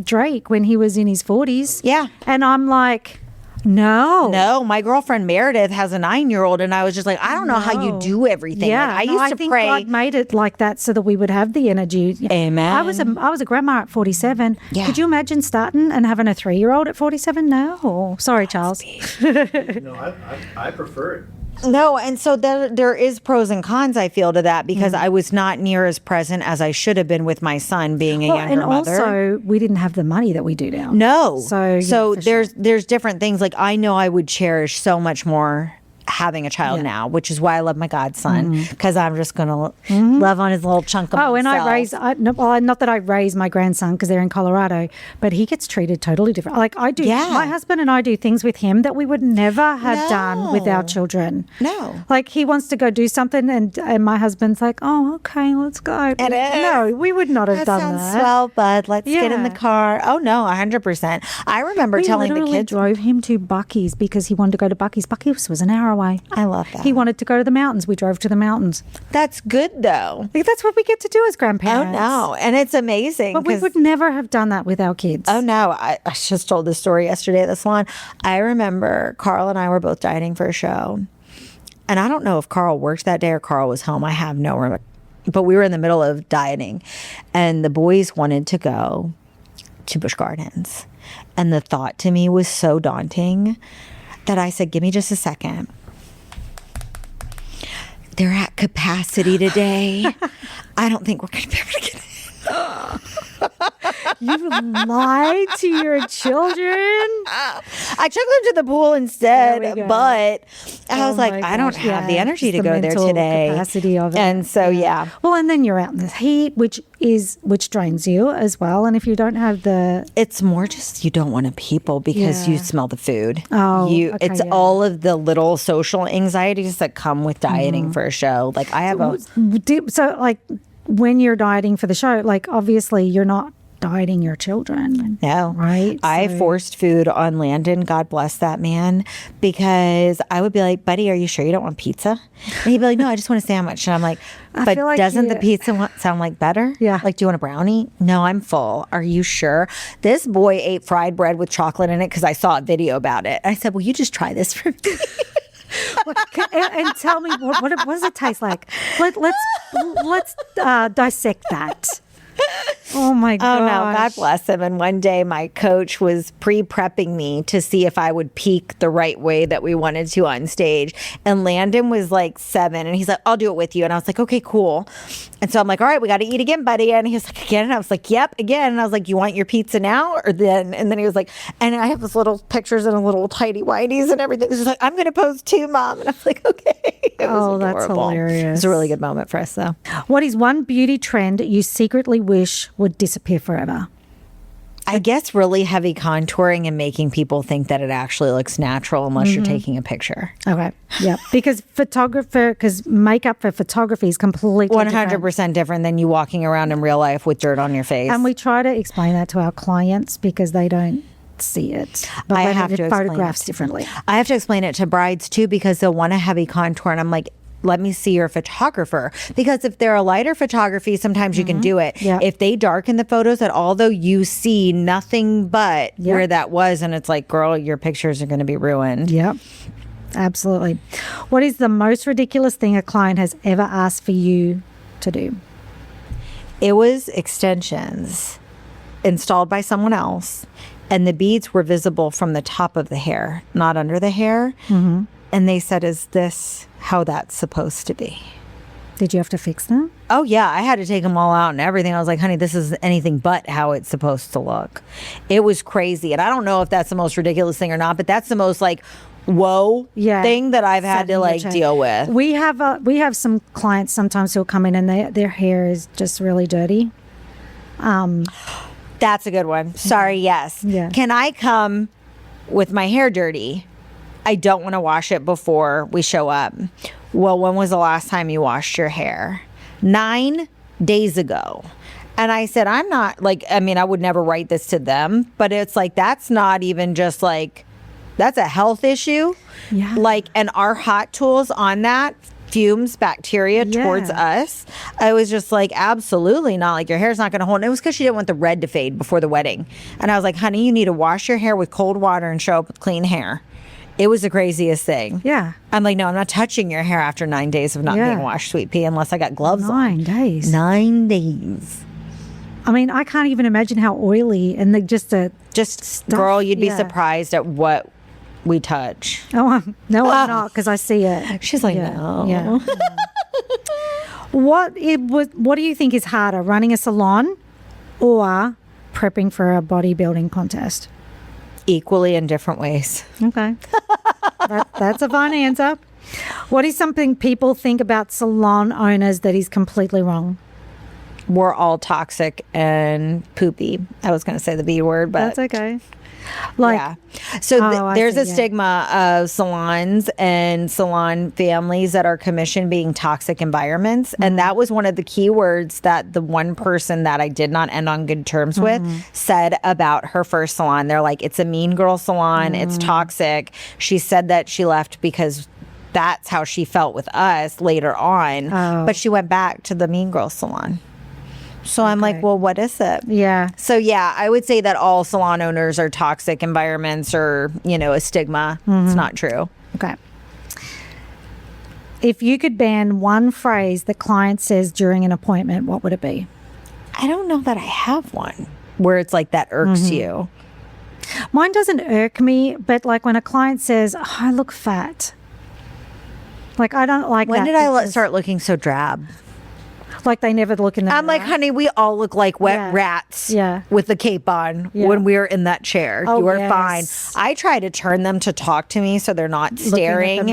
Drake when he was in his 40s. Yeah. And I'm like, No, my girlfriend Meredith has a 9-year-old, and I was just like, I don't know how you do everything. Yeah, like, I used to think pray. God made it like that so that we would have the energy. Amen. I was a grandma at 47. Yeah. Could you imagine starting and having a 3-year-old at 47? No. Sorry, Charles. No, I prefer it. No, and so there is pros and cons, I feel, to that, because I was not near as present as I should have been with my son being a younger and mother. also, we didn't have the money that we do now. No. So there's different things. Like, I know I would cherish so much more having a child now, which is why I love my godson, because I'm just going to love on his little chunk of himself. Not that I raise my grandson because they're in Colorado, but he gets treated totally different. Like I do, my husband and I do things with him that we would never have done with our children. No. Like he wants to go do something and my husband's like, oh, okay, let's go. No, we would not have done that. That sounds swell, bud. Let's get in the car. Oh, no, 100%. I remember telling the kids. We drove him to Buc-ee's because he wanted to go to Buc-ee's. Buc-ee's was an hour away. I love that. He wanted to go to the mountains. We drove to the mountains. That's good, though. Like, that's what we get to do as grandparents. Oh, no. And it's amazing. But we would never have done that with our kids. Oh, no. I just told this story yesterday at the salon. I remember Carl and I were both dieting for a show. And I don't know if Carl worked that day or Carl was home. I have no remember. But we were in the middle of dieting. And the boys wanted to go to Busch Gardens. And the thought to me was so daunting that I said, give me just a second. They're at capacity today. I don't think we're going to be able to get in. You lied to your children. I took them to the pool instead, but I was like, I don't have the energy to go there today. Capacity of it. And so, Well, and then you're out in the heat, which drains you as well. And if you don't have it's more just you don't want to people because you smell the food. It's all of the little social anxieties that come with dieting for a show. Like I have when you're dieting for the show, like obviously you're not dieting your children. No. Right? I forced food on Landon, God bless that man, because I would be like, buddy, are you sure you don't want pizza? And he'd be like, no, I just want a sandwich. And I'm like, but doesn't the pizza sound like better? Yeah. Like, do you want a brownie? No, I'm full. Are you sure? This boy ate fried bread with chocolate in it because I saw a video about it. I said, well, you just try this for me. and tell me, what does it taste like? Let's dissect that. Oh my gosh. Oh no, God bless him. And one day my coach was pre-prepping me to see if I would peak the right way that we wanted to on stage. And Landon was like 7 and he's like, I'll do it with you. And I was like, okay, cool. And so I'm like, all right, we got to eat again, buddy. And he was like, again? And I was like, yep, again. And I was like, you want your pizza now or then? And then he was like, and I have those little pictures and a little tidy whities and everything. He's like, I'm going to post too, Mom. And I was like, okay. It was that's hilarious. It's a really good moment for us though. What is one beauty trend you secretly wish would disappear forever? I guess really heavy contouring and making people think that it actually looks natural unless you're taking a picture. Okay. Yeah. Because makeup for photography is completely 100% different than you walking around in real life with dirt on your face. And we try to explain that to our clients because they don't see it. But I have to photographs differently. I have to explain it to brides too because they'll want a heavy contour and I'm like, let me see your photographer. Because if they're a lighter photography, sometimes you can do it. Yeah. If they darken the photos at all, though, you see nothing but where that was. And it's like, girl, your pictures are going to be ruined. Yep. Absolutely. What is the most ridiculous thing a client has ever asked for you to do? It was extensions installed by someone else. And the beads were visible from the top of the hair, not under the hair. Mm-hmm. And they said, is this how that's supposed to be? Did you have to fix them? Oh, yeah. I had to take them all out and everything. I was like, honey, this is anything but how it's supposed to look. It was crazy. And I don't know if that's the most ridiculous thing or not, but that's the most like, whoa thing that I've had to like deal with. We have some clients sometimes who'll come in and their hair is just really dirty. That's a good one. Sorry, yes. Yeah. Can I come with my hair dirty? I don't want to wash it before we show up. Well, when was the last time you washed your hair? 9 days ago. And I said, I'm not like, I mean, I would never write this to them, but it's like, that's not even just like, that's a health issue. Yeah. Like, and our hot tools on that fumes bacteria towards us. I was just like, absolutely not. Like, your hair's not going to hold. And it was because she didn't want the red to fade before the wedding. And I was like, honey, you need to wash your hair with cold water and show up with clean hair. It was the craziest thing. Yeah. I'm like, no, I'm not touching your hair after 9 days of not being washed, sweet pea, unless I got gloves on. 9 days. 9 days. I mean, I can't even imagine how oily and Just girl, you'd be surprised at what we touch. Oh, I'm not, because I see it. She's like, no. Yeah. What do you think is harder, running a salon or prepping for a bodybuilding contest? Equally in different ways. Okay. That's a fine answer. What is something people think about salon owners that is completely wrong? We're all toxic and poopy. I was going to say the B word, but that's okay. Like, yeah. So there's a stigma of salons and salon families that are commissioned being toxic environments. And that was one of the key words that the one person that I did not end on good terms with said about her first salon. They're like, it's a mean girl salon. It's toxic. She said that she left because that's how she felt with us later on. But she went back to the mean girl salon. So I'm like, well, what is it? Yeah. So yeah, I would say that all salon owners are toxic environments or, a stigma. It's not true. Okay. If you could ban one phrase the client says during an appointment, what would it be? I don't know that I have one where it's like that irks you. Mine doesn't irk me, but like when a client says, oh, I look fat. Like, I don't like When that. did I start looking so drab? Like they never look in the mirror. I'm like, honey, we all look like wet rats with the cape on when we're in that chair. Oh, you are fine. I try to turn them to talk to me so they're not staring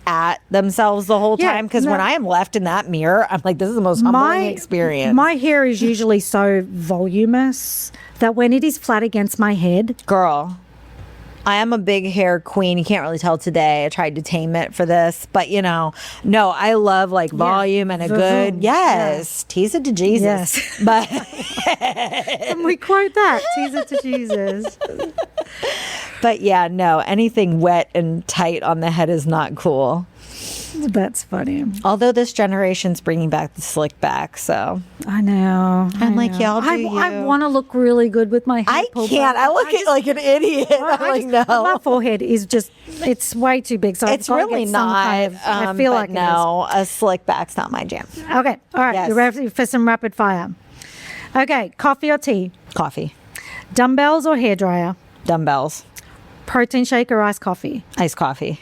at themselves the whole time. Because when I am left in that mirror, I'm like, this is the most humbling experience. My hair is usually so voluminous that when it is flat against my head. Girl, I am a big hair queen. You can't really tell today. I tried to tame it for this. But, no, I love like volume and a good, tease it to Jesus. Yes. But and we quote that, tease it to Jesus. But yeah, no, anything wet and tight on the head is not cool. That's funny. Although this generation's bringing back the slick back, so I know. I'm like, y'all do you. I want to look really good with my hair. I can't. I look like an idiot. I'm like, no. My forehead is it's way too big. So it's really not. I feel like no, a slick back's not my jam. Okay. All right. Yes. You ready for some rapid fire? Okay. Coffee or tea? Coffee. Dumbbells or hairdryer? Dumbbells. Protein shake or iced coffee? Iced coffee.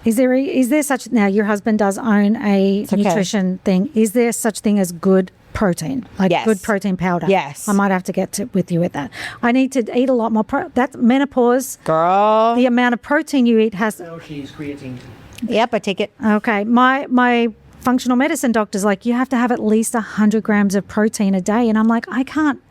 Is there such, now your husband does own a nutrition thing. Is there such thing as good protein? Like good protein powder? Yes. I might have to get with you with that. I need to eat a lot more. That's menopause. Girl. The amount of protein you eat has. No, she's creatine. Yep, I take it. Okay. My functional medicine doctor's like, you have to have at least 100 grams of protein a day. And I'm like, I can't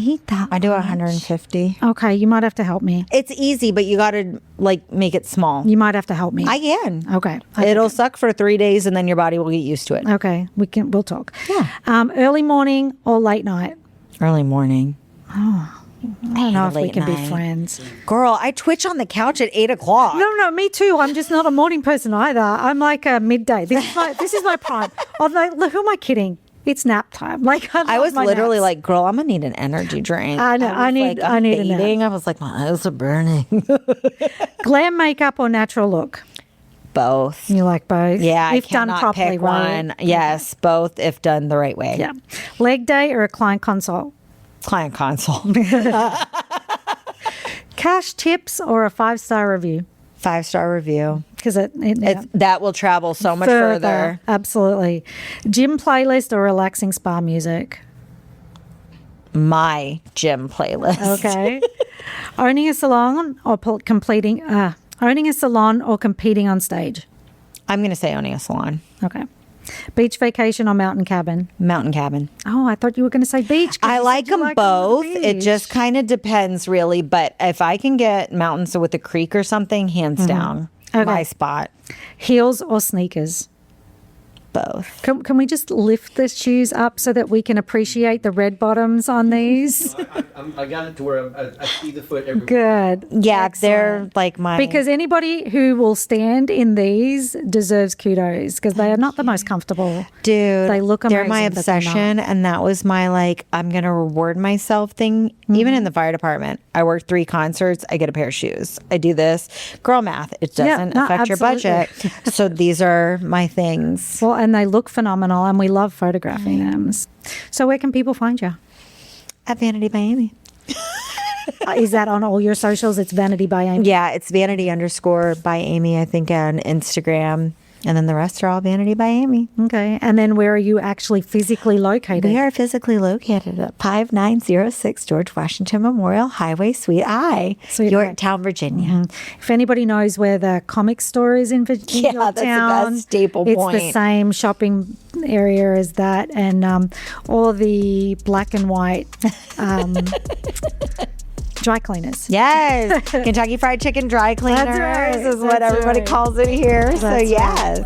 eat that. I do 150. Okay, you might have to help me. It's easy, but you got to make it small. You might have to help me. I can. Okay. It'll suck for 3 days and then your body will get used to it. Okay, we'll talk. Yeah. Early morning or late night? Early morning. Oh, I don't know if we can be friends. Girl, I twitch on the couch at 8 o'clock. No, me too. I'm just not a morning person either. I'm like a midday. This is my prime. I'm like, who am I kidding? It's nap time. Like I was literally like, girl, I'm gonna need an energy drink. I know. I need a nap. I was like, my eyes are burning. Glam makeup or natural look? Both. You like both? Yeah, if I cannot done properly, pick right? one. Yes, both if done the right way. Yeah. Leg day or a client consult? Client consult. Cash tips or a 5-star review? 5-star review. Because that will travel so much further. Absolutely. Gym playlist or relaxing spa music? My gym playlist. Okay. Owning a salon or competing on stage? I'm going to say owning a salon. Okay. Beach vacation or mountain cabin? Mountain cabin. Oh, I thought you were going to say beach. I like them both. It just kind of depends, really. But if I can get mountains with a creek or something, hands down, my spot. Heels or sneakers? Both. Can we just lift the shoes up so that we can appreciate the red bottoms on these? I got it to where I see the foot everywhere. Good. Yeah, Excellent. they're like my... Because anybody who will stand in these deserves kudos because they are not the most comfortable. Dude, they look amazing. They're my obsession, and that was my I'm going to reward myself thing. Even in the fire department, I work 3 concerts, I get a pair of shoes. I do this. Girl math, it doesn't affect your budget. So these are my things. Well, and they look phenomenal, and we love photographing them. So where can people find you? At Vanity by Amy. Is that on all your socials? It's Vanity by Amy? Yeah, it's Vanity_by Amy, I think, on Instagram. And then the rest are all Vanity by Amy. Okay. And then where are you actually physically located? We are physically located at 5906 George Washington Memorial Highway, Suite I, Yorktown, Virginia. Mm-hmm. If anybody knows where the comic store is in Virginia, Yorktown, that's the best staple point. It's the same shopping area as that. And all the black and white dry cleaners. Yes. Kentucky Fried Chicken dry cleaners. That's right. This is what everybody calls it here. So yes.